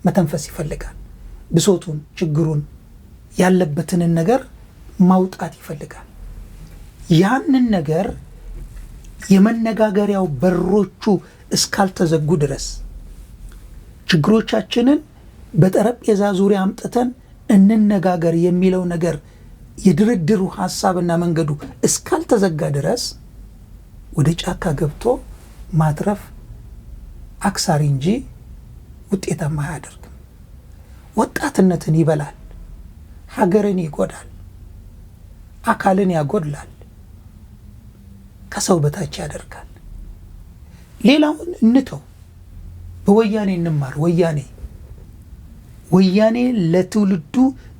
መተንፈስ ይፈልጋል። ብሶቱን፣ ችግሩን፣ ያለበትን ነገር ማውጣት ይፈልጋል። ያንን ነገር የመነጋገሪያው በሮቹ እስካልተዘጉ ድረስ ችግሮቻችንን በጠረጴዛ ዙሪያ አምጥተን እንነጋገር የሚለው ነገር የድርድሩ ሐሳብና መንገዱ እስካልተዘጋ ድረስ ወደ ጫካ ገብቶ ማትረፍ አክሳሪ እንጂ ውጤታማ አያደርግም። ወጣትነትን ይበላል፣ ሀገርን ይጎዳል፣ አካልን ያጎድላል፣ ከሰው በታች ያደርጋል። ሌላውን እንተው፣ በወያኔ እንማር። ወያኔ ለትውልዱ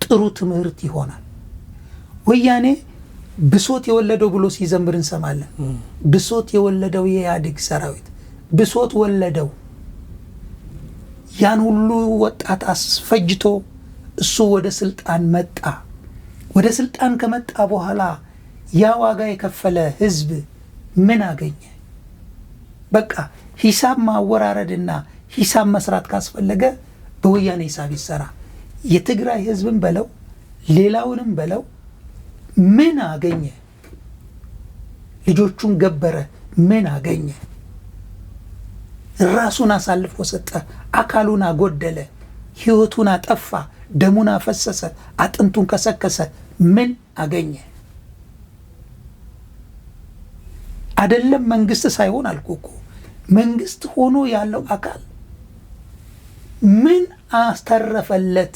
ጥሩ ትምህርት ይሆናል። ወያኔ ብሶት የወለደው ብሎ ሲዘምር እንሰማለን። ብሶት የወለደው የኢህአዴግ ሰራዊት ብሶት ወለደው። ያን ሁሉ ወጣት አስፈጅቶ እሱ ወደ ስልጣን መጣ። ወደ ስልጣን ከመጣ በኋላ ያ ዋጋ የከፈለ ህዝብ ምን አገኘ? በቃ ሂሳብ ማወራረድና ሂሳብ መስራት ካስፈለገ በወያኔ ሂሳብ ይሰራ። የትግራይ ህዝብን በለው ሌላውንም በለው ምን አገኘ? ልጆቹን ገበረ፣ ምን አገኘ? ራሱን አሳልፎ ሰጠ፣ አካሉን አጎደለ፣ ህይወቱን አጠፋ፣ ደሙን አፈሰሰ፣ አጥንቱን ከሰከሰ፣ ምን አገኘ? አይደለም መንግስት ሳይሆን አልኩ መንግስት ሆኖ ያለው አካል ምን አስተረፈለት?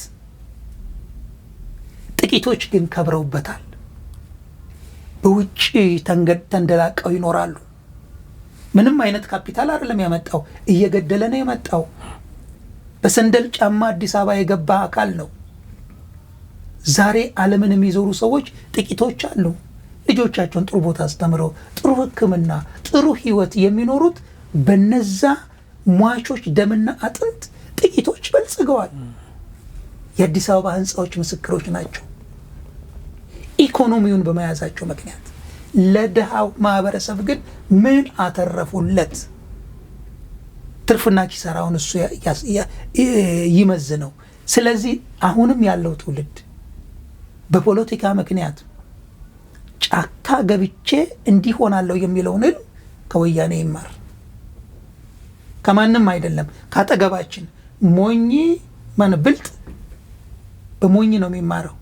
ጥቂቶች ግን ከብረውበታል። በውጭ ተንደላቀው ይኖራሉ። ምንም አይነት ካፒታል አይደለም ያመጣው፣ እየገደለ ነው የመጣው። በሰንደል ጫማ አዲስ አበባ የገባ አካል ነው። ዛሬ ዓለምን የሚዞሩ ሰዎች ጥቂቶች አሉ። ልጆቻቸውን ጥሩ ቦታ አስተምረው ጥሩ ሕክምና ጥሩ ህይወት የሚኖሩት በነዛ ሟቾች ደምና አጥንት ጥቂቶች በልጽገዋል። የአዲስ አበባ ህንፃዎች ምስክሮች ናቸው። ኢኮኖሚውን በመያዛቸው ምክንያት ለድሃው ማህበረሰብ ግን ምን አተረፉለት? ትርፍና ኪሳራውን እሱ ይመዝነው። ስለዚህ አሁንም ያለው ትውልድ በፖለቲካ ምክንያት ጫካ ገብቼ እንዲሆናለሁ የሚለውን ከወያኔ ይማር። ከማንም አይደለም፣ ካጠገባችን ሞኝ ማን ብልጥ በሞኝ ነው የሚማረው።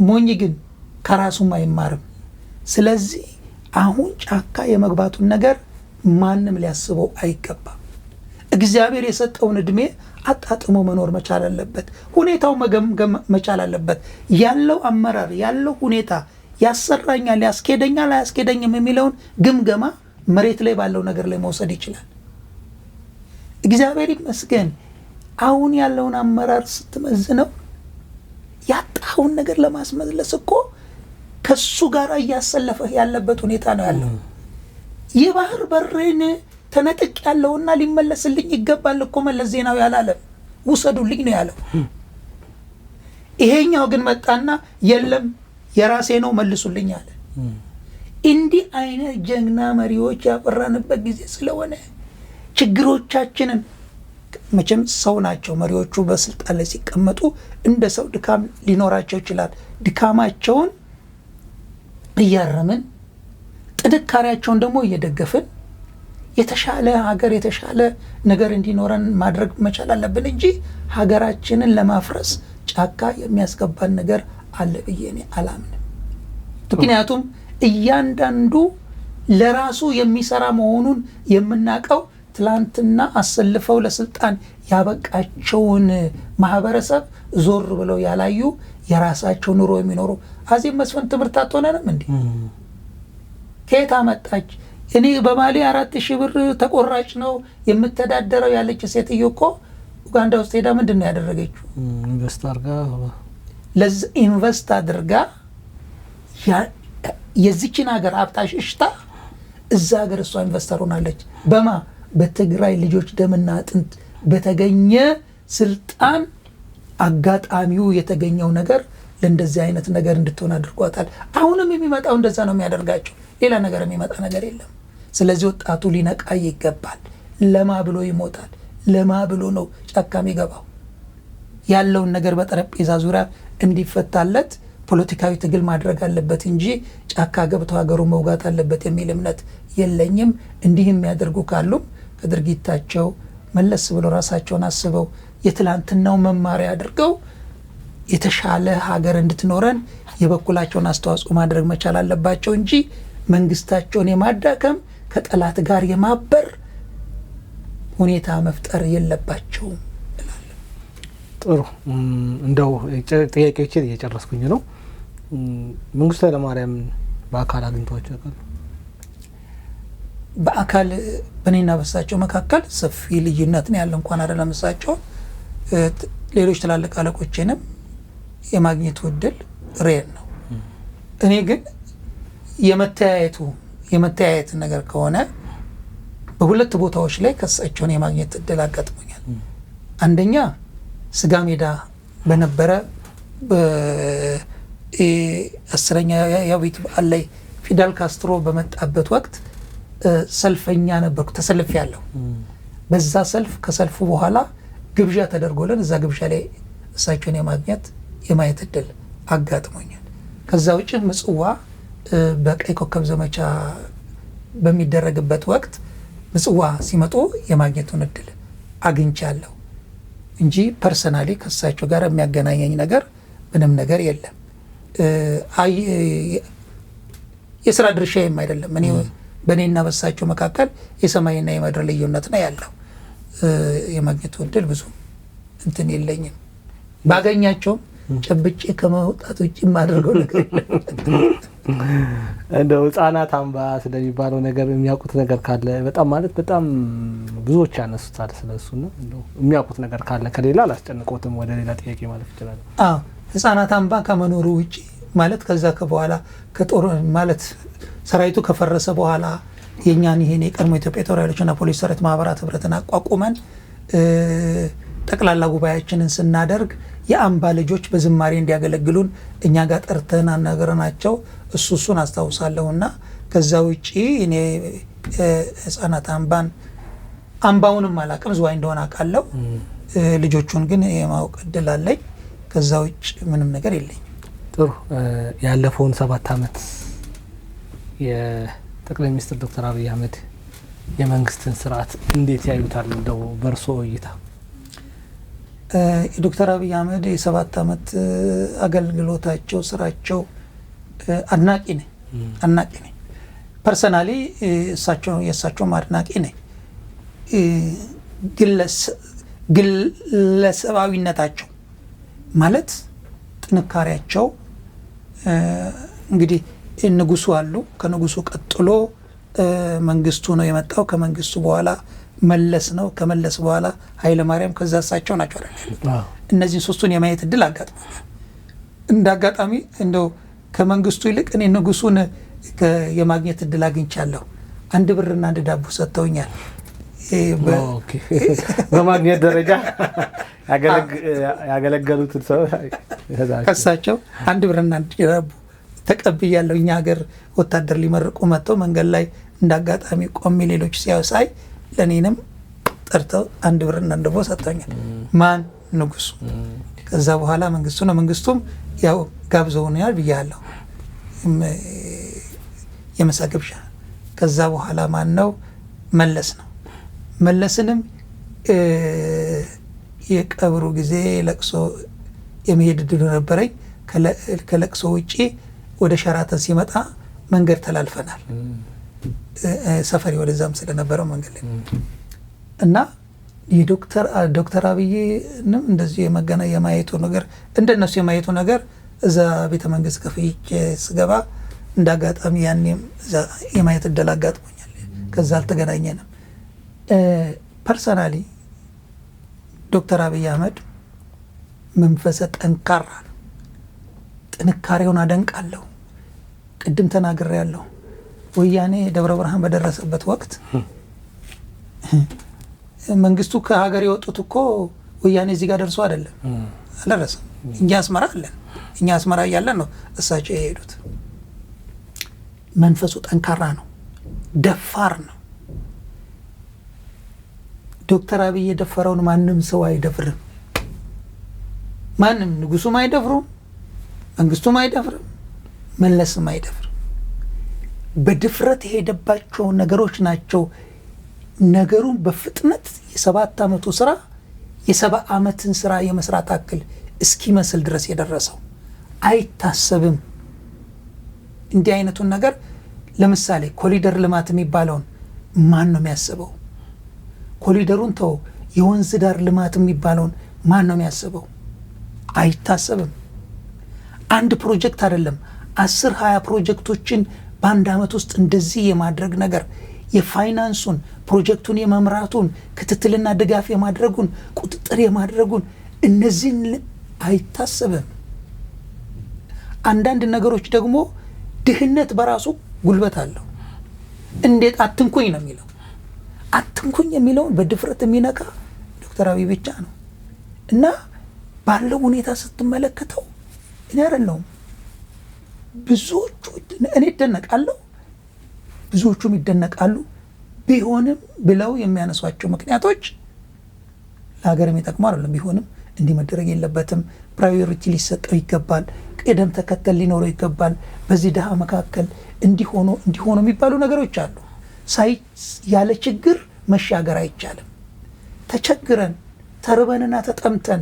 ሞኝ ግን ከራሱም አይማርም። ስለዚህ አሁን ጫካ የመግባቱን ነገር ማንም ሊያስበው አይገባም። እግዚአብሔር የሰጠውን እድሜ አጣጥሞ መኖር መቻል አለበት። ሁኔታው መገምገም መቻል አለበት። ያለው አመራር ያለው ሁኔታ ያሰራኛል፣ ያስኬደኛል፣ አያስኬደኝም የሚለውን ግምገማ መሬት ላይ ባለው ነገር ላይ መውሰድ ይችላል። እግዚአብሔር ይመስገን አሁን ያለውን አመራር ስትመዝነው ያጣውን ነገር ለማስመለስ እኮ ከሱ ጋር እያሰለፈህ ያለበት ሁኔታ ነው ያለው። የባህር በሬን ተነጥቅ ያለውና ሊመለስልኝ ይገባል እኮ መለስ ዜናዊ ያላለም፣ ውሰዱልኝ ነው ያለው። ይሄኛው ግን መጣና የለም የራሴ ነው መልሱልኝ አለ። እንዲህ አይነት ጀግና መሪዎች ያፈራንበት ጊዜ ስለሆነ ችግሮቻችንን መቼም ሰው ናቸው መሪዎቹ በስልጣን ላይ ሲቀመጡ እንደ ሰው ድካም ሊኖራቸው ይችላል። ድካማቸውን እያረምን ጥንካሬያቸውን ደግሞ እየደገፍን የተሻለ ሀገር የተሻለ ነገር እንዲኖረን ማድረግ መቻል አለብን እንጂ ሀገራችንን ለማፍረስ ጫካ የሚያስገባን ነገር አለ ብዬ እኔ አላምንም። ምክንያቱም እያንዳንዱ ለራሱ የሚሰራ መሆኑን የምናውቀው ትላንትና አሰልፈው ለስልጣን ያበቃቸውን ማህበረሰብ ዞር ብለው ያላዩ የራሳቸው ኑሮ የሚኖሩ አዜብ መስፍን ትምህርት አትሆነንም እንዴ? ከየት አመጣች? እኔ በማሊ 4000 ብር ተቆራጭ ነው የምተዳደረው ያለች ሴትዮ እኮ ኡጋንዳ ውስጥ ሄዳ ምንድን ነው ያደረገችው? ኢንቨስት አድርጋ የዚችን ሀገር ሀብታሽሽታ እዛ ሀገር እሷ ኢንቨስተር ሆናለች። በትግራይ ልጆች ደምና አጥንት በተገኘ ስልጣን አጋጣሚው የተገኘው ነገር ለእንደዚህ አይነት ነገር እንድትሆን አድርጓታል። አሁንም የሚመጣው እንደዛ ነው የሚያደርጋቸው። ሌላ ነገር የሚመጣ ነገር የለም። ስለዚህ ወጣቱ ሊነቃ ይገባል። ለማ ብሎ ይሞታል? ለማ ብሎ ነው ጫካ የሚገባው? ያለውን ነገር በጠረጴዛ ዙሪያ እንዲፈታለት ፖለቲካዊ ትግል ማድረግ አለበት እንጂ ጫካ ገብቶ ሀገሩ መውጋት አለበት የሚል እምነት የለኝም። እንዲህ የሚያደርጉ ካሉም ከድርጊታቸው መለስ ብሎ ራሳቸውን አስበው የትላንትናው መማሪያ አድርገው የተሻለ ሀገር እንድትኖረን የበኩላቸውን አስተዋጽኦ ማድረግ መቻል አለባቸው እንጂ መንግስታቸውን የማዳከም ከጠላት ጋር የማበር ሁኔታ መፍጠር የለባቸውም እላለሁ። ጥሩ እንደው ጥያቄዎችን እየጨረስኩኝ ነው። መንግስቱ ኃይለማርያም በአካል አግኝቷቸው ያውቃሉ? በአካል በእኔና በሳቸው መካከል ሰፊ ልዩነት ነው ያለ። እንኳን አይደለም እሳቸው ሌሎች ትላልቅ አለቆችንም የማግኘቱ እድል ሬር ነው። እኔ ግን የመተያየት ነገር ከሆነ በሁለት ቦታዎች ላይ ከሳቸውን የማግኘት እድል አጋጥሞኛል። አንደኛ ስጋ ሜዳ በነበረ በ10ኛ የአብዮት በዓል ላይ ፊደል ካስትሮ በመጣበት ወቅት ሰልፈኛ ነበርኩ፣ ተሰልፍ ያለሁ። በዛ ሰልፍ ከሰልፉ በኋላ ግብዣ ተደርጎልን እዛ ግብዣ ላይ እሳቸውን የማየት እድል አጋጥሞኛል። ከዛ ውጭ ምጽዋ በቀይ ኮከብ ዘመቻ በሚደረግበት ወቅት ምጽዋ ሲመጡ የማግኘቱን እድል አግኝቻለሁ እንጂ ፐርሰናሊ ከእሳቸው ጋር የሚያገናኘኝ ነገር ምንም ነገር የለም። የስራ ድርሻዬም አይደለም። እኔ በእኔና በእሳቸው መካከል የሰማይና የምድር ልዩነት ነው ያለው። የማግኘቱ እድል ብዙ እንትን የለኝም። ባገኛቸውም ጨብጬ ከመውጣት ውጭ የማደርገው ነገር የለም። እንደው ህጻናት አምባ ስለሚባለው ነገር የሚያውቁት ነገር ካለ በጣም ብዙዎች ያነሱታል ስለሱና እንደው የሚያውቁት ነገር ካለ ከሌላ አላስጨንቆትም፣ ወደ ሌላ ጥያቄ ማለት ይችላል። ህጻናት አምባ ከመኖሩ ውጭ ማለት ከዛ ከበኋላ ከጦር ማለት ሰራዊቱ ከፈረሰ በኋላ የኛን ይሄን የቀድሞ ኢትዮጵያ ጦር ኃይሎችና ፖሊስ ሰራዊት ማህበራት ህብረትን አቋቁመን ጠቅላላ ጉባኤያችንን ስናደርግ የአምባ ልጆች በዝማሬ እንዲያገለግሉን እኛ ጋር ጠርተን አናገረናቸው። እሱን አስታውሳለሁና ከዛ ውጪ እኔ ህጻናት አምባውንም አላቅም፣ ዝዋይ እንደሆነ አውቃለሁ። ልጆቹን ግን የማወቅ እድል አለኝ። ከዛ ውጭ ምንም ነገር የለኝም። ጥሩ። ያለፈውን 7 ዓመት የጠቅላይ ሚኒስትር ዶክተር አብይ አህመድ የመንግስትን ስርዓት እንዴት ያዩታል? እንደው በርሶ እይታ የዶክተር አብይ አህመድ የ7 ዓመት አገልግሎታቸው ስራቸው አድናቂ ነኝ። ፐርሰናሊ የእሳቸውም አድናቂ ነኝ። ግለሰባዊነታቸው ማለት ጥንካሬያቸው እንግዲህ ንጉሱ አሉ። ከንጉሱ ቀጥሎ መንግስቱ ነው የመጣው። ከመንግስቱ በኋላ መለስ ነው። ከመለስ በኋላ ኃይለ ማርያም፣ ከዛ እሳቸው ናቸው አይደል? እነዚህን ሶስቱን የማየት እድል አጋጥሞኛል። እንደ አጋጣሚ እንደው ከመንግስቱ ይልቅ እኔ ንጉሱን የማግኘት እድል አግኝቻለሁ። 1 ብርና 1 ዳቦ ሰጥተውኛል። በማግኘት ደረጃ ያገለገሉትን ሰው ከሳቸው 1 ብርና 1 ዳቦ ተቀብያለሁ። እኛ ሀገር ወታደር ሊመርቁ መጥተው መንገድ ላይ እንዳጋጣሚ ቆሜ ሌሎች ሲያሳይ ለኔንም ጠርተው 1 ብርና 1 ዳቦ ሰጥተውኛል። ማን? ንጉሱ። ከዛ በኋላ መንግስቱ ነው። መንግስቱም ያው ጋብዘውኛል ብያለሁ፣ የምሳ ግብዣ። ከዛ በኋላ ማን ነው? መለስ ነው። መለስንም የቀብሩ ጊዜ ለቅሶ የመሄድ እድሉ ነበረኝ። ከለቅሶ ውጪ ወደ ሸራተን ሲመጣ መንገድ ተላልፈናል። ሰፈሪ ወደዛም ስለነበረው መንገድ ላይ እና ዶክተር አብይንም እንደዚህ የማየቱ ነገር እንደነሱ የማየቱ ነገር እዛ ቤተ መንግስት ከፍቼ ስገባ እንዳጋጣሚ ያኔም እዛ የማየት እድል አጋጥሞኛል። ከዛ አልተገናኘንም። ፐርሰናሊ ዶክተር አብይ አህመድ መንፈሰ ጠንካራ ነው። ጥንካሬውን አደንቃለሁ። ቅድም ተናግሬያለሁ። ወያኔ ደብረ ብርሃን በደረሰበት ወቅት መንግስቱ ከሀገር የወጡት እኮ ወያኔ እዚህ ጋር ደርሶ አይደለም፣ አልደረሰም። እኛ አስመራ አለን። እኛ አስመራ እያለን ነው እሳቸው የሄዱት። መንፈሱ ጠንካራ ነው፣ ደፋር ነው። ዶክተር አብይ የደፈረውን ማንም ሰው አይደፍርም። ማንም ንጉሱም አይደፍሩም፣ መንግስቱም አይደፍርም፣ መለስም አይደፍርም። በድፍረት የሄደባቸው ነገሮች ናቸው ነገሩን በፍጥነት የ7 ዓመቱ ስራ የ70 ዓመትን ስራ የመስራት አክል እስኪመስል ድረስ የደረሰው። አይታሰብም እንዲህ አይነቱን ነገር። ለምሳሌ ኮሪደር ልማት የሚባለውን ማን ነው የሚያስበው? ኮሪደሩን ተው፣ የወንዝ ዳር ልማት የሚባለውን ማን ነው የሚያስበው? አይታሰብም። አንድ ፕሮጀክት አይደለም 10-20 ፕሮጀክቶችን በአንድ ዓመት ውስጥ እንደዚህ የማድረግ ነገር፣ የፋይናንሱን ፕሮጀክቱን የመምራቱን ክትትልና ድጋፍ የማድረጉን ቁጥጥር የማድረጉን እነዚህን አይታሰብም። አንዳንድ ነገሮች ደግሞ ድህነት በራሱ ጉልበት አለው። እንዴት አትንኩኝ ነው የሚለው። አትንኩኝ የሚለውን በድፍረት የሚነካ ዶክተር አብይ ብቻ ነው። እና ባለው ሁኔታ ስትመለከተው እኔ አይደለሁም ብዙዎቹ እኔ እደነቃለሁ፣ ብዙዎቹም ይደነቃሉ። ቢሆንም ብለው የሚያነሷቸው ምክንያቶች ለሀገር የሚጠቅሙ አይደለም። ቢሆንም እንዲህ መደረግ የለበትም፣ ፕራዮሪቲ ሊሰጠው ይገባል፣ ቅደም ተከተል ሊኖረው ይገባል፣ በዚህ ድሃ መካከል እንዲሆኑ የሚባሉ ነገሮች አሉ። ያለ ችግር መሻገር አይቻልም። ተቸግረን ተርበንና ተጠምተን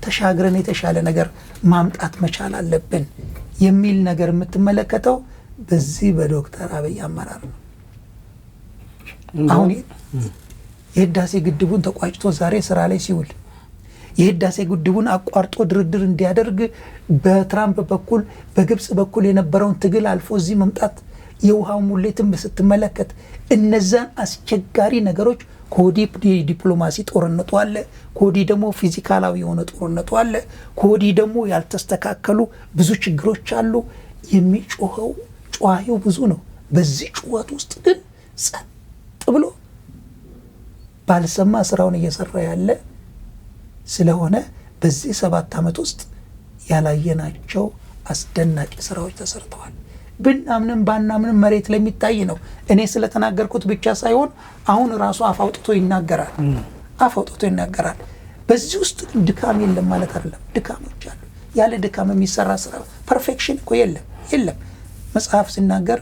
ተሻግረን የተሻለ ነገር ማምጣት መቻል አለብን የሚል ነገር የምትመለከተው በዚህ በዶክተር አብይ አመራር ነው። አሁን የህዳሴ ግድቡን ተቋጭቶ ዛሬ ስራ ላይ ሲውል የህዳሴ ግድቡን አቋርጦ ድርድር እንዲያደርግ በትራምፕ በኩል በግብጽ በኩል የነበረውን ትግል አልፎ እዚህ መምጣት የውሃው ሙሌትን ስትመለከት እነዛን አስቸጋሪ ነገሮች ከወዲህ ዲፕሎማሲ ጦርነቱ አለ፣ ከወዲህ ደግሞ ፊዚካላዊ የሆነ ጦርነቱ አለ፣ ከወዲህ ደግሞ ያልተስተካከሉ ብዙ ችግሮች አሉ። የሚጮኸው ጨዋሂው ብዙ ነው። በዚህ ጩኸት ውስጥ ግን ጸጥ ብሎ ባልሰማ ስራውን እየሰራ ያለ ስለሆነ በዚህ 7 ዓመት ውስጥ ያላየናቸው አስደናቂ ስራዎች ተሰርተዋል። ብናምንም ባናምንም መሬት ላይ የሚታይ ነው። እኔ ስለተናገርኩት ብቻ ሳይሆን አሁን ራሱ አፍ አውጥቶ ይናገራል። በዚህ ውስጥ ድካም የለም ማለት አይደለም። ድካሞች አሉ። ያለ ድካም የሚሰራ ስራ ፐርፌክሽን እኮ የለም። መጽሐፍ ሲናገር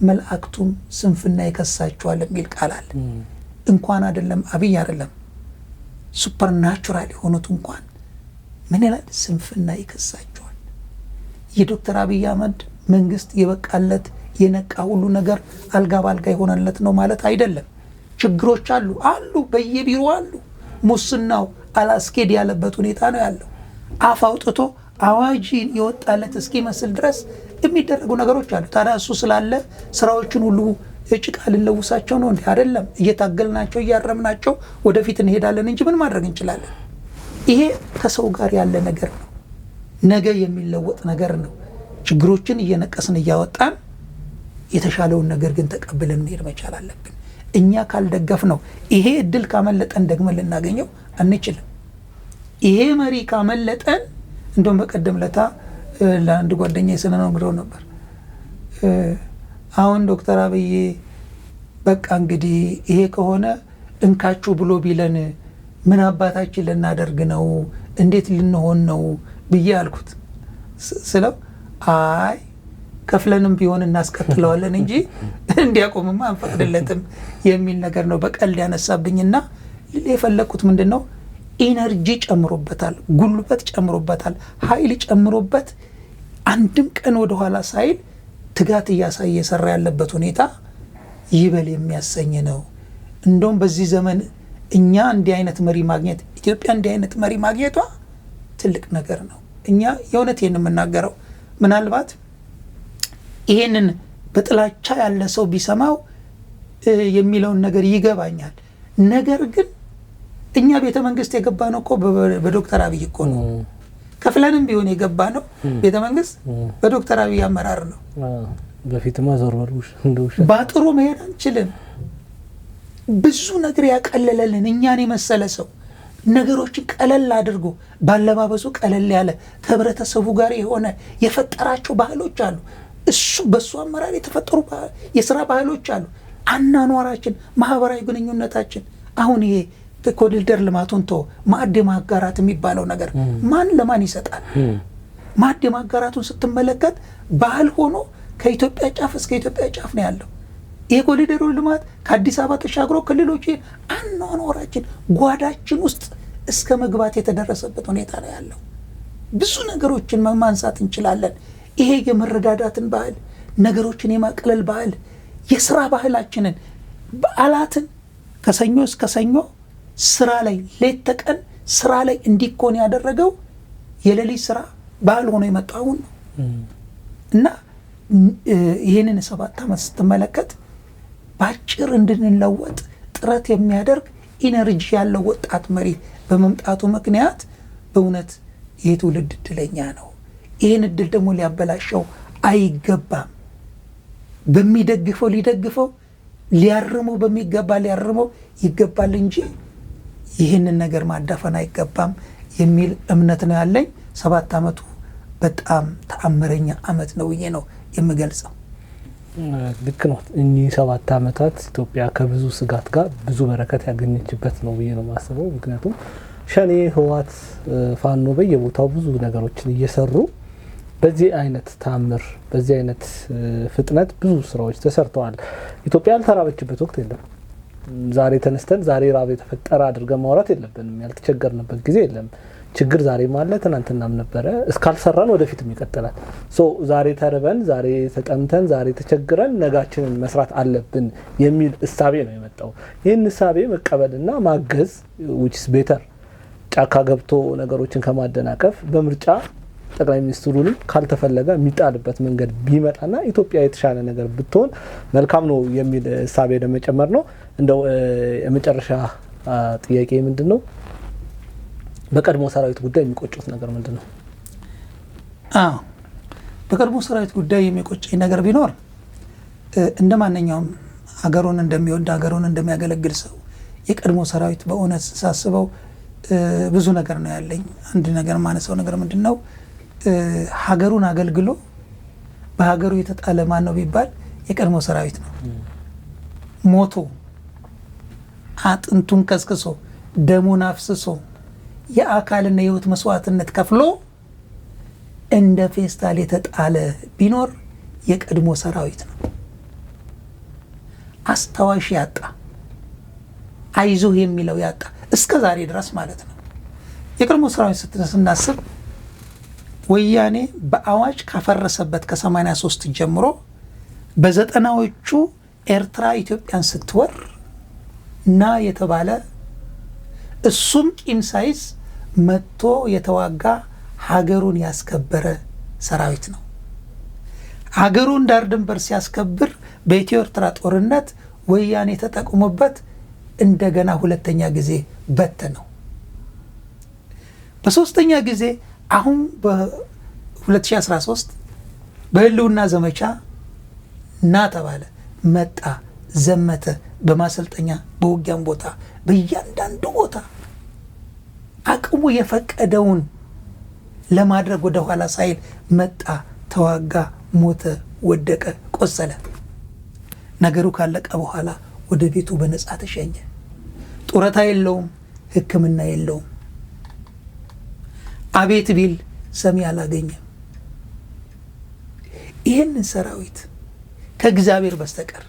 መላእክቱም ስንፍና ይከሳቸዋል የሚል ቃል አለ። እንኳን አይደለም አብይ አይደለም ሱፐርናቹራል የሆኑት እንኳን ምን ይላል? ስንፍና ይከሳቸዋል። የዶክተር አብይ አህመድ መንግስት የበቃለት የነቃ ሁሉ ነገር አልጋ ባልጋ የሆነለት ነው ማለት አይደለም። ችግሮች አሉ፣ በየቢሮ አሉ። ሙስናው አላስኬድ ያለበት ሁኔታ ነው ያለው። አፍ አውጥቶ አዋጅ የወጣለት እስኪመስል ድረስ የሚደረጉ ነገሮች አሉ። ታዲያ እሱ ስላለ ስራዎችን ሁሉ ጭቃ ልንለውሳቸው ነው እንዴ? አይደለም። እየታገልናቸው እያረምናቸው ወደፊት እንሄዳለን እንጂ ምን ማድረግ እንችላለን? ይሄ ከሰው ጋር ያለ ነገር ነው። ነገ የሚለወጥ ነገር ነው። ችግሮችን እየነቀስን እያወጣን የተሻለውን ነገር ግን ተቀብለን መሄድ መቻል አለብን። እኛ ካልደገፍ ነው ይሄ እድል ካመለጠን ደግመን ልናገኘው አንችልም። ይሄ መሪ ካመለጠን እንደውም በቀደም ለታ ለአንድ ጓደኛ ስነግረው ነበር። አሁን ዶክተር አብይ በቃ እንግዲህ ይሄ ከሆነ እንካችሁ ብሎ ቢለን ምን አባታችን ልናደርግ ነው? እንዴት ልንሆን ነው ብዬ አልኩት። ስለው አይ ከፍለንም ቢሆን እናስቀጥለዋለን እንጂ እንዲያቆምማ አንፈቅድለትም የሚል ነገር ነው በቀልድ ያነሳብኝና የፈለኩት ምንድነው ኢነርጂ ጨምሮበታል፣ ጉልበት ጨምሮበታል፣ ኃይል ጨምሮበት አንድም ቀን ወደ ኋላ ሳይል ትጋት እያሳየ የሰራ ያለበት ሁኔታ ይበል የሚያሰኝ ነው። እንደውም በዚህ ዘመን እኛ እንዲህ አይነት መሪ ማግኘት፣ ኢትዮጵያ እንዲህ አይነት መሪ ማግኘቷ ትልቅ ነገር ነው። እኛ የእውነቴን የምናገረው ምናልባት ይሄንን በጥላቻ ያለ ሰው ቢሰማው የሚለውን ነገር ይገባኛል። ነገር ግን እኛ ቤተ መንግስት የገባ ነው እኮ በዶክተር አብይ እኮ ነው። ከፍለንም ቢሆን የገባ ነው ቤተ መንግስት በዶክተር አብይ አመራር ነው። በፊትማ ዞርበሩሽ እንደውሽ ባጥሩ መሄድ አንችልም። ብዙ ነገር ያቀለለልን እኛን የመሰለ ሰው ነገሮችን ቀለል አድርጎ ባለባበሱ ቀለል ያለ ከህብረተሰቡ ጋር የሆነ የፈጠራቸው ባህሎች አሉ። እሱ በሱ አመራር የተፈጠሩ የሥራ ባህሎች አሉ። አናኗራችን፣ ማህበራዊ ግንኙነታችን አሁን ይሄ ኮሪደር ልማቱን ማዕድ ማጋራት የሚባለው ነገር ማን ለማን ይሰጣል? ማዕድ ማጋራቱን ስትመለከት ባህል ሆኖ ከኢትዮጵያ ጫፍ እስከ ኢትዮጵያ ጫፍ ነው ያለው። ይሄ ኮሪደር ልማት ከአዲስ አበባ ተሻግሮ ክልሎች አናኗራችን ጓዳችን ውስጥ እስከ መግባት የተደረሰበት ሁኔታ ነው ያለው። ብዙ ነገሮችን ማንሳት እንችላለን። ይሄ የመረዳዳትን ባህል፣ ነገሮችን የማቅለል ባህል፣ የሥራ ባህላችንን በዓላትን ከሰኞ እስከ ሰኞ ስራ ላይ ሌት ተቀን ስራ ላይ እንዲኮን ያደረገው የሌሊት ስራ ባህል ሆኖ የመጣው አሁን ነው እና ይህንን 7 ዓመት ስትመለከት ባጭር እንድንለወጥ ጥረት የሚያደርግ ኢነርጂ ያለው ወጣት መሪ በመምጣቱ ምክንያት በእውነት ይህ ትውልድ እድለኛ ነው። ይህን እድል ደግሞ ሊያበላሸው አይገባም። በሚደግፈው ሊደግፈው፣ ሊያርመው በሚገባ ሊያርመው ይገባል እንጂ ይህንን ነገር ማዳፈን አይገባም የሚል እምነት ነው ያለኝ። 7 ዓመቱ በጣም ተአምረኛ ዓመት ነው ብዬ ነው የምገልጸው። ልክ ነው። እኚህ 7 ዓመታት ኢትዮጵያ ከብዙ ስጋት ጋር ብዙ በረከት ያገኘችበት ነው ብዬ ነው የማስበው። ምክንያቱም ሸኔ፣ ህወሓት፣ ፋኖ በየቦታው ብዙ ነገሮችን እየሰሩ በዚህ አይነት ታምር በዚህ አይነት ፍጥነት ብዙ ስራዎች ተሰርተዋል። ኢትዮጵያ ያልተራበችበት ወቅት የለም። ዛሬ ተነስተን ዛሬ ራብ የተፈጠረ አድርገን ማውራት የለብንም። ያልተቸገርንበት ጊዜ የለም። ችግር ዛሬም አለ፣ ትናንትናም ነበረ። እስካልሰራን ወደፊትም ይቀጥላል። ዛሬ ተርበን፣ ዛሬ ተጠምተን፣ ዛሬ ተቸግረን ነጋችንን መስራት አለብን የሚል እሳቤ ነው የመጣው። ይህን እሳቤ መቀበልና ማገዝ which is better ጫካ ገብቶ ነገሮችን ከማደናቀፍ በምርጫ ጠቅላይ ሚኒስትሩንም ካልተፈለገ የሚጣልበት መንገድ ቢመጣና ኢትዮጵያ የተሻለ ነገር ብትሆን መልካም ነው የሚል እሳቤ ለመጨመር ነው። እንደው የመጨረሻ ጥያቄ ምንድነው? በቀድሞ ሰራዊት ጉዳይ የሚቆጩት ነገር ምንድነው? በቀድሞ ሰራዊት ጉዳይ የሚቆጨኝ ነገር ቢኖር እንደ ማንኛውም ሀገሩን እንደሚወድ ሀገሩን እንደሚያገለግል ሰው የቀድሞ ሰራዊት በእውነት ሳስበው ብዙ ነገር ነው ያለኝ። አንድ ነገር ማነሳው ነገር ምንድነው? ሀገሩን አገልግሎ በሀገሩ የተጣለ ማን ነው ቢባል የቀድሞ ሰራዊት ነው። ሞቶ አጥንቱን ከስክሶ ደሙን አፍስሶ የአካልና የህይወት መስዋዕትነት ከፍሎ እንደ ፌስታል የተጣለ ቢኖር የቀድሞ ሰራዊት ነው። አስታዋሽ ያጣ፣ አይዞህ የሚለው ያጣ እስከ ዛሬ ድረስ ማለት ነው። የቀድሞ ሰራዊት ስናስብ ወያኔ በአዋጅ ካፈረሰበት ከ83 ጀምሮ በ90ዎቹ ኤርትራ ኢትዮጵያን ስትወር ና የተባለ እሱም ቂም ሳይዝ መጥቶ የተዋጋ ሀገሩን ያስከበረ ሰራዊት ነው። ሀገሩን ዳር ድንበር ሲያስከብር በኢትዮ ኤርትራ ጦርነት ወያኔ ተጠቅሞበት እንደገና ሁለተኛ ጊዜ በተነው። በሶስተኛ ጊዜ አሁን በ2013 በህልውና ዘመቻ ና ተባለ፣ መጣ፣ ዘመተ። በማሰልጠኛ በውጊያም ቦታ በእያንዳንዱ ቦታ አቅሙ የፈቀደውን ለማድረግ ወደ ኋላ ሳይል መጣ፣ ተዋጋ፣ ሞተ፣ ወደቀ፣ ቆሰለ። ነገሩ ካለቀ በኋላ ወደ ቤቱ በነጻ ተሸኘ። ጡረታ የለውም፣ ሕክምና የለውም። አቤት ቢል ሰሚ አላገኘም። ይህንን ሰራዊት ከእግዚአብሔር በስተቀር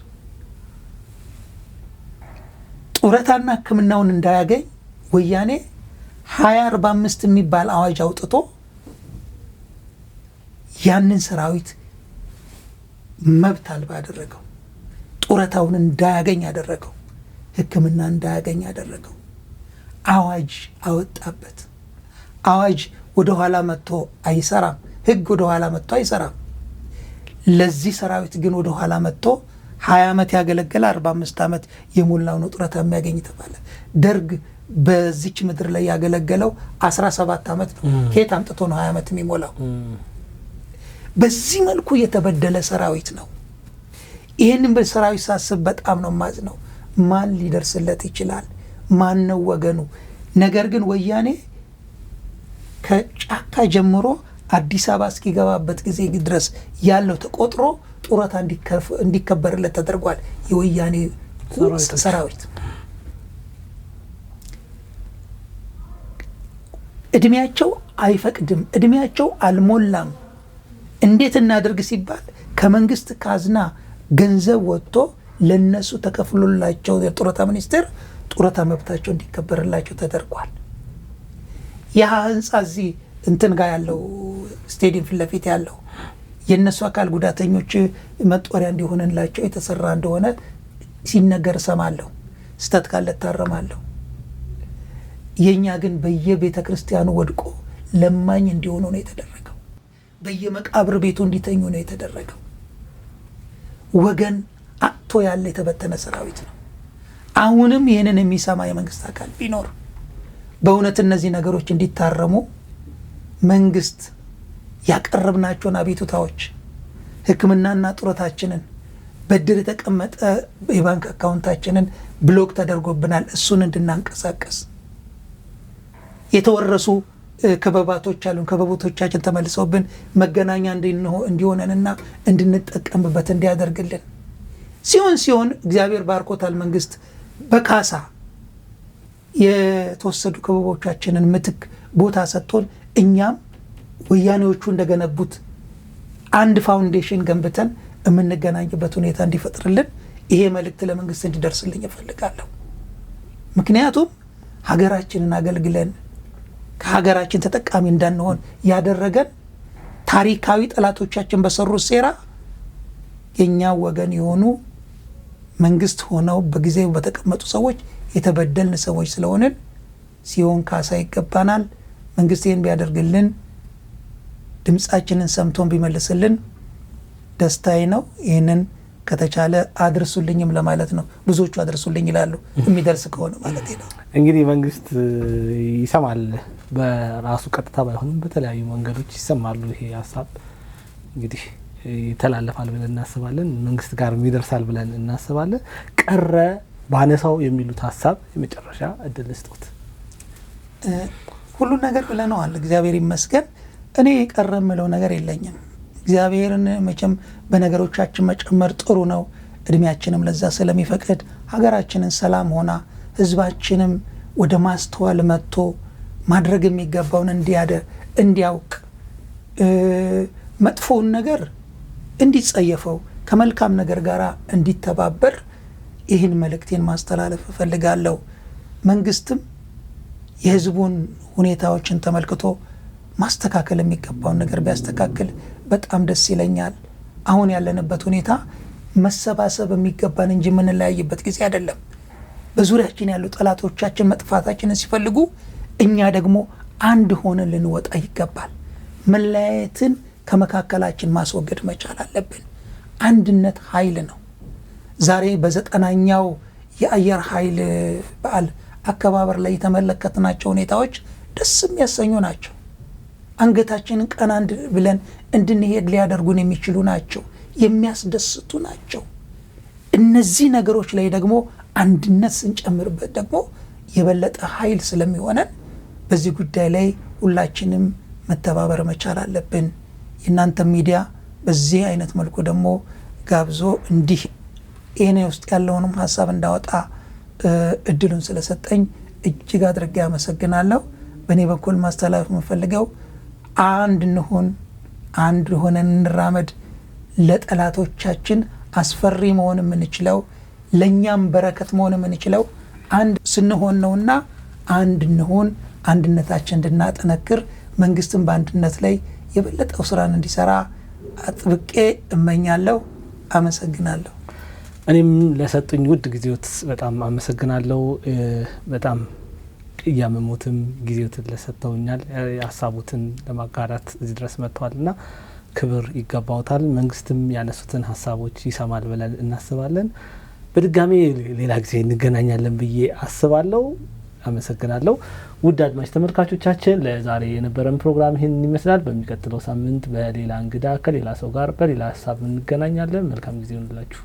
ጡረታና ሕክምናውን እንዳያገኝ ወያኔ 2045 የሚባል አዋጅ አውጥቶ ያንን ሰራዊት መብት አልባ አደረገው። ጡረታውን እንዳያገኝ አደረገው። ሕክምና እንዳያገኝ አደረገው። አዋጅ አወጣበት። አዋጅ ወደ ኋላ መጥቶ አይሰራም። ህግ ወደ ኋላ መጥቶ አይሰራም። ለዚህ ሰራዊት ግን ወደ ኋላ መጥቶ 20 ዓመት ያገለገለ 45 ዓመት የሞላው ነው ጡረታ የሚያገኝ ተባለ። ደርግ በዚች ምድር ላይ ያገለገለው 17 ዓመት ነው። ከየት አምጥቶ ነው 20 ዓመት የሚሞላው? በዚህ መልኩ የተበደለ ሰራዊት ነው። ይህንን በሰራዊት ሳስብ በጣም ነው ማዝነው። ማን ሊደርስለት ይችላል? ማን ነው ወገኑ? ነገር ግን ወያኔ ከጫካ ጀምሮ አዲስ አበባ እስኪገባበት ጊዜ ድረስ ያለው ተቆጥሮ ጡረታ እንዲከበርለት ተደርጓል። የወያኔ ሰራዊት እድሜያቸው አይፈቅድም፣ እድሜያቸው አልሞላም። እንዴት እናደርግ ሲባል ከመንግስት ካዝና ገንዘብ ወጥቶ ለነሱ ተከፍሎላቸው የጡረታ ሚኒስቴር ጡረታ መብታቸው እንዲከበርላቸው ተደርጓል። ያ ህንጻ እዚህ እንትን ጋር ያለው ስቴዲየም ፊት ለፊት ያለው የነሱ አካል ጉዳተኞች መጦሪያ እንዲሆንላቸው የተሰራ እንደሆነ ሲነገር ሰማለሁ፣ ስተት ካለ ታረማለሁ። የኛ ግን በየቤተ ክርስቲያኑ ወድቆ ለማኝ እንዲሆኑ ነው የተደረገው። በየመቃብር ቤቱ እንዲተኙ ነው የተደረገው። ወገን አጥቶ ያለ የተበተነ ሰራዊት ነው። አሁንም ይህንን የሚሰማ የመንግስት አካል ቢኖር በእውነት እነዚህ ነገሮች እንዲታረሙ መንግስት ያቀረብናቸውን አቤቱታዎች ሕክምናና ጡረታችንን በድር የተቀመጠ የባንክ አካውንታችንን ብሎክ ተደርጎብናል፣ እሱን እንድናንቀሳቀስ የተወረሱ ክበባቶች አሉን፣ ክበቦቶቻችን ተመልሰውብን መገናኛ እንዲሆነንና እንድንጠቀምበት እንዲያደርግልን ሲሆን እግዚአብሔር ባርኮታል። መንግስት በካሳ የተወሰዱ ክበቦቻችንን ምትክ ቦታ ሰጥቶን እኛም ወያኔዎቹ እንደገነቡት አንድ ፋውንዴሽን ገንብተን የምንገናኝበት ሁኔታ እንዲፈጥርልን ይሄ መልእክት ለመንግስት እንዲደርስልኝ እፈልጋለሁ። ምክንያቱም ሀገራችንን አገልግለን ከሀገራችን ተጠቃሚ እንዳንሆን ያደረገን ታሪካዊ ጠላቶቻችን በሰሩት ሴራ የኛ ወገን የሆኑ መንግስት ሆነው በጊዜው በተቀመጡ ሰዎች የተበደልን ሰዎች ስለሆንን ሲሆን ካሳ ይገባናል። መንግስት ይህን ቢያደርግልን ድምፃችንን ሰምቶን ቢመልስልን ደስታዬ ነው። ይህንን ከተቻለ አድርሱልኝም ለማለት ነው። ብዙዎቹ አድርሱልኝ ይላሉ፣ የሚደርስ ከሆነ ማለት ነው። እንግዲህ መንግስት ይሰማል፣ በራሱ ቀጥታ ባይሆንም በተለያዩ መንገዶች ይሰማሉ። ይሄ ሀሳብ እንግዲህ ይተላለፋል ብለን እናስባለን፣ መንግስት ጋር ይደርሳል ብለን እናስባለን። ቀረ ባነሳው የሚሉት ሀሳብ የመጨረሻ እድል ስጦት። ሁሉን ነገር ብለነዋል፣ እግዚአብሔር ይመስገን። እኔ የቀረ የምለው ነገር የለኝም። እግዚአብሔርን መቼም በነገሮቻችን መጨመር ጥሩ ነው። እድሜያችንም ለዛ ስለሚፈቅድ ሀገራችንን ሰላም ሆና ህዝባችንም ወደ ማስተዋል መጥቶ ማድረግ የሚገባውን እንዲያውቅ መጥፎውን ነገር እንዲጸየፈው ከመልካም ነገር ጋር እንዲተባበር ይህን መልእክቴን ማስተላለፍ እፈልጋለሁ። መንግስትም የህዝቡን ሁኔታዎችን ተመልክቶ ማስተካከል የሚገባውን ነገር ቢያስተካክል በጣም ደስ ይለኛል። አሁን ያለንበት ሁኔታ መሰባሰብ የሚገባን እንጂ የምንለያይበት ጊዜ አይደለም። በዙሪያችን ያሉ ጠላቶቻችን መጥፋታችንን ሲፈልጉ እኛ ደግሞ አንድ ሆነን ልንወጣ ይገባል። መለያየትን ከመካከላችን ማስወገድ መቻል አለብን። አንድነት ኃይል ነው። ዛሬ በ90ኛው የአየር ኃይል በዓል አከባበር ላይ የተመለከትናቸው ሁኔታዎች ደስ የሚያሰኙ ናቸው። አንገታችንን ቀና ብለን እንድንሄድ ሊያደርጉን የሚችሉ ናቸው፣ የሚያስደስቱ ናቸው። እነዚህ ነገሮች ላይ ደግሞ አንድነት ስንጨምርበት ደግሞ የበለጠ ኃይል ስለሚሆነን በዚህ ጉዳይ ላይ ሁላችንም መተባበር መቻል አለብን። የእናንተ ሚዲያ በዚህ አይነት መልኩ ደግሞ ጋብዞ እንዲህ እኔ ውስጥ ያለውንም ሀሳብ እንዳወጣ እድሉን ስለሰጠኝ እጅግ አድርጌ አመሰግናለሁ። በእኔ በኩል ማስተላለፍ የምፈልገው አንድ እንሁን፣ አንድ ሆነን እንራመድ። ለጠላቶቻችን አስፈሪ መሆን የምንችለው ለኛም በረከት መሆን የምንችለው አንድ ስንሆን ነውና አንድ እንሁን። አንድነታችን እንድናጠነክር መንግስትን በአንድነት ላይ የበለጠው ስራን እንዲሰራ አጥብቄ እመኛለሁ። አመሰግናለሁ። እኔም ለሰጡኝ ውድ ጊዜዎት በጣም አመሰግናለሁ። በጣም እያመሙትም ጊዜዎትን ለሰጥተውኛል። ሀሳቡትን ለማጋራት እዚህ ድረስ መጥተዋልና ክብር ይገባውታል። መንግስትም ያነሱትን ሀሳቦች ይሰማል ብለን እናስባለን። በድጋሚ ሌላ ጊዜ እንገናኛለን ብዬ አስባለሁ። አመሰግናለሁ። ውድ አድማጭ ተመልካቾቻችን ለዛሬ የነበረን ፕሮግራም ይህን ይመስላል። በሚቀጥለው ሳምንት በሌላ እንግዳ ከሌላ ሰው ጋር በሌላ ሀሳብ እንገናኛለን። መልካም ጊዜ ይሁንላችሁ።